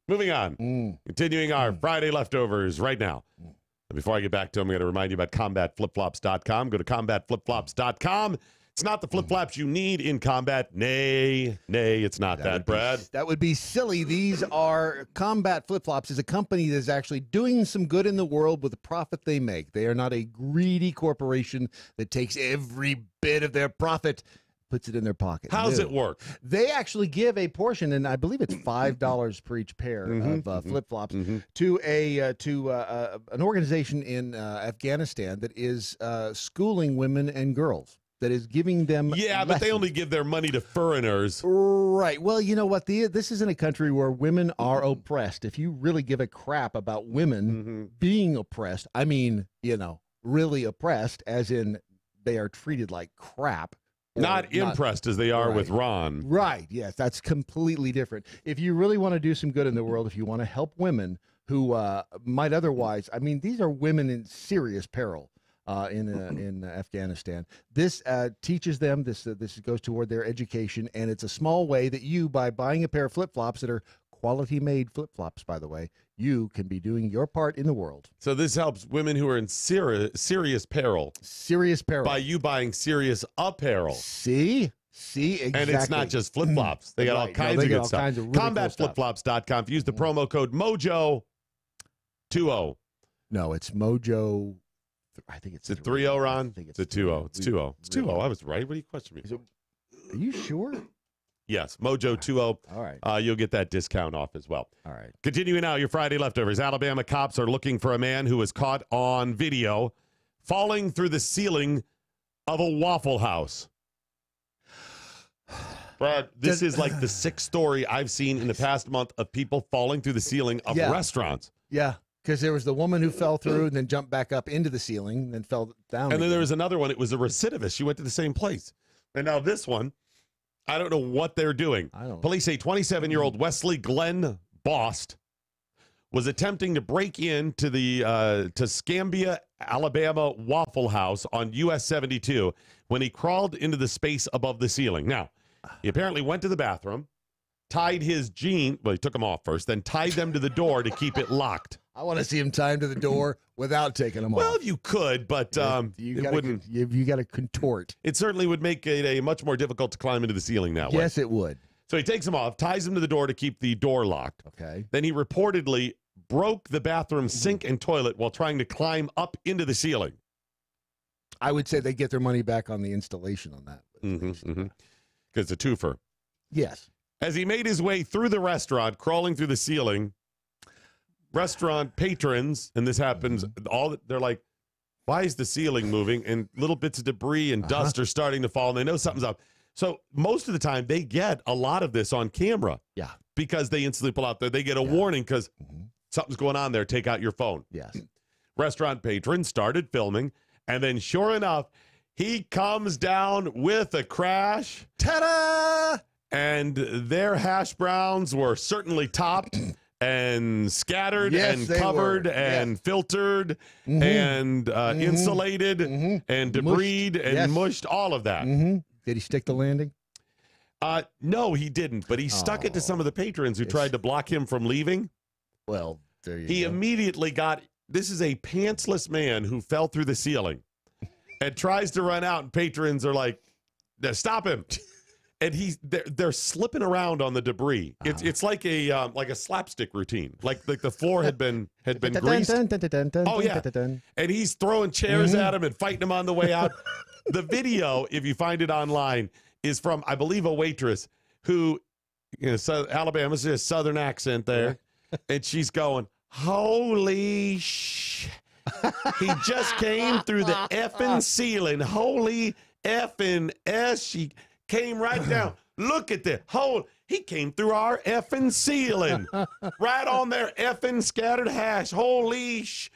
S2: Moving on. Continuing our Friday leftovers right now. And before I get back to them, I'm going to remind you about combatflipflops.com. Go to combatflipflops.com. It's not the flip-flops you need in combat. Nay, it's not that, Brad.
S4: That would be silly. These are Combat Flip-Flops is a company that is actually doing some good in the world with the profit they make. They are not a greedy corporation that takes every bit of their profit, puts it in their pocket.
S2: How's it work?
S4: They actually give a portion, and I believe it's $5 per each pair of flip-flops to an organization in Afghanistan that is schooling women and girls. That is giving them
S2: but they only give their money to foreigners.
S4: Right. Well, you know what? This is in a country where women are oppressed. If you really give a crap about women being oppressed, I mean, really oppressed, as in they are treated like crap.
S2: Not impressed as they are with Ron.
S4: Right. Yes, that's completely different. If you really want to do some good in the world, if you want to help women who might otherwise, I mean, these are women in serious peril. In Afghanistan, this teaches them. This goes toward their education, and it's a small way that you, by buying a pair of flip-flops that are quality-made flip-flops, by the way, you can be doing your part in the world.
S2: So this helps women who are in serious peril.
S4: Serious peril.
S2: By you buying serious apparel.
S4: See, exactly.
S2: And it's not just flip-flops. They got all kinds of good stuff.
S4: Really
S2: CombatFlipFlops.com. If you use the promo code MoJo20.
S4: No, it's MoJo. I think it's
S2: a 3-0, Ron. I think it's a 2-0. It's 2-0. It's 2-0. I was right. What do you question me?
S4: Are you sure?
S2: Yes, MoJo20. All
S4: right.
S2: You'll get that discount off as well.
S4: All right.
S2: Continuing now, your Friday leftovers. Alabama cops are looking for a man who was caught on video falling through the ceiling of a Waffle House. Brad, this is like the sixth story I've seen in the past month of people falling through the ceiling of restaurants.
S4: Yeah. Because there was the woman who fell through and then jumped back up into the ceiling and then fell down.
S2: And then there was another one. It was a recidivist. She went to the same place. And now this one, I don't know what they're doing. Police say 27-year-old Wesley Glenn Bost was attempting to break into the Scambia, Alabama Waffle House on US 72 when he crawled into the space above the ceiling. Now, he apparently went to the bathroom, tied his jeans, well, he took them off first, then tied them to the door to keep it locked.
S4: I want to see him tie him to the door without taking them off.
S2: Well, you could, but
S4: you got to contort.
S2: It certainly would make it a much more difficult to climb into the ceiling that way.
S4: Yes, it would.
S2: So he takes them off, ties them to the door to keep the door locked.
S4: Okay.
S2: Then he reportedly broke the bathroom sink and toilet while trying to climb up into the ceiling.
S4: I would say they get their money back on the installation on that.
S2: Because it's a twofer.
S4: Yes.
S2: As he made his way through the restaurant, crawling through the ceiling, restaurant patrons, and this happens, they're like, why is the ceiling moving? And little bits of debris and dust are starting to fall, and they know something's up. So most of the time, they get a lot of this on camera.
S4: Yeah.
S2: Because they instantly pull out there. They get a warning because something's going on there. Take out your phone.
S4: Yes.
S2: Restaurant patrons started filming, and then sure enough, he comes down with a crash.
S4: Ta-da!
S2: And their hash browns were certainly topped and scattered and covered and filtered and insulated and debris and mushed, all of that.
S4: Did he stick the landing?
S2: No, he didn't, but he stuck it to some of the patrons who tried to block him from leaving.
S4: Well, there you go.
S2: He immediately this is a pantsless man who fell through the ceiling and tries to run out, and patrons are like, stop him. And they're slipping around on the debris. It's like a slapstick routine. Like the floor had been greased. Oh yeah. And he's throwing chairs at him and fighting him on the way out. The video, if you find it online, is from, I believe, a waitress who, Alabama's a southern accent there, and she's going, "Holy sh! He just came through the effing ceiling. Holy effing s! She came right down. Look at that. He came through our effing ceiling. Right on their effing scattered hash. Holy sh!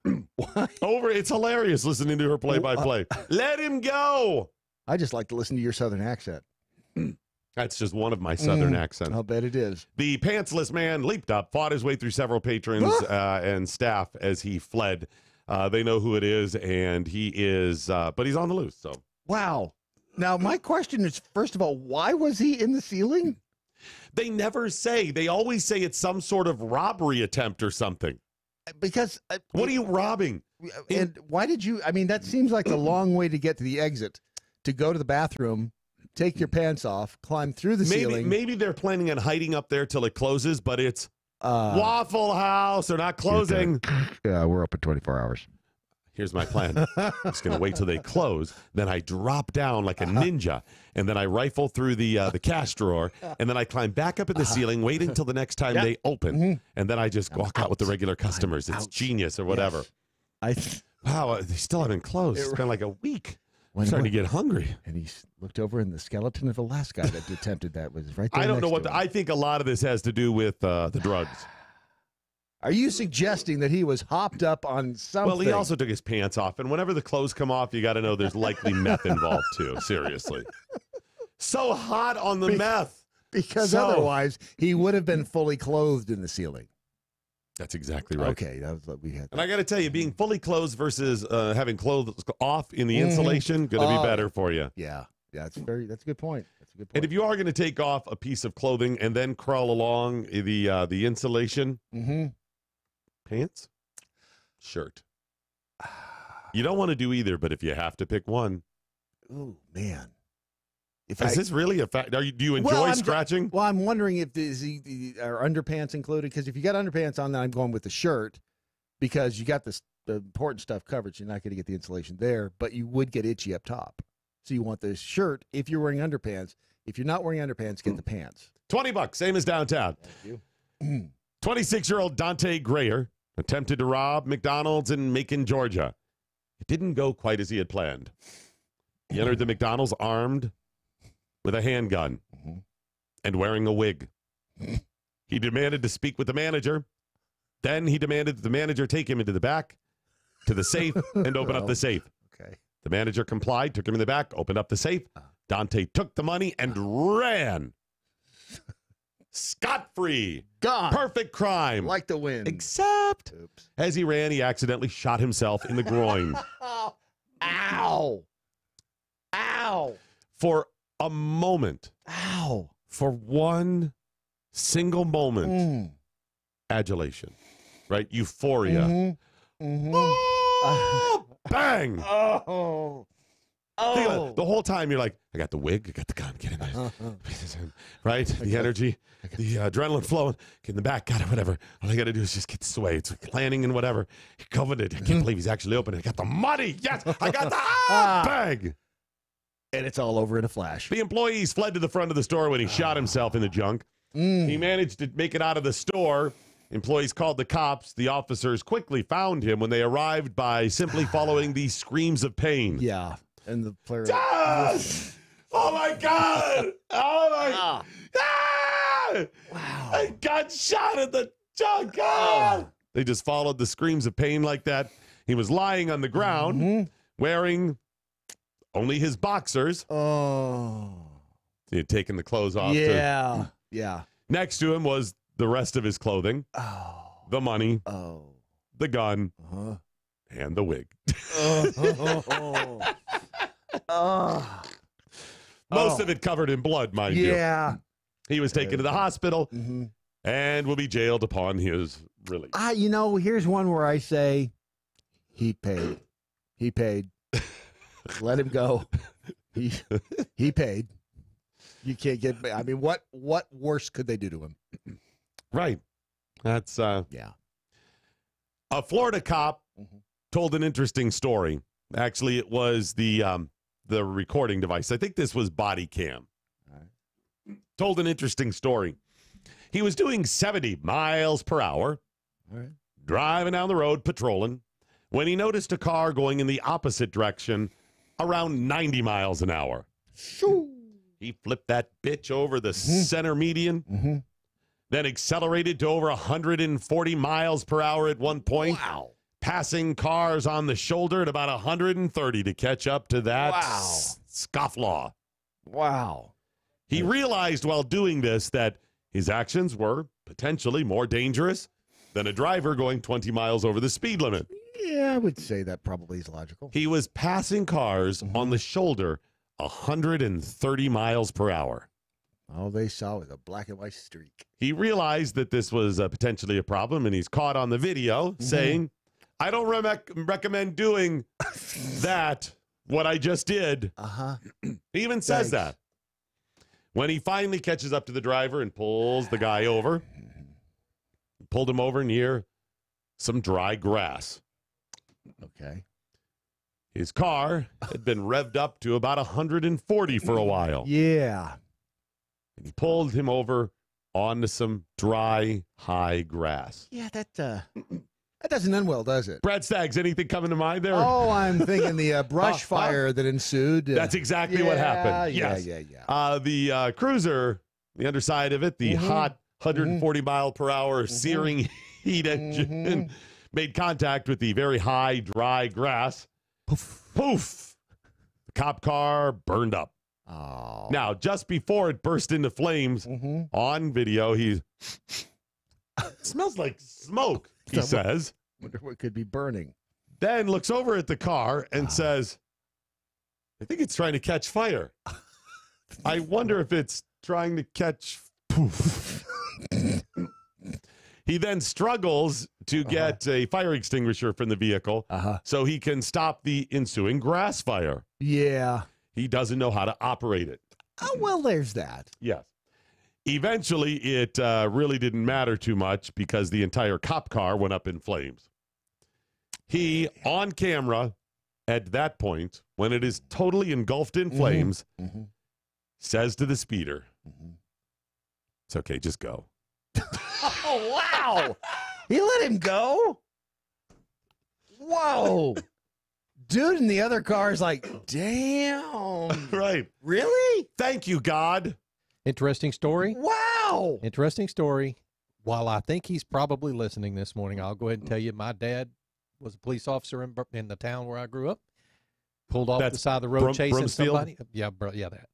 S2: It's hilarious listening to her play-by-play. Let him go.
S4: I just like to listen to your southern accent.
S2: That's just one of my southern accents.
S4: I'll bet it is.
S2: The pantsless man leaped up, fought his way through several patrons and staff as he fled. They know who it is, and he is, but he's on the loose. So
S4: wow. Now, my question is, first of all, why was he in the ceiling?
S2: They never say. They always say it's some sort of robbery attempt or something.
S4: Because
S2: what are you robbing?
S4: And why did you? I mean, that seems like a long way to get to the exit, to go to the bathroom, take your pants off, climb through the ceiling.
S2: Maybe they're planning on hiding up there till it closes, but it's Waffle House. They're not closing.
S8: Yeah, we're open 24 hours.
S2: Here's my plan. I'm just going to wait till they close. Then I drop down like a ninja, and then I rifle through the cash drawer, and then I climb back up in the ceiling, wait until the next time they open, and then I just walk out with the regular customers. It's genius or whatever.
S4: Yes.
S2: Wow, they still haven't closed. It's been like a week. I'm starting to get hungry.
S4: And he looked over, and the skeleton of the last guy that attempted that was right there.
S2: I don't know what. I think a lot of this has to do with the drugs.
S4: Are you suggesting that he was hopped up on something?
S2: Well, he also took his pants off, and whenever the clothes come off, you got to know there's likely meth involved too. Seriously, so hot on the meth
S4: because otherwise he would have been fully clothed in the ceiling.
S2: That's exactly right.
S4: Okay, that was what we had.
S2: And I got to tell you, being fully clothed versus having clothes off in the insulation going to be better for you.
S4: Yeah, that's a good point. That's a good point.
S2: And if you are going to take off a piece of clothing and then crawl along the insulation. Pants, shirt. You don't want to do either, but if you have to pick one.
S4: Oh, man.
S2: Is this really a fact? Do you enjoy scratching?
S4: Well, I'm wondering if are underpants included, because if you got underpants on, then I'm going with the shirt, because you got the important stuff covered. So you're not going to get the insulation there, but you would get itchy up top. So you want the shirt if you're wearing underpants. If you're not wearing underpants, get the pants.
S2: $20, same as downtown.
S4: Thank you.
S2: 26-year-old Dante Grayer attempted to rob McDonald's in Macon, Georgia. It didn't go quite as he had planned. He entered the McDonald's armed with a handgun and wearing a wig. He demanded to speak with the manager. Then he demanded that the manager take him into the back to the safe and open up the safe.
S4: Okay.
S2: The manager complied, took him in the back, opened up the safe. Dante took the money and ran. Scot-free.
S4: Gone.
S2: Perfect crime.
S4: Like the wind.
S2: Except as he ran, he accidentally shot himself in the groin.
S4: Ow. Ow.
S2: For a moment.
S4: Ow.
S2: For one single moment. Adulation. Right? Euphoria. Oh, bang.
S4: Oh.
S2: Think about it. The whole time you're like, I got the wig, I got the gun, get in there. Right? The energy, the adrenaline flowing, get in the back, got it, whatever. All I got to do is just get this away. It's like planning and whatever. He covered it. I can't believe he's actually open. I got the money. Yes, I got the bag.
S4: And it's all over in a flash.
S2: The employees fled to the front of the store when he shot himself in the junk. He managed to make it out of the store. Employees called the cops. The officers quickly found him when they arrived by simply following the screams of pain.
S4: Yeah. And the player.
S2: Oh my God! Oh my! Wow! I got shot in the junk. They just followed the screams of pain like that. He was lying on the ground, wearing only his boxers. He had taken the clothes off.
S4: Yeah.
S2: Next to him was the rest of his clothing. The money. The gun. And the wig. Most of it covered in blood, mind you.
S4: Yeah.
S2: He was taken to the hospital and will be jailed upon his release.
S4: Here's one where I say he paid. He paid. Let him go. He paid. You can't get. I mean, what worse could they do to him?
S2: Right. That's
S4: yeah.
S2: A Florida cop told an interesting story. Actually, it was the recording device. I think this was body cam. Told an interesting story. He was doing 70 miles per hour, driving down the road, patrolling, when he noticed a car going in the opposite direction around 90 miles an hour. He flipped that bitch over the center median, then accelerated to over 140 miles per hour at one point.
S4: Wow.
S2: Passing cars on the shoulder at about 130 to catch up to that scofflaw.
S4: Wow.
S2: He realized while doing this that his actions were potentially more dangerous than a driver going 20 miles over the speed limit.
S4: Yeah, I would say that probably is logical.
S2: He was passing cars on the shoulder 130 miles per hour.
S4: All they saw was a black and white streak.
S2: He realized that this was potentially a problem, and he's caught on the video saying, I don't recommend doing that, what I just did. He even says that. When he finally catches up to the driver and pulls the guy over, pulled him over near some dry grass.
S4: Okay.
S2: His car had been revved up to about 140 for a while.
S4: Yeah.
S2: And he pulled him over onto some dry, high grass.
S4: Yeah, that doesn't end well, does it?
S2: Brad Staggs, anything coming to mind there?
S4: Oh, I'm thinking the brush fire that ensued.
S2: That's exactly what happened.
S4: Yeah.
S2: The cruiser, the underside of it, the hot 140 mile per hour searing heat engine, made contact with the very high, dry grass. Poof. Poof. The cop car burned up.
S4: Oh.
S2: Now, just before it burst into flames, on video, it smells like smoke, he says.
S4: Wonder what could be burning.
S2: Then looks over at the car and says, I think it's trying to catch fire. I wonder if it's trying to catch poof. He then struggles to get a fire extinguisher from the vehicle so he can stop the ensuing grass fire.
S4: Yeah.
S2: He doesn't know how to operate it.
S4: Oh, well, there's that.
S2: Yes. Eventually, it really didn't matter too much because the entire cop car went up in flames. He, on camera, at that point, when it is totally engulfed in flames, says to the speeder, it's okay, just go.
S4: Oh, wow. He let him go? Whoa. Dude in the other car is like, damn.
S2: Right.
S4: Really?
S2: Thank you, God.
S6: Interesting story.
S4: Wow.
S6: Interesting story. While I think he's probably listening this morning, I'll go ahead and tell you my dad was a police officer in the town where I grew up. Pulled off the side of the road chasing somebody. Yeah, that.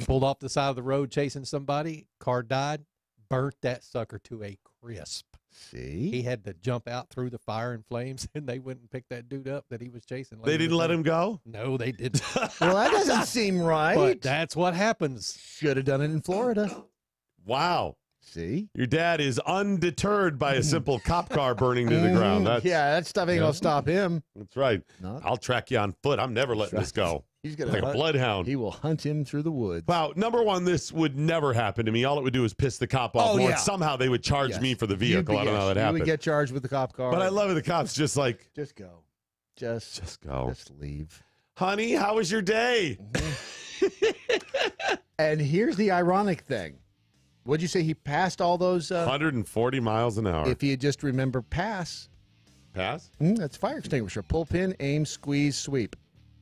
S6: Pulled off the side of the road chasing somebody. Car died. Burnt that sucker to a crisp.
S4: See?
S6: He had to jump out through the fire and flames, and they wouldn't pick that dude up that he was chasing.
S2: They didn't let him go?
S6: No, they didn't.
S4: Well, that doesn't seem right.
S6: But that's what happens.
S4: Should have done it in Florida.
S2: Wow.
S4: See?
S2: Your dad is undeterred by a simple cop car burning to the ground.
S4: That stuff ain't going to stop him.
S2: That's right.
S4: Not.
S2: I'll track you on foot. I'm never letting this go.
S4: He's gonna
S2: like a bloodhound.
S4: He will hunt him through the woods.
S2: Wow. Number one, this would never happen to me. All it would do is piss the cop off more. Somehow they would charge me for the vehicle. I don't know how that happened.
S4: You would get charged with the cop car.
S2: But I love it. The cops just like.
S4: Just go. Just
S2: go.
S4: Just leave.
S2: Honey, how was your day?
S4: And here's the ironic thing. What'd you say? He passed all those?
S2: 140 miles an hour.
S4: If you just remember pass.
S2: Pass?
S4: That's fire extinguisher. Pull pin, aim, squeeze, sweep.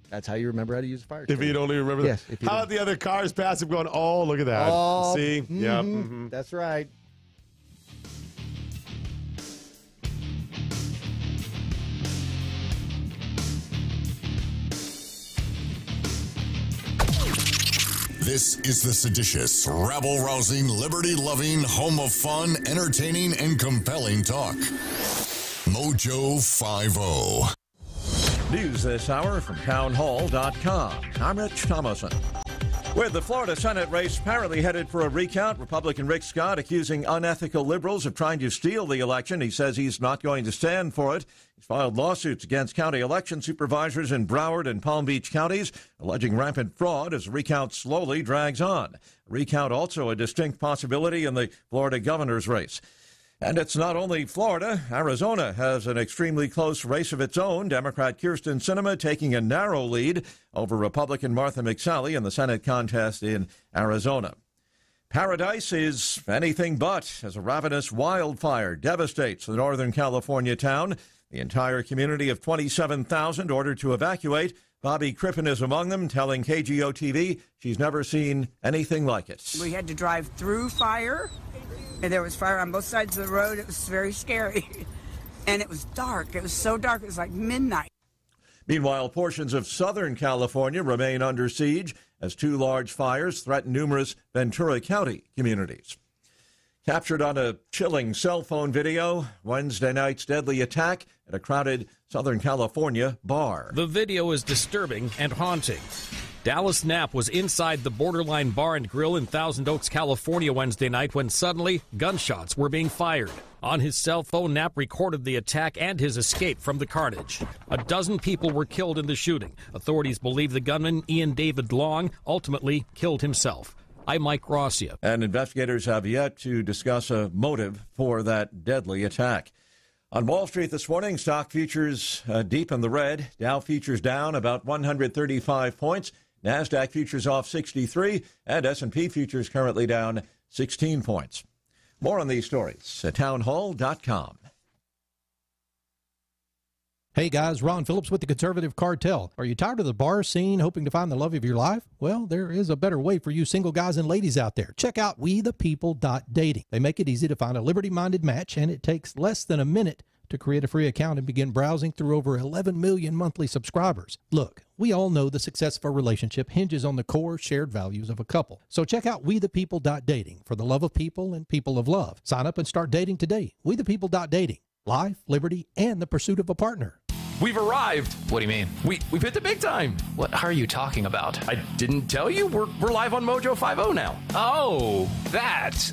S4: That's how you remember how to use a fire extinguisher.
S2: If you'd only remember that.
S4: Yes.
S2: How about the other cars pass him going, oh, look at that.
S4: Oh,
S2: see? Yeah.
S4: That's right.
S5: This is the seditious, rabble-rousing, liberty-loving, home of fun, entertaining, and compelling talk. MoJo 50.
S9: News this hour from townhall.com. I'm Rich Thompson. With the Florida Senate race apparently headed for a recount, Republican Rick Scott accusing unethical liberals of trying to steal the election. He says he's not going to stand for it. He's filed lawsuits against county election supervisors in Broward and Palm Beach counties, alleging rampant fraud as the recount slowly drags on. Recount also a distinct possibility in the Florida governor's race. And it's not only Florida. Arizona has an extremely close race of its own. Democrat Kyrsten Sinema taking a narrow lead over Republican Martha McSally in the Senate contest in Arizona. Paradise is anything but as a ravenous wildfire devastates the Northern California town. The entire community of 27,000 ordered to evacuate. Bobby Crippen is among them, telling KGO-TV she's never seen anything like it.
S16: We had to drive through fire. And there was fire on both sides of the road. It was very scary. And it was dark. It was so dark. It was like midnight.
S9: Meanwhile, portions of Southern California remain under siege as 2 large fires threaten numerous Ventura County communities. Captured on a chilling cell phone video, Wednesday night's deadly attack at a crowded Southern California bar.
S17: The video is disturbing and haunting. Dallas Knapp was inside the Borderline Bar and Grill in Thousand Oaks, California Wednesday night when suddenly gunshots were being fired. On his cell phone, Knapp recorded the attack and his escape from the carnage. A dozen people were killed in the shooting. Authorities believe the gunman, Ian David Long, ultimately killed himself. I'm Mike Rossio.
S9: And investigators have yet to discuss a motive for that deadly attack. On Wall Street this morning, stock futures deep in the red. Dow futures down about 135 points. NASDAQ futures off 63, and S&P futures currently down 16 points. More on these stories at townhall.com.
S6: Hey guys, Ron Phillips with the Conservative Cartel. Are you tired of the bar scene, hoping to find the love of your life? Well, there is a better way for you single guys and ladies out there. Check out WeThePeople.dating. They make it easy to find a liberty-minded match, and it takes less than a minute to create a free account and begin browsing through over 11 million monthly subscribers. Look, we all know the success of a relationship hinges on the core shared values of a couple. So check out WeThePeople.dating for the love of people and people of love. Sign up and start dating today. WeThePeople.dating. Life, liberty, and the pursuit of a partner.
S18: We've arrived.
S19: What do you mean?
S18: We've hit the big time.
S19: What are you talking about?
S18: I didn't tell you. We're live on MoJo 50 now.
S19: Oh, that.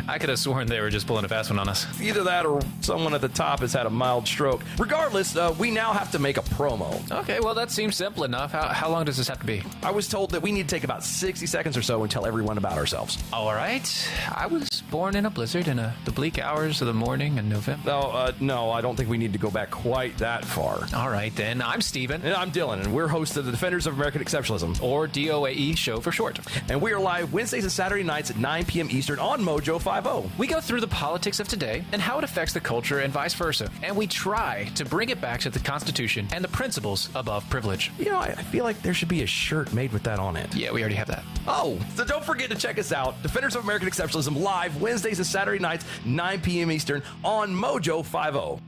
S19: I could have sworn they were just pulling a fast one on us.
S18: Either that or someone at the top has had a mild stroke. Regardless, we now have to make a promo.
S19: Okay, well, that seems simple enough. How long does this have to be?
S18: I was told that we need to take about 60 seconds or so and tell everyone about ourselves.
S19: All right. I was born in a blizzard in the bleak hours of the morning in November.
S18: No, I don't think we need to go back quite that far.
S19: All right, then. I'm Steven.
S18: And I'm Dylan, and we're hosts of the Defenders of American Exceptionalism,
S19: or DOAE show for short.
S18: And we are live Wednesdays and Saturday nights at 9 p.m. Eastern on MoJo 50.
S19: We go through the politics of today and how it affects the culture and vice versa. And we try to bring it back to the Constitution and the principles above privilege.
S18: You know, I feel like there should be a shirt made with that on it.
S19: Yeah, we already have that.
S18: Oh, so don't forget to check us out. Defenders of American Exceptionalism live Wednesdays and Saturday nights, 9 p.m. Eastern on MoJo 50.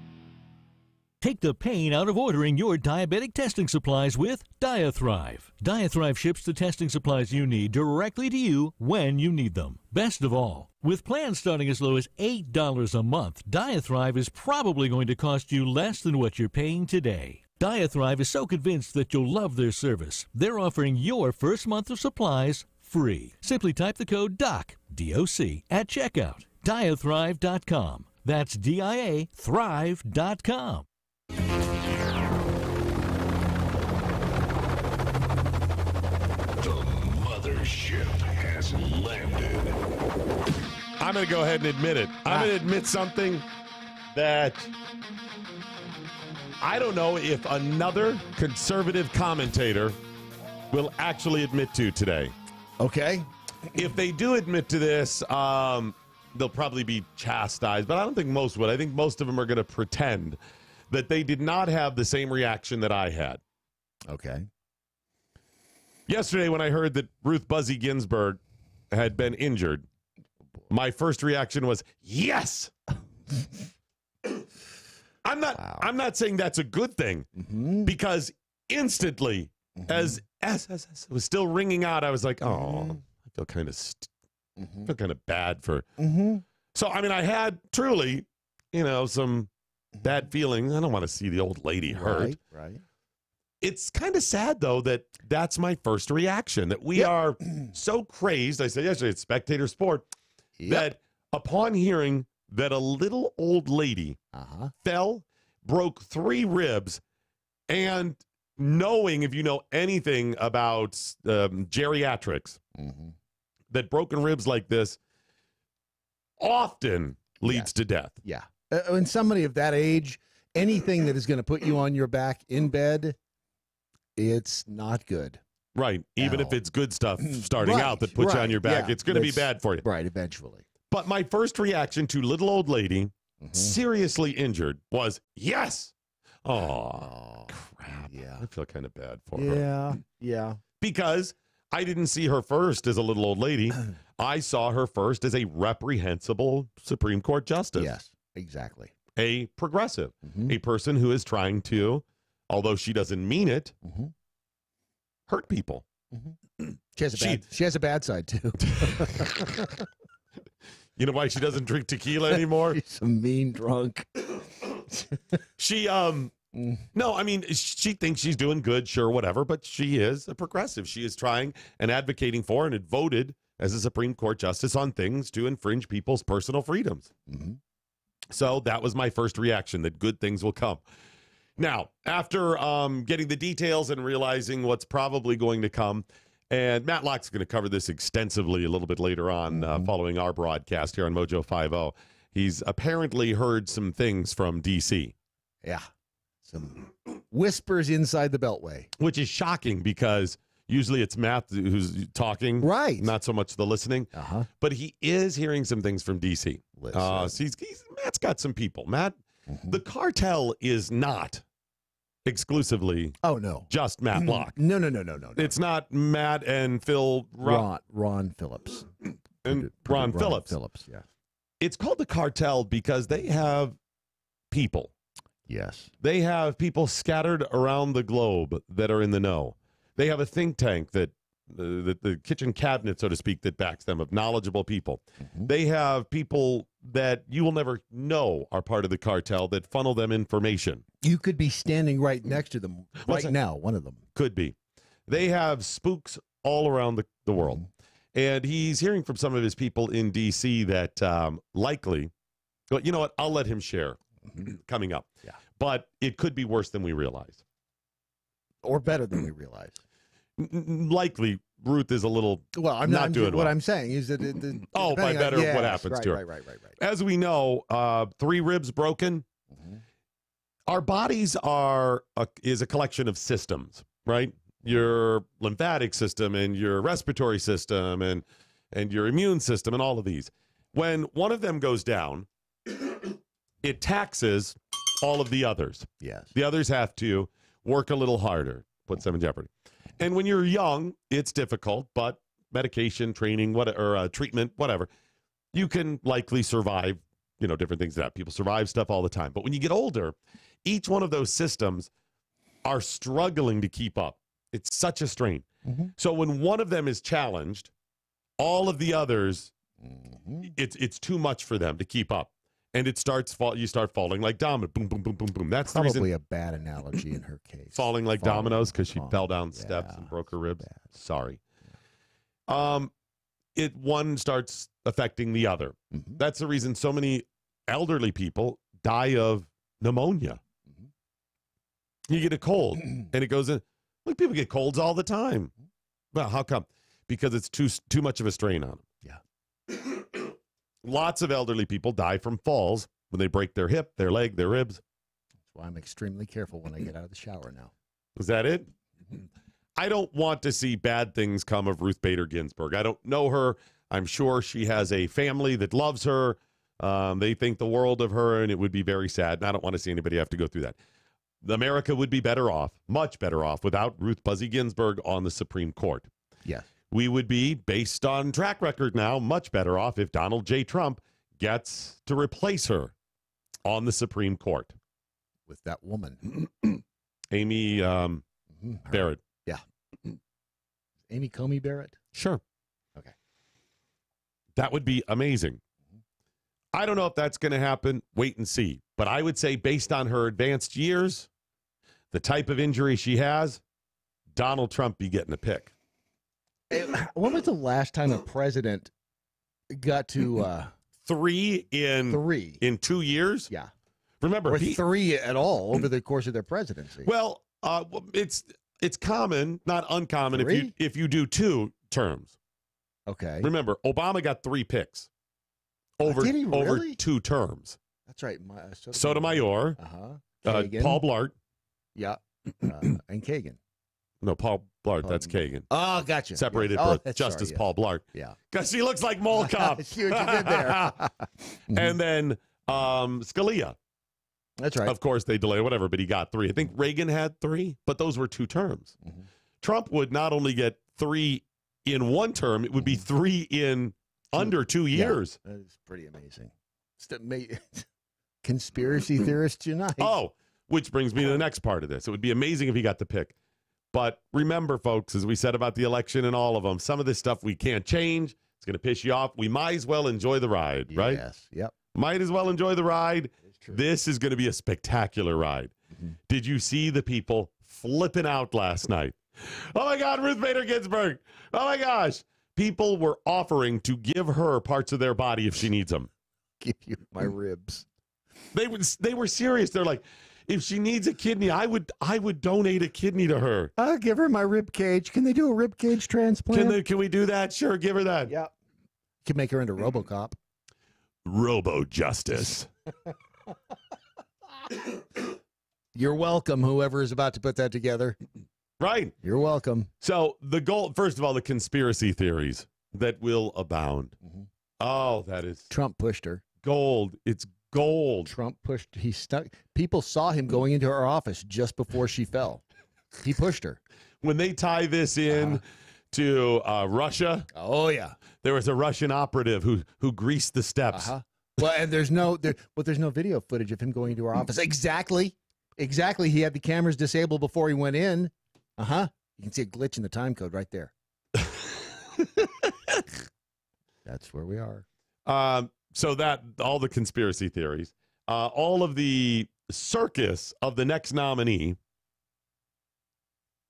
S13: Take the pain out of ordering your diabetic testing supplies with Diathrive. Diathrive ships the testing supplies you need directly to you when you need them. Best of all, with plans starting as low as $8 a month, Diathrive is probably going to cost you less than what you're paying today. Diathrive is so convinced that you'll love their service, they're offering your first month of supplies free. Simply type the code DOC, D-O-C, at checkout. Diathrive.com. That's D-I-A, thrive.com.
S5: Ship has landed.
S2: I'm going to go ahead and admit it. I'm going to admit something that I don't know if another conservative commentator will actually admit to today.
S4: Okay.
S2: If they do admit to this, they'll probably be chastised, but I don't think most would. I think most of them are going to pretend that they did not have the same reaction that I had.
S4: Okay.
S2: Yesterday, when I heard that Ruth Buzzy Ginsburg had been injured, my first reaction was, yes! I'm not saying that's a good thing, because instantly, as it was still ringing out, I was like, oh, I feel kind of bad for. So, I mean, I had truly, some bad feelings. I don't want to see the old lady hurt.
S4: Right.
S2: It's kind of sad, though, that that's my first reaction, that we are so crazed. I said yesterday at Spectator Sport that upon hearing that a little old lady fell, broke 3 ribs, and knowing, if you know anything about geriatrics, that broken ribs like this often leads to death.
S4: Yeah. When somebody of that age, anything that is going to put you on your back in bed, it's not good.
S2: Right. Even if it's good stuff starting out that puts you on your back, it's going to be bad for you.
S4: Right, eventually.
S2: But my first reaction to little old lady, seriously injured, was yes. Oh, crap. Yeah. I feel kind of bad for her.
S4: Yeah.
S2: Because I didn't see her first as a little old lady. I saw her first as a reprehensible Supreme Court justice.
S4: Yes, exactly.
S2: A progressive, a person who is trying to although she doesn't mean it, hurt people.
S4: She has a bad side too.
S2: You know why she doesn't drink tequila anymore?
S4: She's a mean drunk.
S2: She no, I mean, she thinks she's doing good, sure, whatever, but she is a progressive. She is trying and advocating for and had voted as a Supreme Court justice on things to infringe people's personal freedoms. So that was my first reaction, that good things will come. Now, after getting the details and realizing what's probably going to come, and Matt Locke's going to cover this extensively a little bit later on following our broadcast here on MoJo 50. He's apparently heard some things from D.C.
S4: Yeah. Some whispers inside the Beltway.
S2: Which is shocking because usually it's Matt who's talking.
S4: Right.
S2: Not so much the listening. But he is hearing some things from D.C. So Matt's got some people. Matt, the cartel is not exclusively just Matt Locke.
S4: No.
S2: It's not Matt and Phil
S4: Ron Phillips.
S2: And Ron Phillips.
S4: Yeah.
S2: It's called the cartel because they have people.
S4: Yes.
S2: They have people scattered around the globe that are in the know. They have a think tank that the kitchen cabinet, so to speak, that backs them, of knowledgeable people. They have people that you will never know are part of the cartel that funnel them information.
S4: You could be standing right next to them now, one of them.
S2: Could be. They have spooks all around the world. And he's hearing from some of his people in D.C. that likely, but you know what, I'll let him share coming up.
S4: Yeah.
S2: But it could be worse than we realize.
S4: Or better than we realize.
S2: Likely, Ruth is a little not doing well.
S4: What I'm saying is that...
S2: by better, what happens to her.
S4: Right.
S2: As we know, 3 ribs broken. Our bodies is a collection of systems, right? Your lymphatic system and your respiratory system and your immune system and all of these. When one of them goes down, it taxes all of the others.
S4: Yes.
S2: The others have to work a little harder, puts them in jeopardy. And when you're young, it's difficult, but medication, training, treatment, whatever, you can likely survive, different things that people survive stuff all the time. But when you get older, each one of those systems are struggling to keep up. It's such a strain. So when one of them is challenged, all of the others, it's too much for them to keep up. And you start falling like dominoes. Boom, boom, boom, boom, boom. That's
S4: probably a bad analogy in her case.
S2: Falling like dominoes because she fell down steps and broke her ribs. Bad. Sorry. One starts affecting the other. That's the reason so many elderly people die of pneumonia. You get a cold and it goes in. Look, people get colds all the time. Well, how come? Because it's too much of a strain on them.
S4: Yeah.
S2: Lots of elderly people die from falls when they break their hip, their leg, their ribs.
S4: That's why I'm extremely careful when I get out of the shower now.
S2: Is that it? I don't want to see bad things come of Ruth Bader Ginsburg. I don't know her. I'm sure she has a family that loves her. They think the world of her, and it would be very sad. And I don't want to see anybody have to go through that. America would be better off, much better off, without Ruth Buzzy Ginsburg on the Supreme Court.
S4: Yes.
S2: We would be, based on track record now, much better off if Donald J. Trump gets to replace her on the Supreme Court.
S4: With that woman.
S2: Amy Barrett.
S4: Yeah. Amy Comey Barrett?
S2: Sure.
S4: Okay.
S2: That would be amazing. I don't know if that's going to happen. Wait and see. But I would say based on her advanced years, the type of injury she has, Donald Trump be getting a pick.
S4: When was the last time a president got to...
S2: 3 in 2 years?
S4: Yeah.
S2: Remember,
S4: or 3 at all over the course of their presidency.
S2: Well, it's common, not uncommon, if you do 2 terms.
S4: Okay.
S2: Remember, Obama got 3 picks over 2 terms.
S4: That's right.
S2: Sotomayor, Paul Blart.
S4: Yeah. And Kagan.
S2: No, Paul Blart. That's Kagan.
S4: Oh, gotcha.
S2: Separated birth. Justice Paul Blart.
S4: Yeah.
S2: Because he looks like Mole Cop.
S4: See what you did there.
S2: And then Scalia.
S4: That's right.
S2: Of course, they delay whatever, but he got 3. I think Reagan had 3, but those were 2 terms. Trump would not only get 3 in 1 term, it would be 3 in under 2 years.
S4: That is pretty amazing. Conspiracy theorists unite.
S2: Oh, which brings me to the next part of this. It would be amazing if he got the pick. But remember, folks, as we said about the election and all of them, some of this stuff we can't change. It's going to piss you off. We might as well enjoy the ride, right?
S4: Yes. Yep.
S2: Might as well enjoy the ride. This is going to be a spectacular ride. Mm-hmm. Did you see the people flipping out last night? Oh, my God, Ruth Bader Ginsburg. Oh, my gosh. People were offering to give her parts of their body if she needs them.
S4: Give you my ribs.
S2: They were serious. They're like, if she needs a kidney, I would donate a kidney to her.
S4: I'll give her my rib cage. Can they do a rib cage transplant?
S2: Can we do that? Sure, give her that.
S4: Yep. Can make her into RoboCop.
S2: Robo Justice.
S4: You're welcome, whoever is about to put that together.
S2: Right.
S4: You're welcome.
S2: So the goal, first of all, the conspiracy theories that will abound. Mm-hmm. Oh, that is
S4: Trump pushed her.
S2: Gold. It's gold.
S4: Trump pushed. He stuck. People saw him going into her office just before she fell. He pushed her.
S2: When they tie this in to Russia.
S4: Oh yeah.
S2: There was a Russian operative who greased the steps.
S4: Well, and there's no video footage of him going into her office. Exactly. He had the cameras disabled before he went in. You can see a glitch in the time code right there. That's where we are.
S2: So that all the conspiracy theories, all of the circus of the next nominee.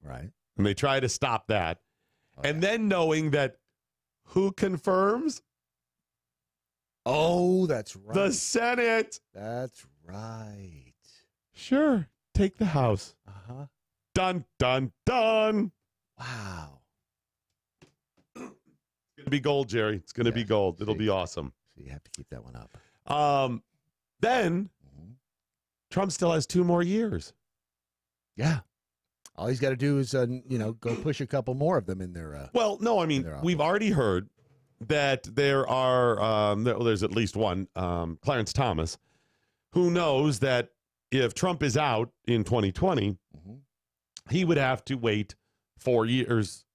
S4: Right.
S2: And they try to stop that. And then knowing that who confirms?
S4: Oh, that's right.
S2: The Senate.
S4: That's right.
S2: Sure. Take the House. Dun, dun, dun.
S4: Wow.
S2: It's going to be gold, Jerry. It's going to be gold. It'll be awesome.
S4: So you have to keep that one up.
S2: Then Trump still has 2 more years.
S4: Yeah. All he's got to do is, go push a couple more of them in there.
S2: Well, no, I mean, we've already heard that there are, there's at least one, Clarence Thomas, who knows that if Trump is out in 2020, he would have to wait 4 years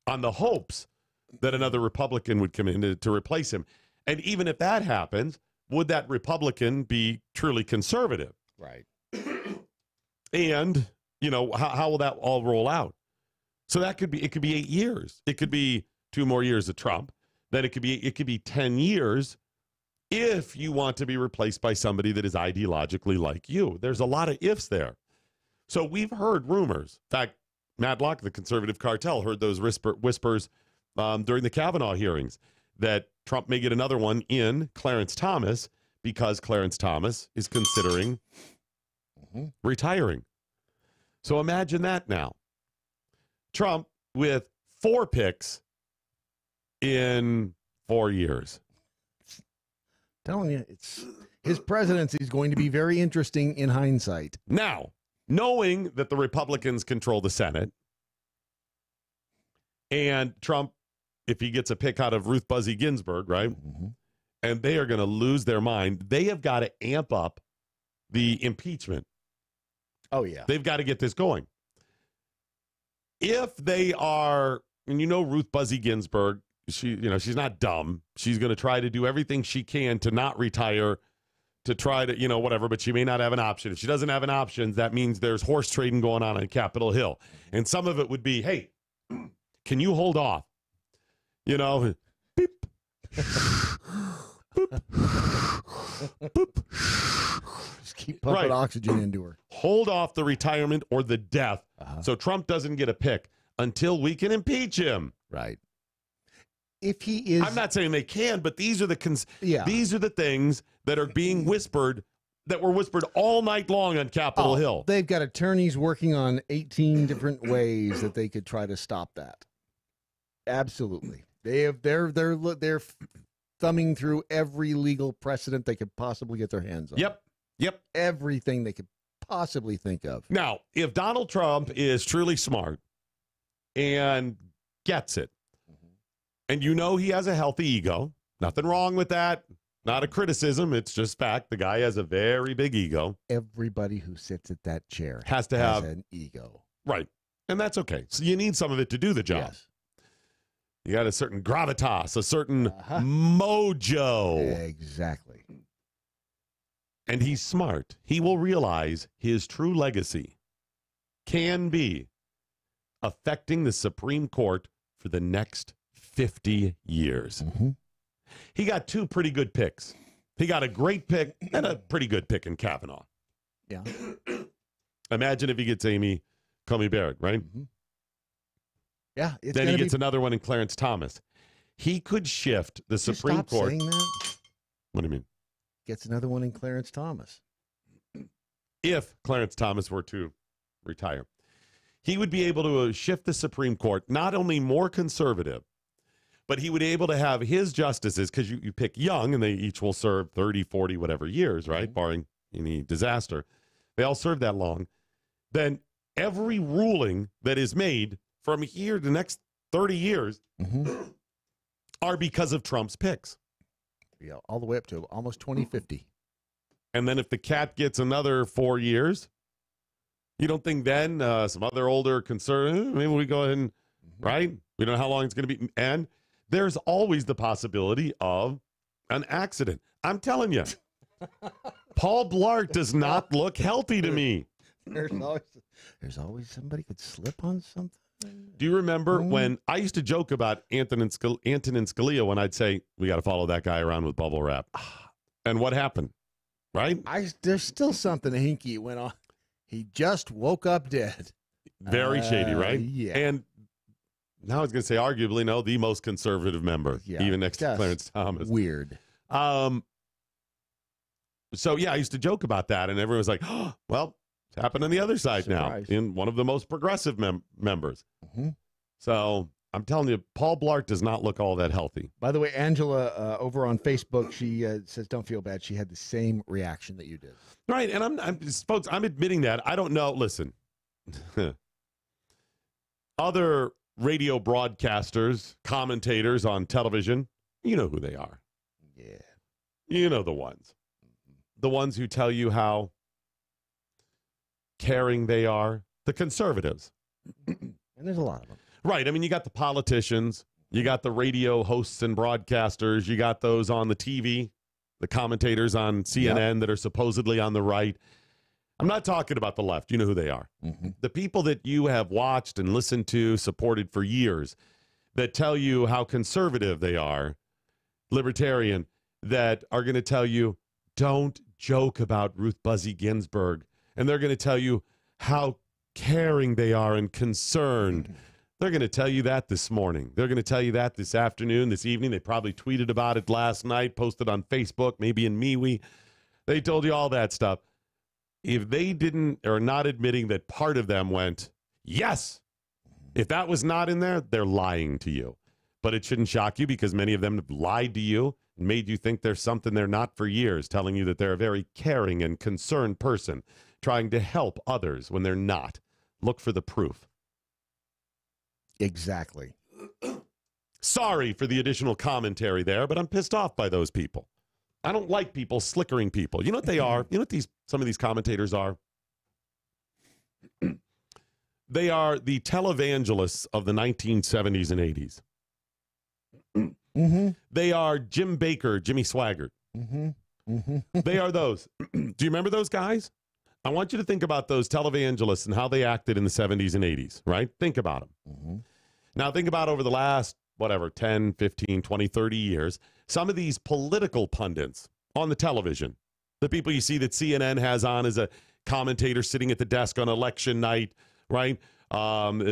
S2: on the hopes that another Republican would come in to replace him. And even if that happens, would that Republican be truly conservative?
S4: Right.
S2: And, how will that all roll out? So it could be 8 years. It could be 2 more years of Trump. Then it could be 10 years if you want to be replaced by somebody that is ideologically like you. There's a lot of ifs there. So we've heard rumors. In fact, Matlock, the conservative cartel, heard those whispers during the Kavanaugh hearings that Trump may get another one in Clarence Thomas because Clarence Thomas is considering retiring. So imagine that now. Trump with 4 picks in 4 years.
S4: Telling you, his presidency is going to be very interesting in hindsight.
S2: Now, knowing that the Republicans control the Senate, and Trump, if he gets a pick out of Ruth Buzzy Ginsburg, right, and they are going to lose their mind, they have got to amp up the impeachment.
S4: Oh, yeah.
S2: They've got to get this going. If they are, and Ruth Buzzy Ginsburg, she's not dumb. She's going to try to do everything she can to not retire, to try to, whatever, but she may not have an option. If she doesn't have an option, that means there's horse trading going on Capitol Hill. And some of it would be, hey, can you hold off? Beep. Boop. Boop.
S4: Just keep pumping oxygen into her.
S2: Hold off the retirement or the death so Trump doesn't get a pick until we can impeach him.
S4: Right. If he is,
S2: I'm not saying they can, but these are these are the things that are being whispered, that were whispered all night long on Capitol Hill.
S4: They've got attorneys working on 18 different ways that they could try to stop that. Absolutely. They're thumbing through every legal precedent they could possibly get their hands on.
S2: Yep.
S4: Everything they could possibly think of.
S2: Now, if Donald Trump is truly smart and gets it, and he has a healthy ego, nothing wrong with that, not a criticism, it's just fact. The guy has a very big ego.
S4: Everybody who sits at that chair
S2: has to have
S4: an ego.
S2: Right. And that's okay. So you need some of it to do the job.
S4: Yes.
S2: You got a certain gravitas, a certain mojo.
S4: Exactly.
S2: and he's smart, he will realize his true legacy can be affecting the Supreme Court for the next 50 years. He got two pretty good picks. He got a great pick and a pretty good pick in Kavanaugh.
S4: Yeah.
S2: Imagine if he gets Amy Coney Barrett, right?
S4: Yeah.
S2: Then he gets another one in Clarence Thomas. He could shift the Supreme Court.
S4: Saying that?
S2: What do you mean?
S4: Gets another one in Clarence Thomas.
S2: If Clarence Thomas were to retire, he would be able to shift the Supreme Court not only more conservative, but he would be able to have his justices, because you pick young, and they each will serve 30, 40, whatever years, right? Barring any disaster. They all serve that long. Then every ruling that is made from here to the next 30 years are because of Trump's picks.
S4: Yeah, all the way up to almost 2050.
S2: And then if the cat gets another 4 years, you don't think then some other older conservative, maybe we go ahead and, right? We don't know how long it's going to be. And there's always the possibility of an accident. I'm telling you, Paul Blart does not look healthy to me.
S4: There's always somebody could slip on something.
S2: Do you remember when I used to joke about Antonin Scalia when I'd say, we got to follow that guy around with bubble wrap? And what happened? Right?
S4: There's still something hinky went on. He just woke up dead.
S2: Very shady, right?
S4: Yeah.
S2: And now I was going to say, arguably, no, the most conservative member, even next to Clarence Thomas.
S4: Weird.
S2: So, yeah, I used to joke about that, and everyone was like, oh, well, it's happened on the other side now, in one of the most progressive members. So, I'm telling you, Paul Blart does not look all that healthy.
S4: By the way, Angela over on Facebook, she says, don't feel bad. She had the same reaction that you did.
S2: Right, and folks, I'm admitting that. I don't know. Listen, other radio broadcasters, commentators on television, you know who they are.
S4: Yeah.
S2: You know the ones. The ones who tell you how caring they are. The conservatives.
S4: And there's a lot of them.
S2: Right. I mean, you got the politicians. You got the radio hosts and broadcasters. You got those on the TV, the commentators on CNN that are supposedly on the right. I'm not talking about the left. You know who they are. The people that you have watched and listened to, supported for years, that tell you how conservative they are, libertarian, that are going to tell you, don't joke about Ruth Buzzy Ginsburg. And they're going to tell you how caring they are and concerned. They're going to tell you that this morning. They're going to tell you that this afternoon, this evening. They probably tweeted about it last night, posted on Facebook, maybe in MeWe. They told you all that stuff. If they didn't, or not admitting that part of them went, yes, if that was not in there, they're lying to you. But it shouldn't shock you, because many of them have lied to you and made you think there's something they're not for years, telling you that they're a very caring and concerned person, trying to help others when they're not. Look for the proof.
S4: Exactly.
S2: Sorry for the additional commentary there, but I'm pissed off by those people. I don't like people slickering people. You know what they are? You know what some of these commentators are? They are the televangelists of the 1970s and 80s. They are Jim Baker, Jimmy Swaggart. They are those. Do you remember those guys? I want you to think about those televangelists and how they acted in the 70s and 80s, right? Think about them. Now think about over the last, 10, 15, 20, 30 years, some of these political pundits on the television, the people you see that CNN has on as a commentator sitting at the desk on election night, right?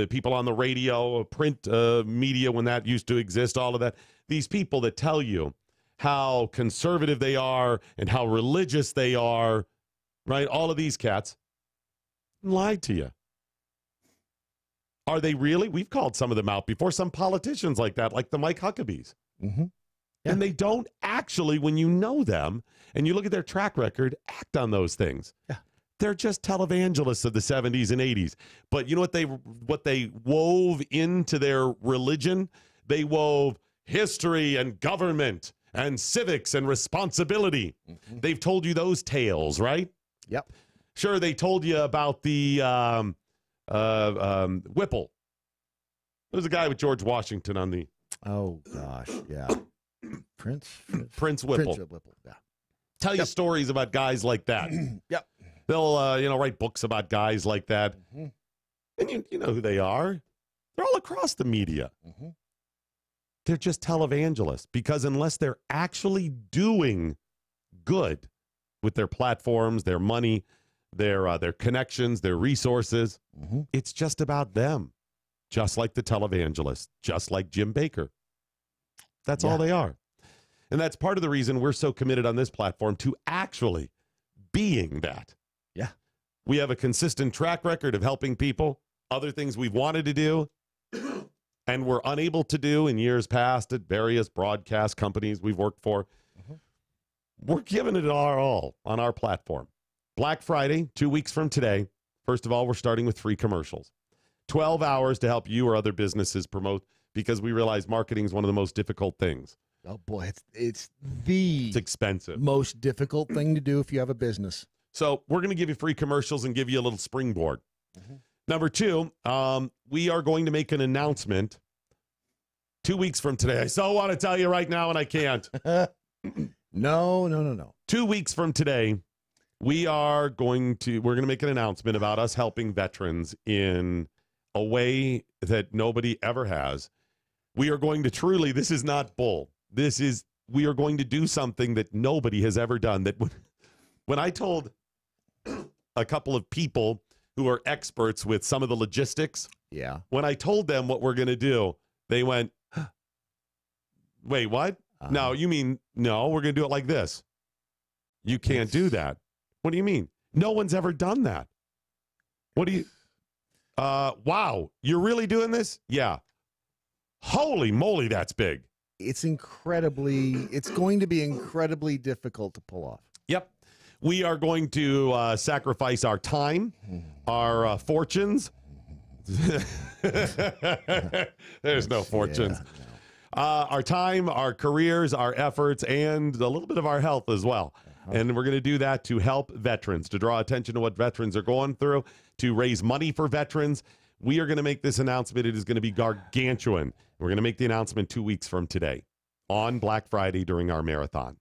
S2: People on the radio, print media when that used to exist, all of that. These people that tell you how conservative they are and how religious they are, right? All of these cats lied to you. Are they really? We've called some of them out before, some politicians like that, like the Mike Huckabees. And they don't actually, when you know them and you look at their track record, act on those things. They're just televangelists of the 70s and 80s. But you know what they wove into their religion? They wove history and government and civics and responsibility. They've told you those tales, right?
S4: Yep.
S2: Sure, they told you about the Whipple. There's a guy with George Washington on the...
S4: Oh, gosh, yeah. Prince
S2: Whipple.
S4: Prince Whipple, yeah.
S2: tell you stories about guys like that.
S4: Yep.
S2: They'll, write books about guys like that. And you know who they are. They're all across the media. They're just televangelists because unless they're actually doing good with their platforms, their money, their connections, their resources, it's just about them. Just like the televangelists, just like Jim Baker. That's all they are. And that's part of the reason we're so committed on this platform to actually being that.
S4: Yeah.
S2: We have a consistent track record of helping people, other things we've wanted to do, and we're unable to do in years past at various broadcast companies we've worked for. We're giving it our all on our platform. Black Friday, 2 weeks from today. First of all, we're starting with free commercials. 12 hours to help you or other businesses promote because we realize marketing is one of the most difficult things.
S4: Oh, boy, it's
S2: expensive.
S4: Most difficult thing to do if you have a business.
S2: So we're going to give you free commercials and give you a little springboard. Number two, we are going to make an announcement 2 weeks from today. I so want to tell you right now, and I can't.
S4: No.
S2: 2 weeks from today, we're going to make an announcement about us helping veterans in a way that nobody ever has. We are going to truly, this is not bull. We are going to do something that nobody has ever done. That when I told a couple of people who are experts with some of the logistics, when I told them what we're going to do, they went, wait, what? No, you mean, no, we're going to do it like this. You can't do that. What do you mean? No one's ever done that. What do you, wow, you're really doing this? Yeah. Holy moly, that's big.
S4: It's going to be incredibly difficult to pull off.
S2: Yep. We are going to sacrifice our time, our fortunes. There's no fortunes. Our time, our careers, our efforts, and a little bit of our health as well. And we're going to do that to help veterans, to draw attention to what veterans are going through, to raise money for veterans. We are going to make this announcement. It is going to be gargantuan. We're going to make the announcement 2 weeks from today on Black Friday during our marathon.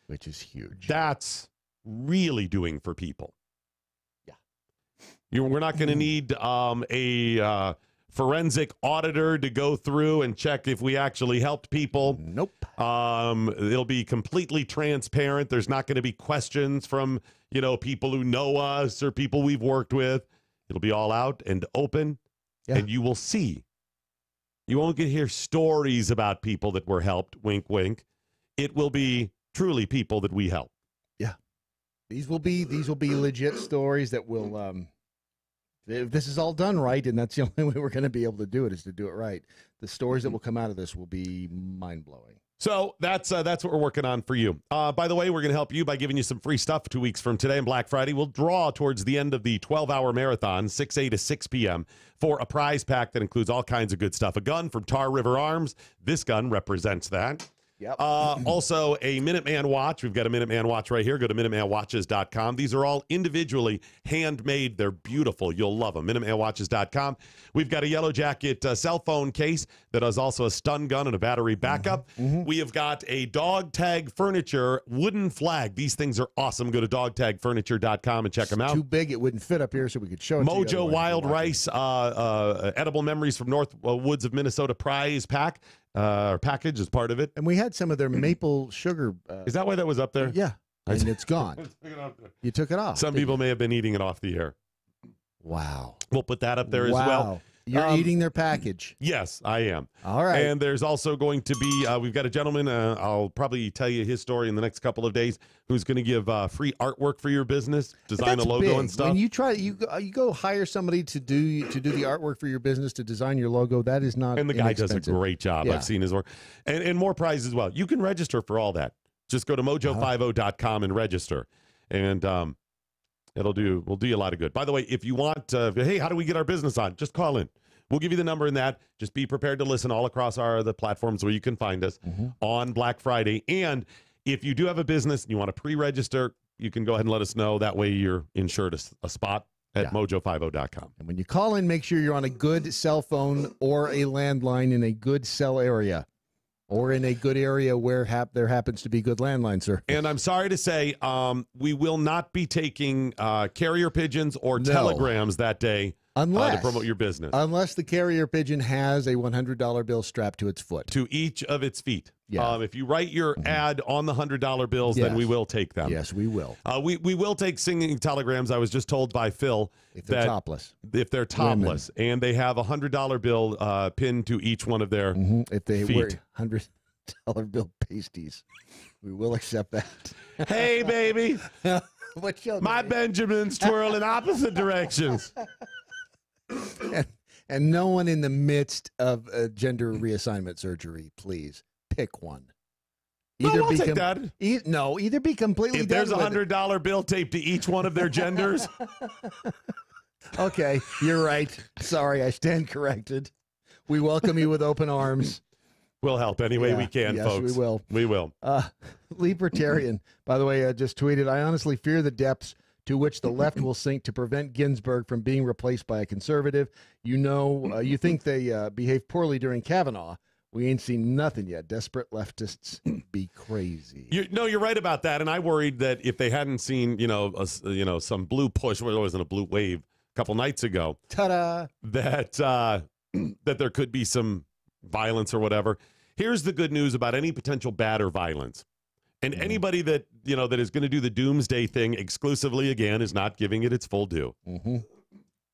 S4: Which is huge.
S2: That's really doing for people. Yeah. We're not going to need a forensic auditor to go through and check if we actually helped people.
S4: Nope.
S2: It'll be completely transparent. There's not going to be questions from, people who know us or people we've worked with. It'll be all out and open, and you will see. You won't get to hear stories about people that were helped, wink, wink. It will be truly people that we help.
S4: Yeah. These will be legit stories that will, if this is all done right, and that's the only way we're going to be able to do it is to do it right. The stories that will come out of this will be mind-blowing.
S2: So that's what we're working on for you. By the way, we're going to help you by giving you some free stuff 2 weeks from today on Black Friday. We'll draw towards the end of the 12-hour marathon, 6 a.m. to 6 p.m., for a prize pack that includes all kinds of good stuff. A gun from Tar River Arms. This gun represents that.
S4: Yep.
S2: Also, a Minuteman watch. We've got a Minuteman watch right here. Go to MinutemanWatches.com. These are all individually handmade. They're beautiful. You'll love them. MinutemanWatches.com. We've got a Yellow Jacket cell phone case that is also a stun gun and a battery backup. We have got a Dog Tag Furniture wooden flag. These things are awesome. Go to dogtagfurniture.com and check them out.
S4: Too big, it wouldn't fit up here, so we could show it to you.
S2: MoJo Wild Rice Edible Memories from North Woods of Minnesota prize pack. Package is part of it.
S4: And we had some of their maple sugar.
S2: Is that why that was up there?
S4: Yeah. And it's gone. You took it off.
S2: Some people may have been eating it off the air.
S4: Wow.
S2: We'll put that up there as well.
S4: You're eating their package.
S2: Yes, I am.
S4: All right.
S2: And there's also going to be, we've got a gentleman, I'll probably tell you his story in the next couple of days, who's going to give free artwork for your business, design a logo
S4: big.
S2: and stuff.
S4: When you try, you go hire somebody to do the artwork for your business, to design your logo. That is not
S2: And the guy does a great job.
S4: Yeah.
S2: I've seen his work. And more prizes as well. You can register for all that. Just go to mojo50.com and register. And we'll do you a lot of good. By the way, if you want, hey, how do we get our business on? Just call in. We'll give you the number in that. Just be prepared to listen all across the platforms where you can find us on Black Friday. And if you do have a business and you want to pre-register, you can go ahead and let us know. That way you're insured a spot at mojo50.com.
S4: And when you call in, make sure you're on a good cell phone or a landline in a good cell area. Or in a good area where there happens to be good landline service.
S2: And I'm sorry to say, we will not be taking carrier pigeons or telegrams that day to promote your business.
S4: Unless the carrier pigeon has a $100 bill strapped to its foot.
S2: To each of its feet.
S4: Yeah.
S2: If you write your ad on the $100 bills, then we will take them.
S4: Yes, we will.
S2: We will take singing telegrams. I was just told by Phil
S4: if they're topless.
S2: If they're topless. Women. And they have a $100 bill pinned to each one of their
S4: if they
S2: feet.
S4: wear $100 bill pasties, we will accept that.
S2: Hey, baby. My Benjamin's twirling opposite directions.
S4: And no one in the midst of gender reassignment surgery, please pick one.
S2: I'll take that.
S4: Either be completely.
S2: If there's a $100 bill taped to each one of their genders.
S4: Okay, you're right. Sorry, I stand corrected. We welcome you with open arms.
S2: We'll help any way we can,
S4: yes,
S2: folks.
S4: We will.
S2: We will.
S4: Libertarian, by the way, just tweeted, I honestly fear the depths to which the left will sink to prevent Ginsburg from being replaced by a conservative. You think they behaved poorly during Kavanaugh. We ain't seen nothing yet. Desperate leftists be crazy.
S2: You're right about that. And I worried that if they hadn't seen, some blue push, well, it wasn't a blue wave a couple nights ago.
S4: Ta-da!
S2: That there could be some violence or whatever. Here's the good news about any potential bad or violence. And anybody that is going to do the doomsday thing exclusively, again, is not giving it its full due.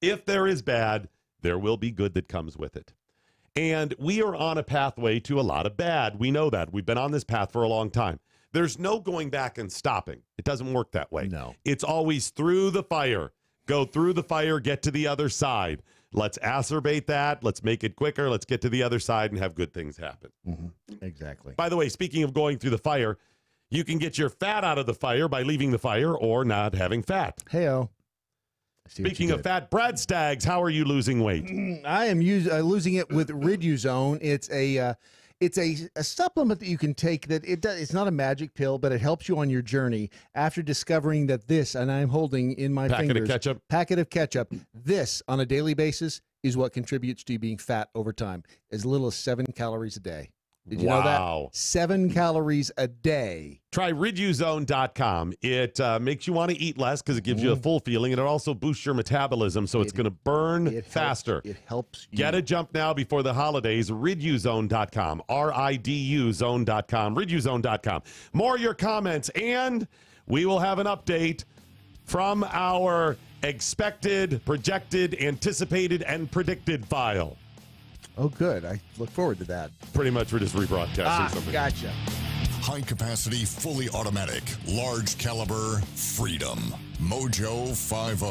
S2: If there is bad, there will be good that comes with it. And we are on a pathway to a lot of bad. We know that. We've been on this path for a long time. There's no going back and stopping. It doesn't work that way.
S4: No.
S2: It's always through the fire. Go through the fire, get to the other side. Let's acerbate that. Let's make it quicker. Let's get to the other side and have good things happen.
S4: Exactly.
S2: By the way, speaking of going through the fire, you can get your fat out of the fire by leaving the fire or not having fat.
S4: Hey-o.
S2: Speaking of fat, Brad Staggs, how are you losing weight?
S4: I am losing it with Riduzone. It's a supplement that you can take that it's not a magic pill, but it helps you on your journey after discovering that this, and I'm holding in my fingers, packet of ketchup, this on a daily basis is what contributes to you being fat over time, as little as 7 calories a day. Did you know that? 7 calories a day.
S2: Try Riduzone.com. It makes you want to eat less because it gives you a full feeling, and it also boosts your metabolism, so it's going to burn faster.
S4: It helps you.
S2: Get a jump now before the holidays. Riduzone.com. RIDU zone.com. Riduzone.com. More of your comments, and we will have an update from our expected, projected, anticipated, and predicted file.
S4: Oh, good. I look forward to that.
S2: Pretty much we're just rebroadcasting something.
S4: Gotcha.
S5: High capacity, fully automatic, large caliber, freedom. MoJo 50.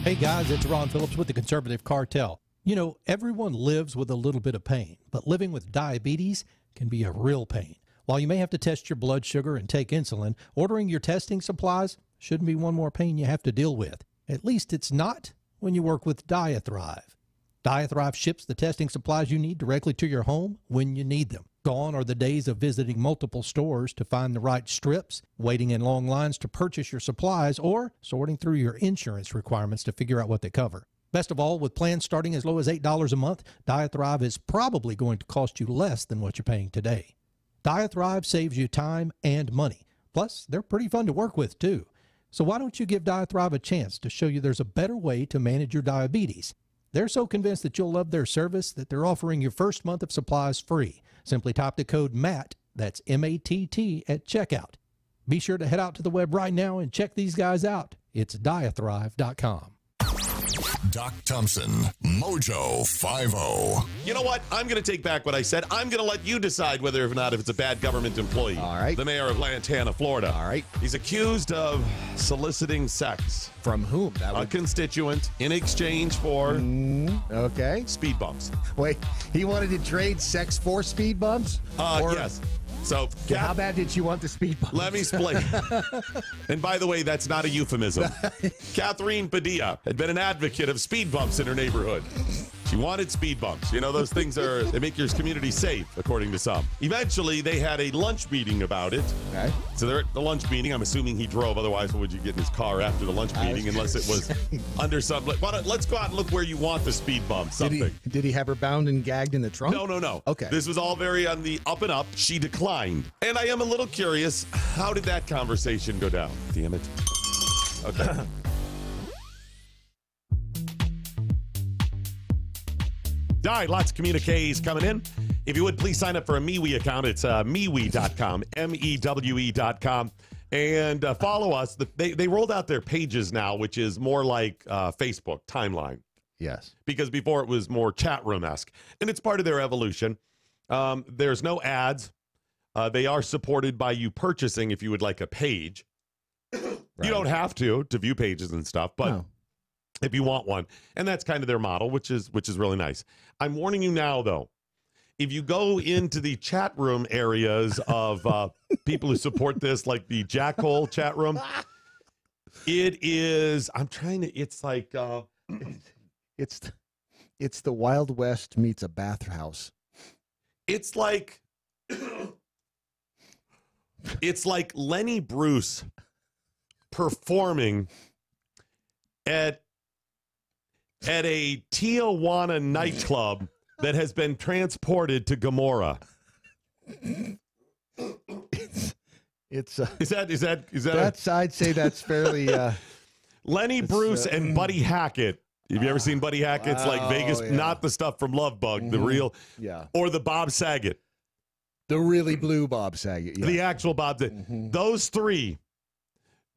S6: Hey guys, it's Ron Phillips with the Conservative Cartel. You know, everyone lives with a little bit of pain, but living with diabetes can be a real pain. While you may have to test your blood sugar and take insulin, ordering your testing supplies shouldn't be one more pain you have to deal with. At least it's not when you work with Diathrive. Diathrive ships the testing supplies you need directly to your home when you need them. Gone are the days of visiting multiple stores to find the right strips, waiting in long lines to purchase your supplies, or sorting through your insurance requirements to figure out what they cover. Best of all, with plans starting as low as $8 a month, Diathrive is probably going to cost you less than what you're paying today. Diathrive saves you time and money. Plus, they're pretty fun to work with, too. So why don't you give Diathrive a chance to show you there's a better way to manage your diabetes? They're so convinced that you'll love their service that they're offering your first month of supplies free. Simply type the code MATT, that's M-A-T-T, at checkout. Be sure to head out to the web right now and check these guys out. It's Diathrive.com.
S5: Doc Thompson, MoJo 50.
S2: You know what? I'm going to take back what I said. I'm going to let you decide whether or not if it's a bad government employee.
S4: All right.
S2: The mayor of Lantana, Florida.
S4: All right.
S2: He's accused of soliciting sex.
S4: From whom?
S2: A constituent in exchange for speed bumps.
S4: Wait, he wanted to trade sex for speed bumps?
S2: Yes. So,
S4: how bad did you want the speed bumps?
S2: Let me explain. And by the way, that's not a euphemism. Catherine Padilla had been an advocate of speed bumps in her neighborhood. She wanted speed bumps. You know, those things they make your community safe, according to some. Eventually, they had a lunch meeting about it.
S4: Okay.
S2: So they're at the lunch meeting. I'm assuming he drove. Otherwise, what would you get in his car after the lunch meeting unless it was under some... Let's go out and look where you want the speed bump. Something.
S4: Did he have her bound and gagged in the trunk?
S2: No.
S4: Okay.
S2: This was all very on the up and up. She declined. And I am a little curious, how did that conversation go down? Damn it. Okay. All right, lots of communiques coming in. If you would, please sign up for a MeWe account. It's mewe.com, mewe.com. And follow us. They rolled out their pages now, which is more like Facebook timeline.
S4: Yes.
S2: Because before it was more chat room-esque. And it's part of their evolution. There's no ads. They are supported by you purchasing if you would like a page. Right. You don't have to view pages and stuff, but if you want one. And that's kind of their model, which is really nice. I'm warning you now, though. If you go into the chat room areas of people who support this, like the Jackhole chat room, it's like...
S4: It's the Wild West meets a bathhouse.
S2: It's like... It's like Lenny Bruce performing at a Tijuana nightclub that has been transported to Gomorrah.
S4: Is
S2: that
S4: I'd say that's fairly
S2: Lenny Bruce and Buddy Hackett. Have you ever seen Buddy Hackett's like Vegas?
S4: Yeah.
S2: Not the stuff from Love Bug, the real, or the Bob Saget.
S4: The really blue Bob Saget. Yeah.
S2: The actual Bob Saget. Those three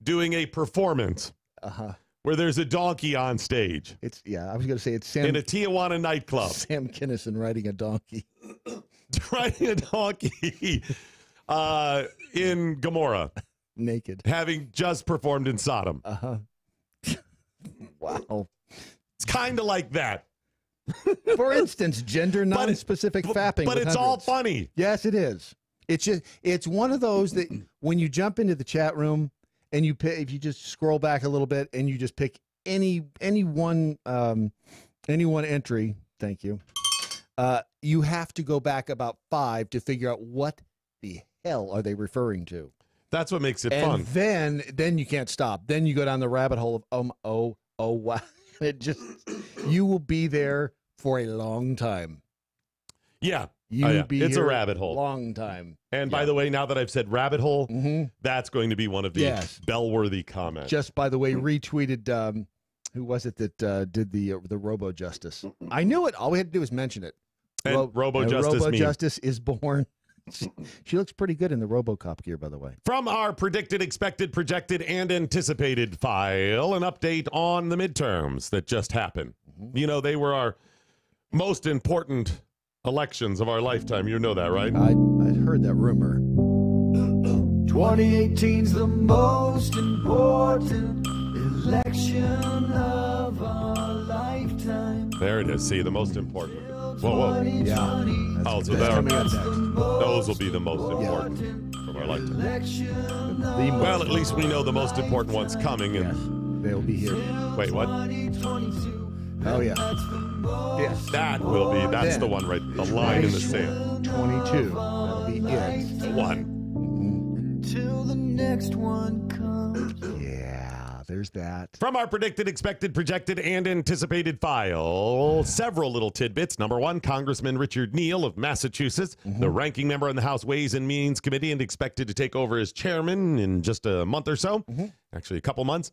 S2: doing a performance where there's a donkey on stage.
S4: I was going to say it's Sam.
S2: In a Tijuana nightclub.
S4: Sam Kinison riding a donkey.
S2: Riding a donkey in Gomorrah.
S4: Naked.
S2: Having just performed in Sodom.
S4: Wow.
S2: It's kind of like that.
S4: For instance, gender non-specific fapping.
S2: But it's all funny.
S4: Yes, it is. It's one of those that when you jump into the chat room and you pick, if you just scroll back a little bit and you just pick any one entry, thank you. You have to go back about 5 to figure out what the hell are they referring to.
S2: That's what makes it fun.
S4: Then you can't stop. Then you go down the rabbit hole of wow. You will be there for a long time.
S2: Yeah.
S4: It's
S2: a rabbit hole.
S4: Long time.
S2: And by the way, now that I've said rabbit hole, that's going to be one of the bell-worthy comments.
S4: Just by the way, retweeted, who was it that did the Robo Justice? I knew it. All we had to do was mention it.
S2: And Robo
S4: Justice is born. She looks pretty good in the RoboCop gear, by the way.
S2: From our predicted, expected, projected, and anticipated file, an update on the midterms that just happened. You know, they were our most important elections of our lifetime. You know that, right?
S4: I'd heard that rumor.
S14: 2018's the most important election of our lifetime.
S2: There it is. See, the most important. Whoa.
S4: Yeah.
S2: So those will be the most important from our lifetime. Well, at least we know the most important one's coming. And
S4: they'll be here.
S2: Wait, what?
S4: Oh, yeah. Yes.
S2: That's the one right, the line in the sand.
S4: 22. That'll be it.
S2: The one.
S14: Until the next one comes.
S4: Yeah, there's that.
S2: From our predicted, expected, projected, and anticipated file, several little tidbits. Number one, Congressman Richard Neal of Massachusetts, the ranking member on the House Ways and Means Committee and expected to take over as chairman in just a month or so, actually a couple months,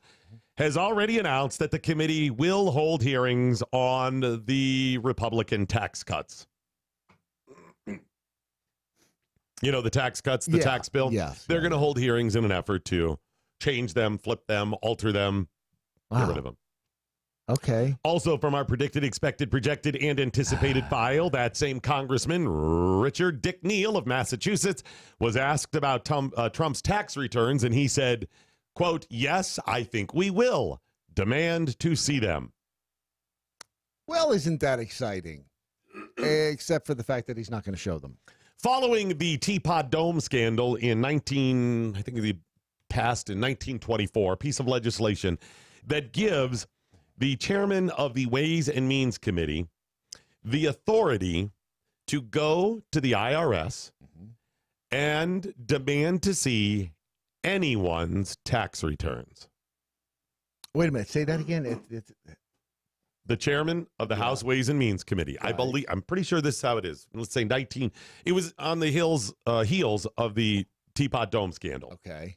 S2: has already announced that the committee will hold hearings on the Republican tax cuts. You know, the tax cuts, the tax bill?
S4: Yes.
S2: They're going to hold hearings in an effort to change them, flip them, alter them, get rid of them.
S4: Okay.
S2: Also, from our predicted, expected, projected, and anticipated file, that same Congressman, Richard Dick Neal of Massachusetts, was asked about Trump's tax returns, and he said, quote, "Yes, I think we will. Demand to see them."
S4: Well, isn't that exciting? Except for the fact that he's not going to show them.
S2: Following the Teapot Dome scandal in 1924, a piece of legislation that gives the chairman of the Ways and Means Committee the authority to go to the IRS and demand to see anyone's tax returns.
S4: Wait a minute. Say that again.
S2: The chairman of the House Ways and Means Committee. Right. I'm pretty sure this is how it is. Let's say it was on the heels of the Teapot Dome scandal.
S4: Okay.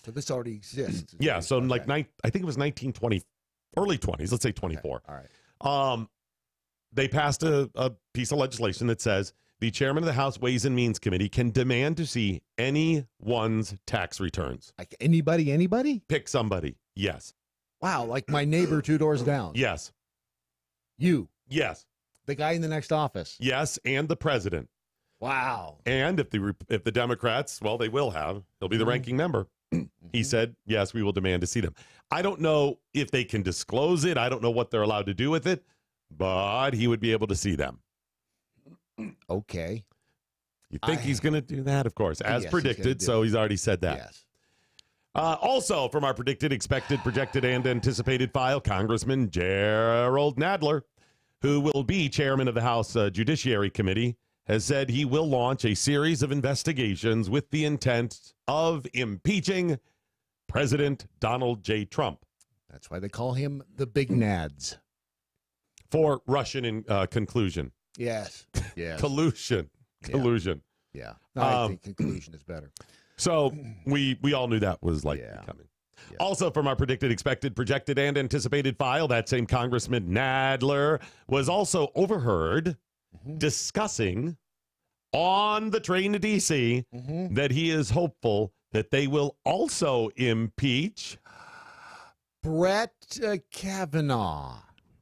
S4: So this already exists.
S2: Yeah. So I think it was 1920, early 20s. Let's say 24.
S4: Okay. All right.
S2: They passed a piece of legislation that says the chairman of the House Ways and Means Committee can demand to see anyone's tax returns.
S4: Like anybody?
S2: Pick somebody. Yes.
S4: Wow. Like my neighbor 2 doors down.
S2: Yes.
S4: You.
S2: Yes.
S4: The guy in the next office.
S2: Yes, and the president.
S4: Wow.
S2: And if the Democrats, well, they will have, he'll be the ranking member. He said, yes, we will demand to see them. I don't know if they can disclose it. I don't know what they're allowed to do with it, but he would be able to see them.
S4: Okay.
S2: You think he's going to do that? Of course, as predicted. So he's already said that.
S4: Yes.
S2: Also, from our predicted, expected, projected, and anticipated file, Congressman Gerald Nadler, who will be chairman of the House Judiciary Committee, has said he will launch a series of investigations with the intent of impeaching President Donald J. Trump.
S4: That's why they call him the Big Nads.
S2: For Russian conclusion.
S4: Yes. Yes.
S2: Collusion.
S4: Yeah. No, I think conclusion is better.
S2: So we all knew that was likely coming. Yeah. Also, from our predicted, expected, projected, and anticipated file, that same Congressman Nadler was also overheard discussing on the train to D.C. That he is hopeful that they will also impeach
S4: Brett Kavanaugh.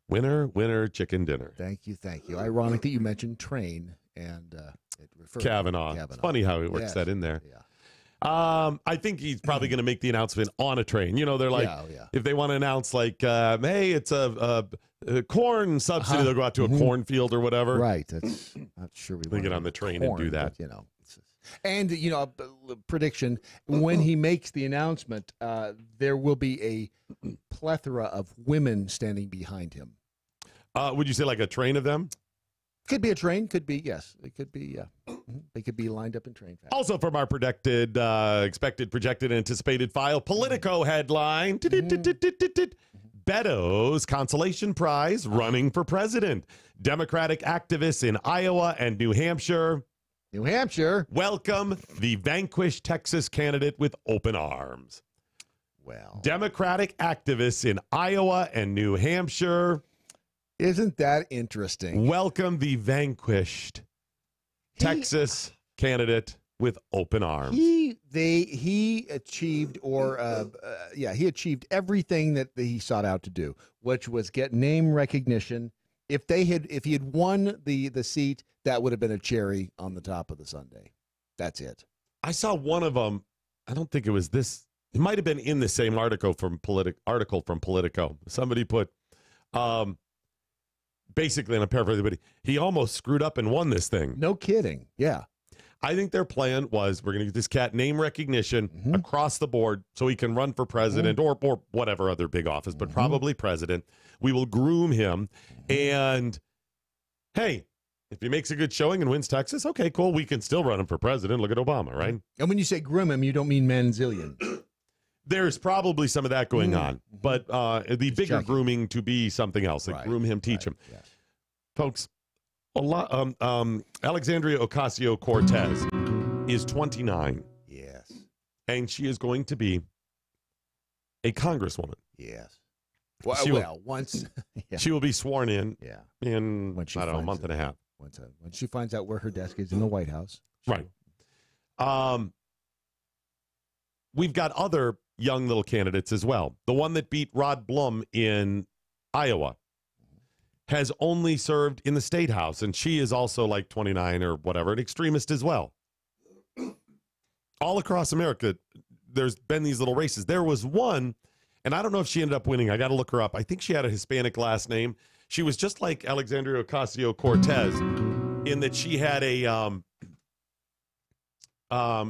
S2: Winner, chicken dinner.
S4: Thank you. Ironic that you mentioned train and it refers
S2: Kavanaugh.
S4: to Kavanaugh.
S2: It's funny how he works that in there. Yeah. I think he's probably going to make the announcement on a train. You know, they're like, if they want to announce like, hey, it's a corn subsidy, they'll go out to a cornfield or whatever.
S4: Right. That's not sure
S2: they get on the train and do that.
S4: But, and prediction, when he makes the announcement, there will be a plethora of women standing behind him.
S2: Would you say like a train of them?
S4: Could be a train. Could be, yes. It could be, They could be lined up in train fashion.
S2: Also from our predicted, expected, projected, anticipated file, Politico headline, Beto's consolation prize running for president. Democratic activists in Iowa and New Hampshire welcome the vanquished Texas candidate with open arms.
S4: Well,
S2: Democratic activists in Iowa and New Hampshire.
S4: Isn't that interesting?
S2: Welcome the vanquished Texas candidate with open arms.
S4: He achieved, he achieved everything that he sought out to do, which was get name recognition. If he had won the seat, that would have been a cherry on the top of the sundae. That's it.
S2: I saw one of them. I don't think it was this. It might have been in the same article from Politico. Somebody put, basically, and I'm paraphrasing, but he almost screwed up and won this thing.
S4: No kidding. Yeah.
S2: I think their plan was we're going to get this cat name recognition across the board so he can run for president or whatever other big office, but probably president. We will groom him. And, hey, if he makes a good showing and wins Texas, okay, cool. We can still run him for president. Look at Obama, right?
S4: And when you say groom him, you don't mean manzillion.
S2: There's probably some of that going on. But the bigger grooming to be something else, like groom him, teach him.
S4: Yes.
S2: Folks, Alexandria Ocasio-Cortez is 29.
S4: Yes.
S2: And she is going to be a congresswoman.
S4: Yes. Well, once
S2: she will be sworn in.
S4: Yeah.
S2: In a month and a half.
S4: When she finds out where her desk is in the White House.
S2: Right. We've got other young little candidates as well. The one that beat Rod Blum in Iowa has only served in the state house, and she is also like 29 or whatever, an extremist as well. All across America, there's been these little races. There was one, and I don't know if she ended up winning. I got to look her up. I think she had a Hispanic last name. She was just like Alexandria Ocasio-Cortez in that she had a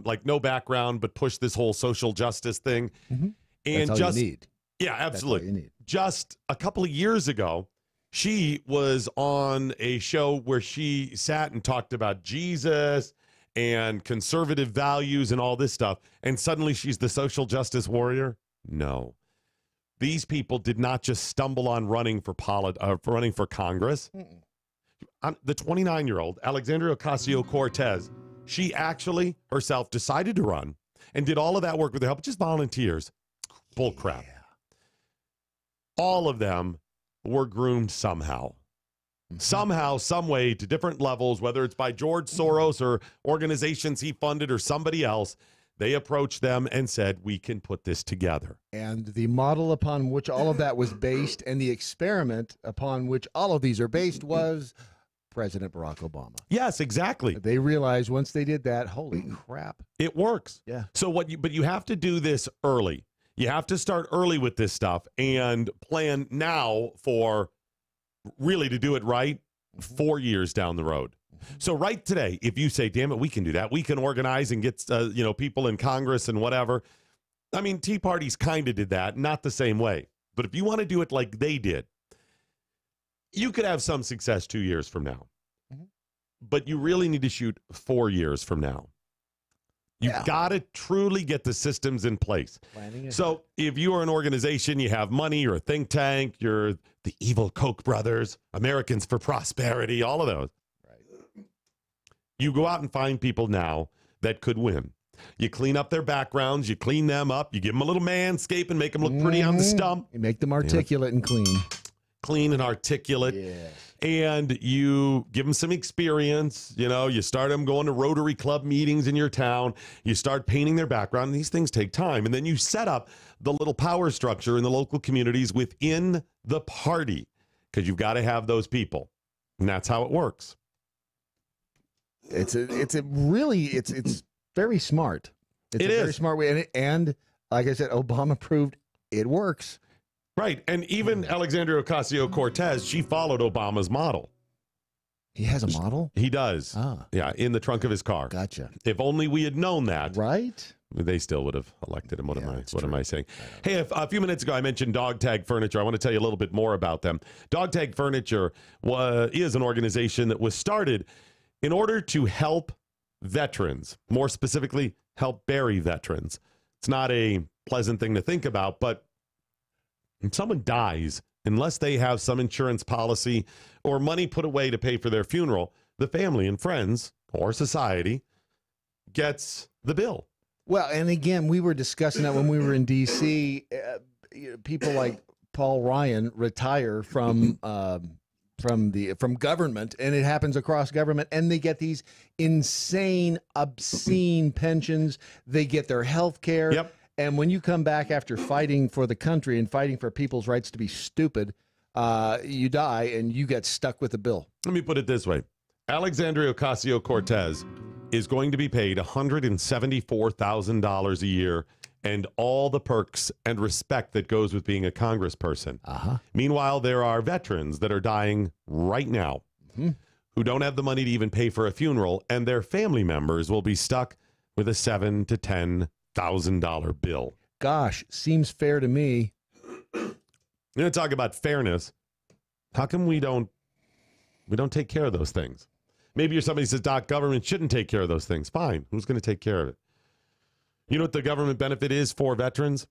S2: like no background, but pushed this whole social justice thing. And
S4: That's all
S2: just
S4: you need.
S2: Yeah, absolutely.
S4: That's all you need.
S2: Just a couple of years ago, She was on a show where she sat and talked about Jesus and conservative values and all this stuff, and suddenly she's the social justice warrior? No. These people did not just stumble on running for Congress. The 29-year-old, Alexandria Ocasio-Cortez, she actually herself decided to run and did all of that work with the help of just volunteers. Bull crap. Yeah. All of them were groomed somehow. Somehow, some way, to different levels, whether it's by George Soros or organizations he funded or somebody else, they approached them and said, we can put this together.
S4: And the model upon which all of that was based and the experiment upon which all of these are based was President Barack Obama.
S2: Yes, exactly.
S4: They realized once they did that, holy crap.
S2: It works.
S4: Yeah.
S2: So but you have to do this early. You have to start early with this stuff and plan now for really to do it right 4 years down the road. So right today, if you say, damn it, we can do that. We can organize and get, people in Congress and whatever. I mean, Tea Parties kind of did that, not the same way. But if you want to do it like they did, you could have some success 2 years from now. But you really need to shoot 4 years from now. You've got to truly get the systems in place. So if you are an organization, you have money, you're a think tank, you're the evil Koch brothers, Americans for Prosperity, all of those. Right. You go out and find people now that could win. You clean up their backgrounds, you clean them up, you give them a little manscape and make them look pretty on the stump.
S4: You make them articulate and clean.
S2: Clean and articulate.
S4: Yes.
S2: And you give them some experience. You start them going to Rotary Club meetings in your town. You start painting their background. And these things take time. And then you set up the little power structure in the local communities within the party, because you've got to have those people. And that's how it works.
S4: It's very smart. It's a very smart way. And like I said, Obama proved it works.
S2: Right. And even Alexandria Ocasio-Cortez, she followed Obama's model.
S4: He has a model?
S2: He does. Yeah, in the trunk of his car.
S4: Gotcha.
S2: If only we had known that.
S4: Right?
S2: They still would have elected him. What am I saying? Hey, a few minutes ago, I mentioned Dog Tag Furniture. I want to tell you a little bit more about them. Dog Tag Furniture is an organization that was started in order to help veterans, more specifically, help bury veterans. It's not a pleasant thing to think about, but when someone dies, unless they have some insurance policy or money put away to pay for their funeral, the family and friends or society gets the bill.
S4: Well, and again, we were discussing that when we were in D.C. People like Paul Ryan retire from government, and it happens across government, and they get these insane, obscene pensions. They get their health care.
S2: Yep.
S4: And when you come back after fighting for the country and fighting for people's rights to be stupid, you die and you get stuck with the bill.
S2: Let me put it this way. Alexandria Ocasio-Cortez is going to be paid $174,000 a year and all the perks and respect that goes with being a congressperson. Meanwhile, there are veterans that are dying right now who don't have the money to even pay for a funeral, and their family members will be stuck with a $7,000 to $10,000 bill.
S4: Gosh, seems fair to me.
S2: You're going to talk about fairness. How come we don't take care of those things? Maybe you're somebody who says, Doc, government shouldn't take care of those things. Fine. Who's going to take care of it? You know what the government benefit is for veterans?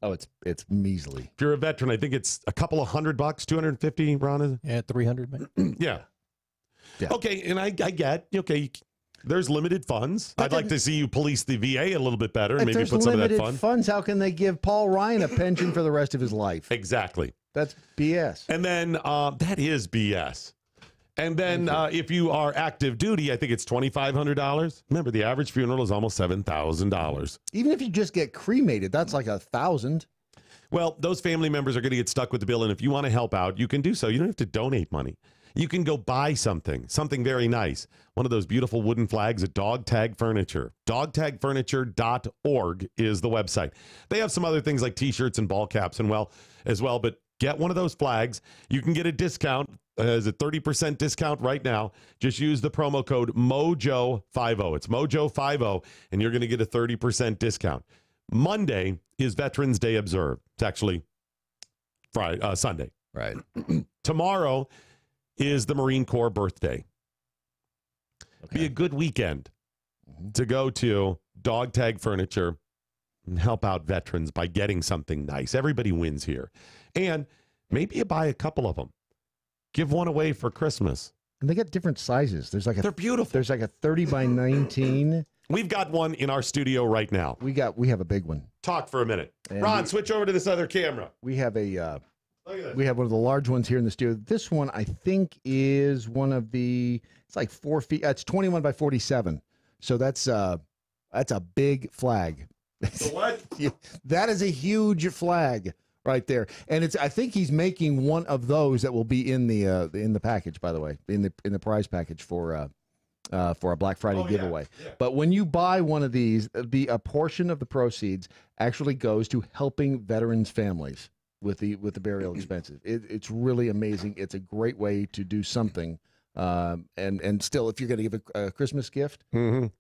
S4: Oh, it's measly.
S2: If you're a veteran, I think it's a couple of $100, 250, Ron?
S6: Yeah, 300.
S2: Yeah. Okay, and I get, okay, there's limited funds. I'd like to see you police the VA a little bit better and maybe put some of that fund.
S4: Funds, how can they give Paul Ryan a pension for the rest of his life?
S2: Exactly.
S4: That's BS.
S2: And then that is BS. And then if you are active duty, I think it's $2,500. Remember, the average funeral is almost $7,000.
S4: Even if you just get cremated, that's like $1,000.
S2: Well, those family members are going to get stuck with the bill. And if you want to help out, you can do so. You don't have to donate money. You can go buy something very nice. One of those beautiful wooden flags at Dog Tag Furniture. DogTagFurniture.org is the website. They have some other things like T-shirts and ball caps as well, but get one of those flags. You can get a discount. Is a 30% discount right now. Just use the promo code MoJo50. It's MoJo50, and you're going to get a 30% discount. Monday is Veterans Day observed. It's actually Sunday.
S4: Right.
S2: Tomorrow is the Marine Corps birthday. Be a good weekend to go to Dog Tag Furniture and help out veterans by getting something nice. Everybody wins here. And maybe you buy a couple of them. Give one away for Christmas.
S4: And they get different sizes.
S2: They're beautiful.
S4: There's like a 30 by 19.
S2: We've got one in our studio right now.
S4: We have a big one.
S2: Talk for a minute.
S4: And
S2: Ron, switch over to this other camera.
S4: We have we have one of the large ones here in the studio. This one, I think, is one of the. It's like 4 feet. It's 21 by 47. So that's a big flag.
S2: So what?
S4: That is a huge flag right there, and I think he's making one of those that will be in the package. By the way, in the prize package for a Black Friday giveaway. Yeah. But when you buy one of these, a portion of the proceeds actually goes to helping veterans' families with the burial expenses. It's really amazing. It's a great way to do something. And still, if you're going to give a Christmas gift,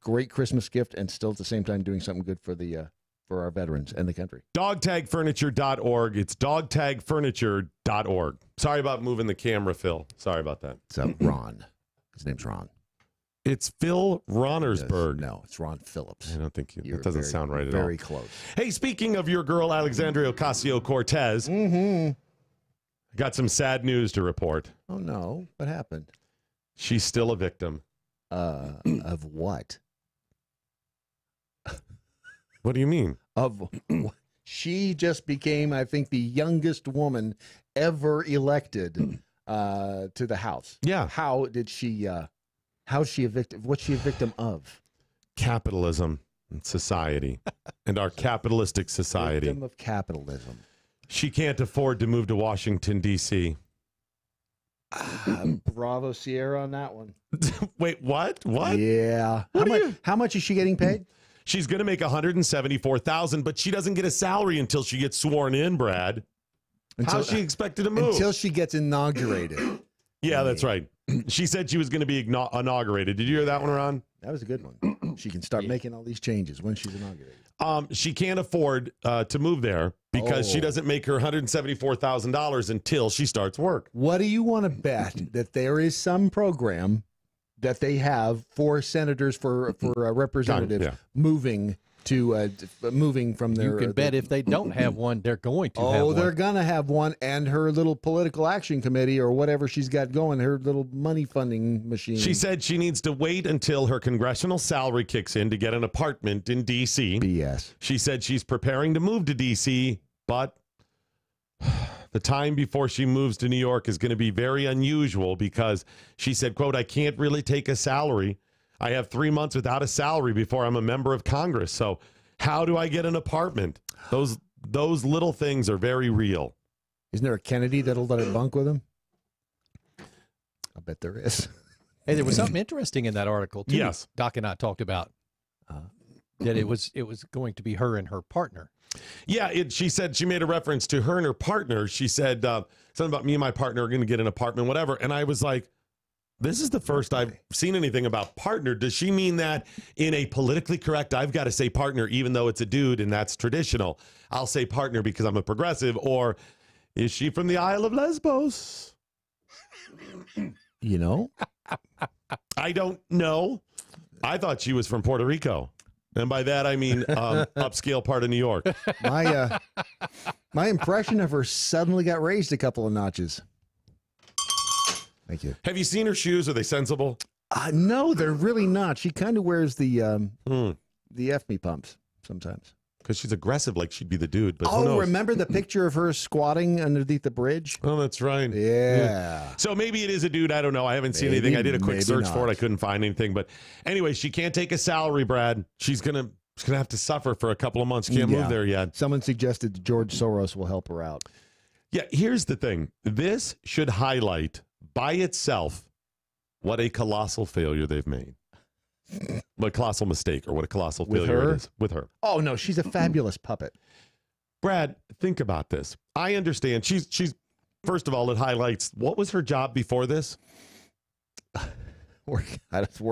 S4: great Christmas gift, and still at the same time doing something good for our veterans and the country.
S2: Dogtagfurniture.org. It's dogtagfurniture.org. Sorry about moving the camera, Phil. Sorry about that.
S4: It's Ron. His name's Ron.
S2: It's Phil Ronnersberg.
S4: No, it's Ron Phillips.
S2: I don't think that doesn't sound right at all.
S4: Very close.
S2: Hey, speaking of your girl, Alexandria Ocasio-Cortez, got some sad news to report.
S4: Oh, no. What happened?
S2: She's still a victim.
S4: Of what?
S2: What do you mean?
S4: She just became, I think, the youngest woman ever elected to the House.
S2: Yeah.
S4: How did she? How's she a victim? What's she a victim of?
S2: Capitalism and society, and our capitalistic society.
S4: Victim of capitalism.
S2: She can't afford to move to Washington, D.C.
S4: Bravo, Sierra, on that one.
S2: Wait, what? What?
S4: Yeah. How much is she getting paid?
S2: She's going to make $174,000, but she doesn't get a salary until she gets sworn in, Brad. How's she expected to move?
S4: Until she gets inaugurated.
S2: Yeah, that's right. She said she was going to be inaugurated. Did you hear that one, Ron?
S4: That was a good one. She can start making all these changes when she's inaugurated.
S2: She can't afford to move there because she doesn't make her $174,000 until she starts work.
S4: What do you want to bet that there is some program that they have for senators, for representatives moving from their...
S6: You can bet if they don't have one, they're going to have one.
S4: Oh, they're going to have one, and her little political action committee or whatever she's got going, her little money funding machine.
S2: She said she needs to wait until her congressional salary kicks in to get an apartment in D.C.
S4: BS.
S2: She said she's preparing to move to D.C., but the time before she moves to New York is going to be very unusual because she said, quote, I can't really take a salary. I have 3 months without a salary before I'm a member of Congress. So how do I get an apartment? Those little things are very real.
S4: Isn't there a Kennedy that'll let her bunk with him? I bet there is.
S6: Hey, there was something interesting in that article, too.
S2: Yes.
S6: Doc and I talked about that it was going to be her and her partner.
S2: Yeah, she said she made a reference to her and her partner. She said something about me and my partner are going to get an apartment, whatever. And I was like, this is the first I've seen anything about partner. Does she mean that in a politically correct, I've got to say partner even though it's a dude and that's traditional? I'll say partner because I'm a progressive. Or is she from the Isle of Lesbos?
S4: You know?
S2: I don't know. I thought she was from Puerto Rico. And by that, I mean upscale part of New York.
S4: My impression of her suddenly got raised a couple of notches. Thank you.
S2: Have you seen her shoes? Are they sensible?
S4: No, they're really not. She kind of wears the F me pumps sometimes.
S2: Because she's aggressive, like she'd be the dude. But who knows?
S4: Remember the picture of her squatting underneath the bridge?
S2: Oh, that's right.
S4: Yeah.
S2: So maybe it is a dude. I don't know. I haven't seen anything. I did a quick search for it. I couldn't find anything. But anyway, she can't take a salary, Brad. She's gonna have to suffer for a couple of months. Can't move there yet.
S4: Someone suggested George Soros will help her out.
S2: Yeah, here's the thing. This should highlight by itself what a colossal failure they've made. What a colossal mistake or what a colossal failure it is with her.
S4: Oh, no, she's a fabulous puppet.
S2: Brad, think about this. I understand. She's first of all, it highlights what was her job before this?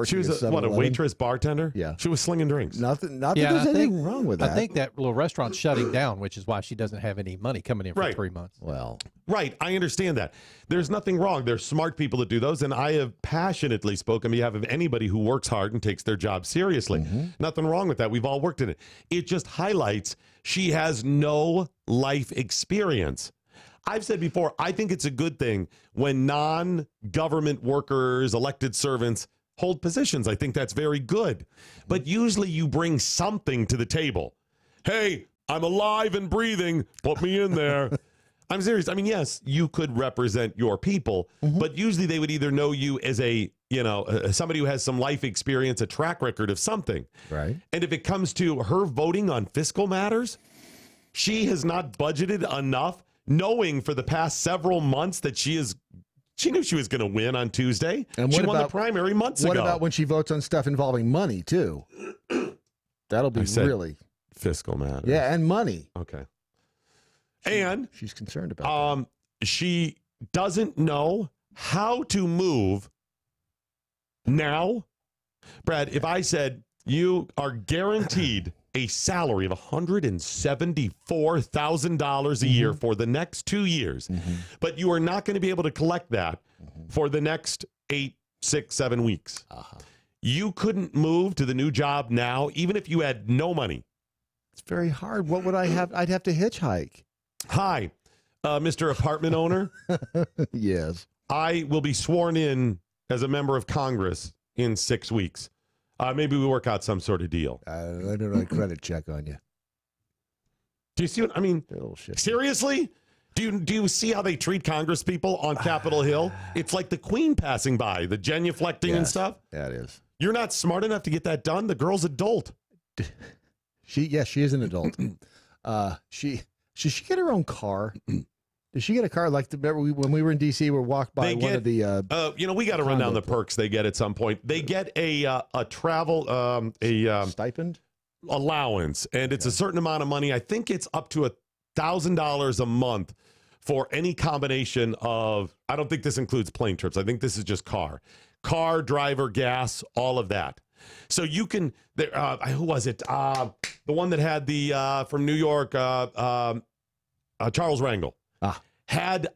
S2: She was a waitress, bartender?
S4: Yeah.
S2: She was slinging drinks.
S4: Not that there's anything wrong with that.
S6: I think that little restaurant's shutting down, which is why she doesn't have any money coming in for 3 months.
S4: Well,
S2: right. I understand that. There's nothing wrong. There's smart people that do those, and I have passionately spoken on behalf of anybody who works hard and takes their job seriously. Nothing wrong with that. We've all worked in it. It just highlights she has no life experience. I've said before, I think it's a good thing when non-government workers, elected servants hold positions. I think that's very good. But usually you bring something to the table. Hey, I'm alive and breathing. Put me in there. I'm serious. I mean, yes, you could represent your people, but usually they would either know you as somebody who has some life experience, a track record of something.
S4: Right.
S2: And if it comes to her voting on fiscal matters, she has not budgeted enough, knowing for the past several months that she knew she was going to win on Tuesday.
S4: And
S2: she won the primary months ago.
S4: What about when she votes on stuff involving money, too? That'll be really
S2: fiscal matters.
S4: Yeah, and money.
S2: Okay. And
S4: she's concerned about
S2: she doesn't know how to move now. Brad, if I said you are guaranteed a salary of $174,000 a year for the next 2 years, but you are not going to be able to collect that for the next 8, 6, 7 weeks. You couldn't move to the new job now, even if you had no money.
S4: It's very hard. What would I have? I'd have to hitchhike.
S2: Hi, Mr. Apartment Owner.
S4: Yes.
S2: I will be sworn in as a member of Congress in 6 weeks. Maybe we work out some sort of deal.
S4: I don't know, a credit check on you.
S2: Do you see what I mean? Seriously? Do you see how they treat Congress people on Capitol Hill? It's like the Queen passing by, the genuflecting and stuff.
S4: Yeah, it is.
S2: You're not smart enough to get that done. The girl's adult.
S4: She is an adult. Should she get her own car? Does she get a car like when we were in D.C. we walked by one of the
S2: we got to run down the perks they get at some point. They get a travel
S4: stipend
S2: allowance, and it's a certain amount of money. I think it's up to $1,000 a month for any combination of, I don't think this includes plane trips. I think this is just car, driver, gas, all of that. So you can, who was it? The one that had the, from New York, Charles Rangel.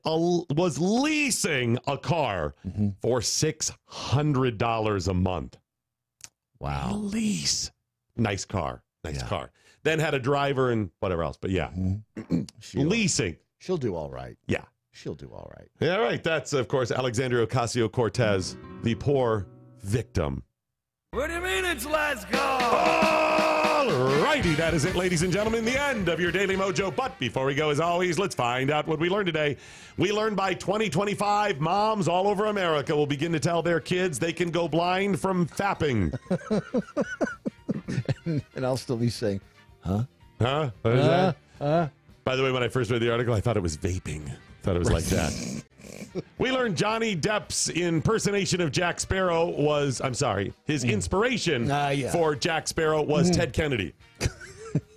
S2: Was leasing a car for $600 a month.
S4: Wow.
S2: Lease. Nice car. Car. Then had a driver and whatever else. But yeah. Leasing.
S4: She'll do all right.
S2: Yeah.
S4: She'll do all right.
S2: Yeah, right. That's, of course, Alexandria Ocasio-Cortez, the poor victim.
S14: What do you mean it's last call?
S2: All righty, that is it, ladies and gentlemen, the end of your Daily Mojo. But before we go, as always, let's find out what we learned today. We learned by 2025, moms all over America will begin to tell their kids they can go blind from fapping.
S4: and I'll still be saying, huh?
S2: Huh? What is that? By the way, when I first read the article, I thought it was vaping. I thought it was like that. We learned Johnny Depp's impersonation of Jack Sparrow was, his inspiration for Jack Sparrow was Ted Kennedy.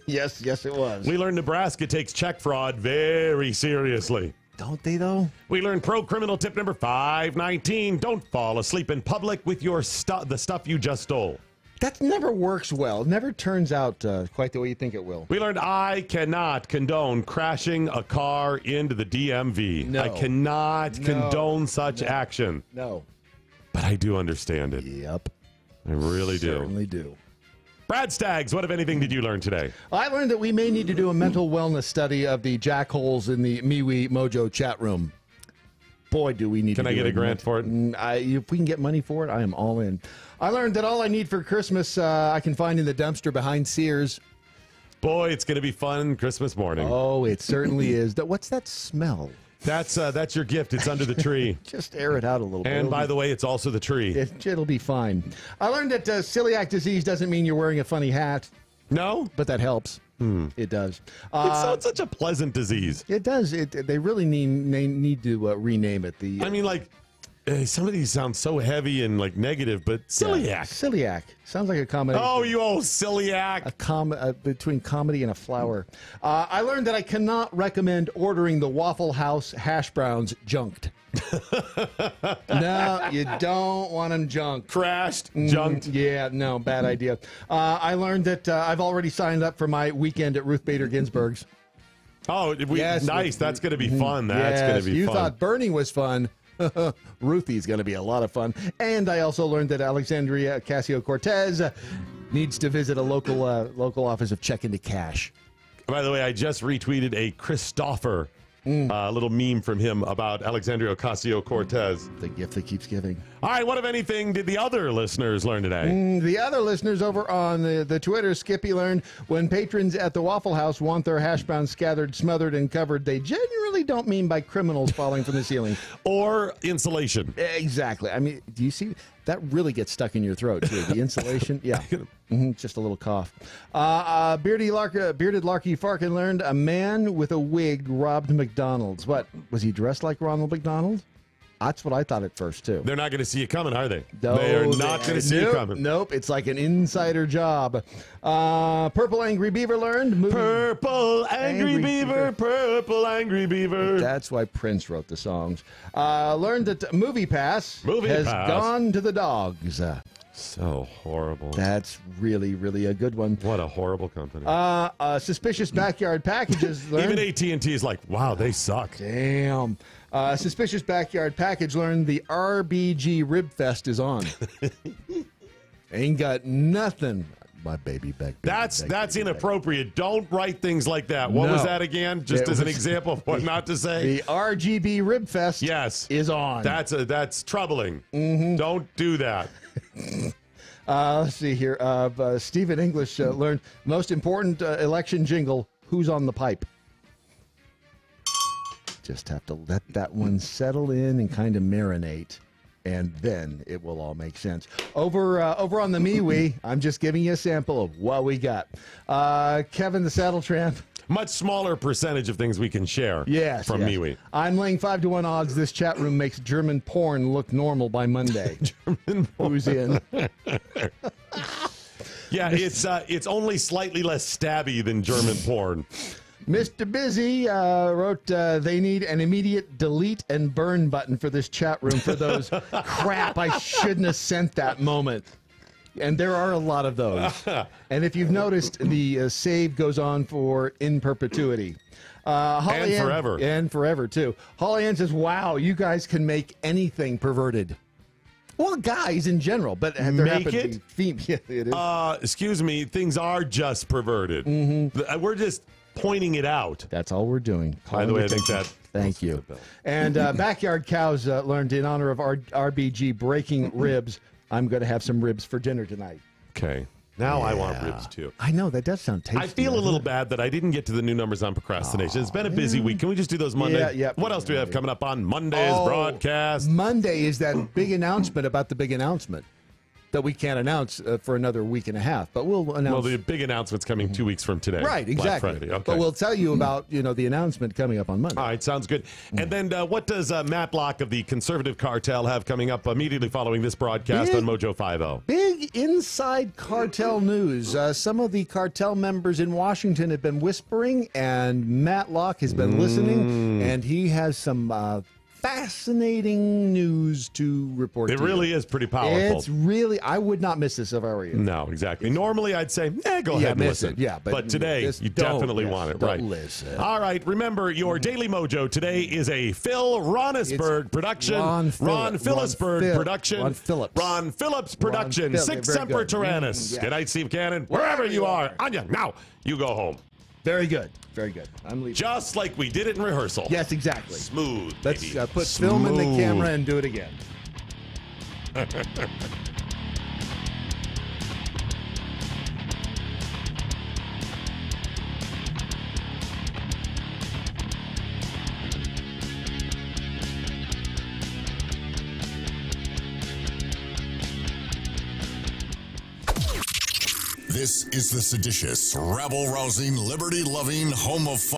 S4: Yes, it was.
S2: We learned Nebraska takes check fraud very seriously.
S4: Don't they, though?
S2: We learned pro-criminal tip number 519. Don't fall asleep in public with your the stuff you just stole.
S4: That never works well. It never turns out quite the way you think it will.
S2: We learned I cannot condone crashing a car into the DMV.
S4: No.
S2: I cannot condone such action.
S4: No.
S2: But I do understand it.
S4: Yep.
S2: I really do.
S4: Certainly do.
S2: Brad Staggs, what, if anything, did you learn today?
S4: I learned that we may need to do a mental wellness study of the jackholes in the MeWe MoJo chat room. Boy, do we need to do it.
S2: Can I get a grant for it?
S4: If we can get money for it, I am all in. I learned that all I need for Christmas I can find in the dumpster behind Sears.
S2: Boy, it's going to be fun Christmas morning.
S4: Oh, it certainly is. What's that smell?
S2: That's your gift. It's under the tree.
S4: Just air it out a little bit.
S2: And by the way, it's also the tree.
S4: It'll be fine. I learned that celiac disease doesn't mean you're wearing a funny hat.
S2: No?
S4: But that helps. It does.
S2: It's such a pleasant disease.
S4: It does. They really need to rename it.
S2: Some of these sound so heavy and like negative, but celiac.
S4: Yeah, celiac. Sounds like a comedy.
S2: Oh, you old celiac.
S4: Between comedy and a flower. I learned that I cannot recommend ordering the Waffle House hash browns junked. No, you don't want them junked.
S2: Crashed, junked.
S4: Yeah, no, bad idea. I learned that I've already signed up for my weekend at Ruth Bader Ginsburg's.
S2: Oh,
S4: Yes,
S2: nice. That's going to be fun. That's going to be
S4: you
S2: fun.
S4: You thought Bernie was fun. Ruthie's going to be a lot of fun. And I also learned that Alexandria Ocasio-Cortez needs to visit a local office of Check Into Cash.
S2: By the way, I just retweeted a Christopher little meme from him about Alexandria Ocasio-Cortez.
S4: The gift that keeps giving.
S2: All right, what, if anything, did the other listeners learn today?
S4: The other listeners over on the Twitter, Skippy learned when patrons at the Waffle House want their hash browns scattered, smothered, and covered, they genuinely don't mean by criminals falling from the ceiling.
S2: Or insulation.
S4: Exactly. I mean, do you see? That really gets stuck in your throat, too. The insulation, yeah. Just a little cough. Bearded Larky Farkin learned a man with a wig robbed McDonald's. What? Was he dressed like Ronald McDonald? That's what I thought at first, too.
S2: They're not going to see you coming, are they?
S4: No,
S2: they are not going to see you coming.
S4: Nope, it's like an insider job. Purple Angry Beaver learned.
S2: Purple Angry Beaver, Purple Angry Beaver.
S4: That's why Prince wrote the songs. Learned that Movie Pass has gone to the dogs.
S2: So horrible.
S4: That's really, really a good one.
S2: What a horrible company.
S4: Suspicious Backyard Packages learned.
S2: Even AT&T is like, wow, they suck.
S4: Damn. Suspicious Backyard Package learned the RBG Rib Fest is on. Ain't got nothing. My baby back.
S2: That's inappropriate. Don't write things like that. What was that again? Just as an example of what not to say.
S4: The RGB Rib Fest is on.
S2: That's troubling. Don't do that.
S4: Let's see here. Stephen English learned most important election jingle, Who's on the Pipe? Just have to let that one settle in and kind of marinate, and then it will all make sense. Over on the MeWe, I'm just giving you a sample of what we got. Kevin the Saddle Tramp.
S2: Much smaller percentage of things we can share from MeWe.
S4: I'm laying 5-1 odds this chat room makes German porn look normal by Monday.
S2: German porn.
S4: Who's in?
S2: Yeah, it's only slightly less stabby than German porn.
S4: Mr. Busy wrote they need an immediate delete and burn button for this chat room for those crap I shouldn't have sent that moment. And there are a lot of those. And if you've noticed, the save goes on for in perpetuity.
S2: And forever.
S4: And forever, too. Holly Ann says, wow, you guys can make anything perverted. Well, guys in general, but there
S2: Make
S4: happen
S2: it?
S4: to be female. Yeah, it is.
S2: Excuse me, things are just perverted. We're just pointing it out.
S4: That's all we're doing.
S2: By the way, I think that...
S4: Thank you. And Backyard Cows learned in honor of RBG breaking ribs, I'm going to have some ribs for dinner tonight.
S2: Okay. Now I want ribs, too.
S4: I know. That does sound tasty.
S2: I feel a little bad that I didn't get to the new numbers on procrastination. It's been a busy week. Can we just do those Monday?
S4: Yeah.
S2: What else do we have coming up on Monday's broadcast?
S4: Monday is that big announcement about the big announcement that we can't announce for another week and a half, but we'll announce.
S2: Well, the big announcement's coming 2 weeks from today.
S4: Right, exactly.
S2: Black Friday. Okay.
S4: But we'll tell you about the announcement coming up on Monday.
S2: All right, sounds good. And then what does Matt Locke of the Conservative Cartel have coming up immediately following this broadcast on MoJo 50?
S4: Big inside cartel news. Some of the cartel members in Washington have been whispering, and Matt Locke has been listening, and he has some fascinating news to report.
S2: It really is pretty powerful.
S4: It's really, I would not miss this if I were you.
S2: No, exactly. Normally I'd say, go ahead and listen.
S4: Yeah,
S2: but today you definitely want it, right?
S4: Listen.
S2: All right, remember your Daily Mojo today is a Phil Ronisberg production.
S4: Ron
S2: Phillips production.
S4: Ron Phillips
S2: production. Six Semper Tyrannis. Good night, Steve Cannon. Wherever you are. Anya, now you go home.
S4: Very good. Very good. I'm leaving.
S2: Just like we did it in rehearsal.
S4: Yes, exactly.
S2: Smooth.
S4: Let's put film in the camera and do it again.
S5: This is the seditious, rabble-rousing, liberty-loving home of fun.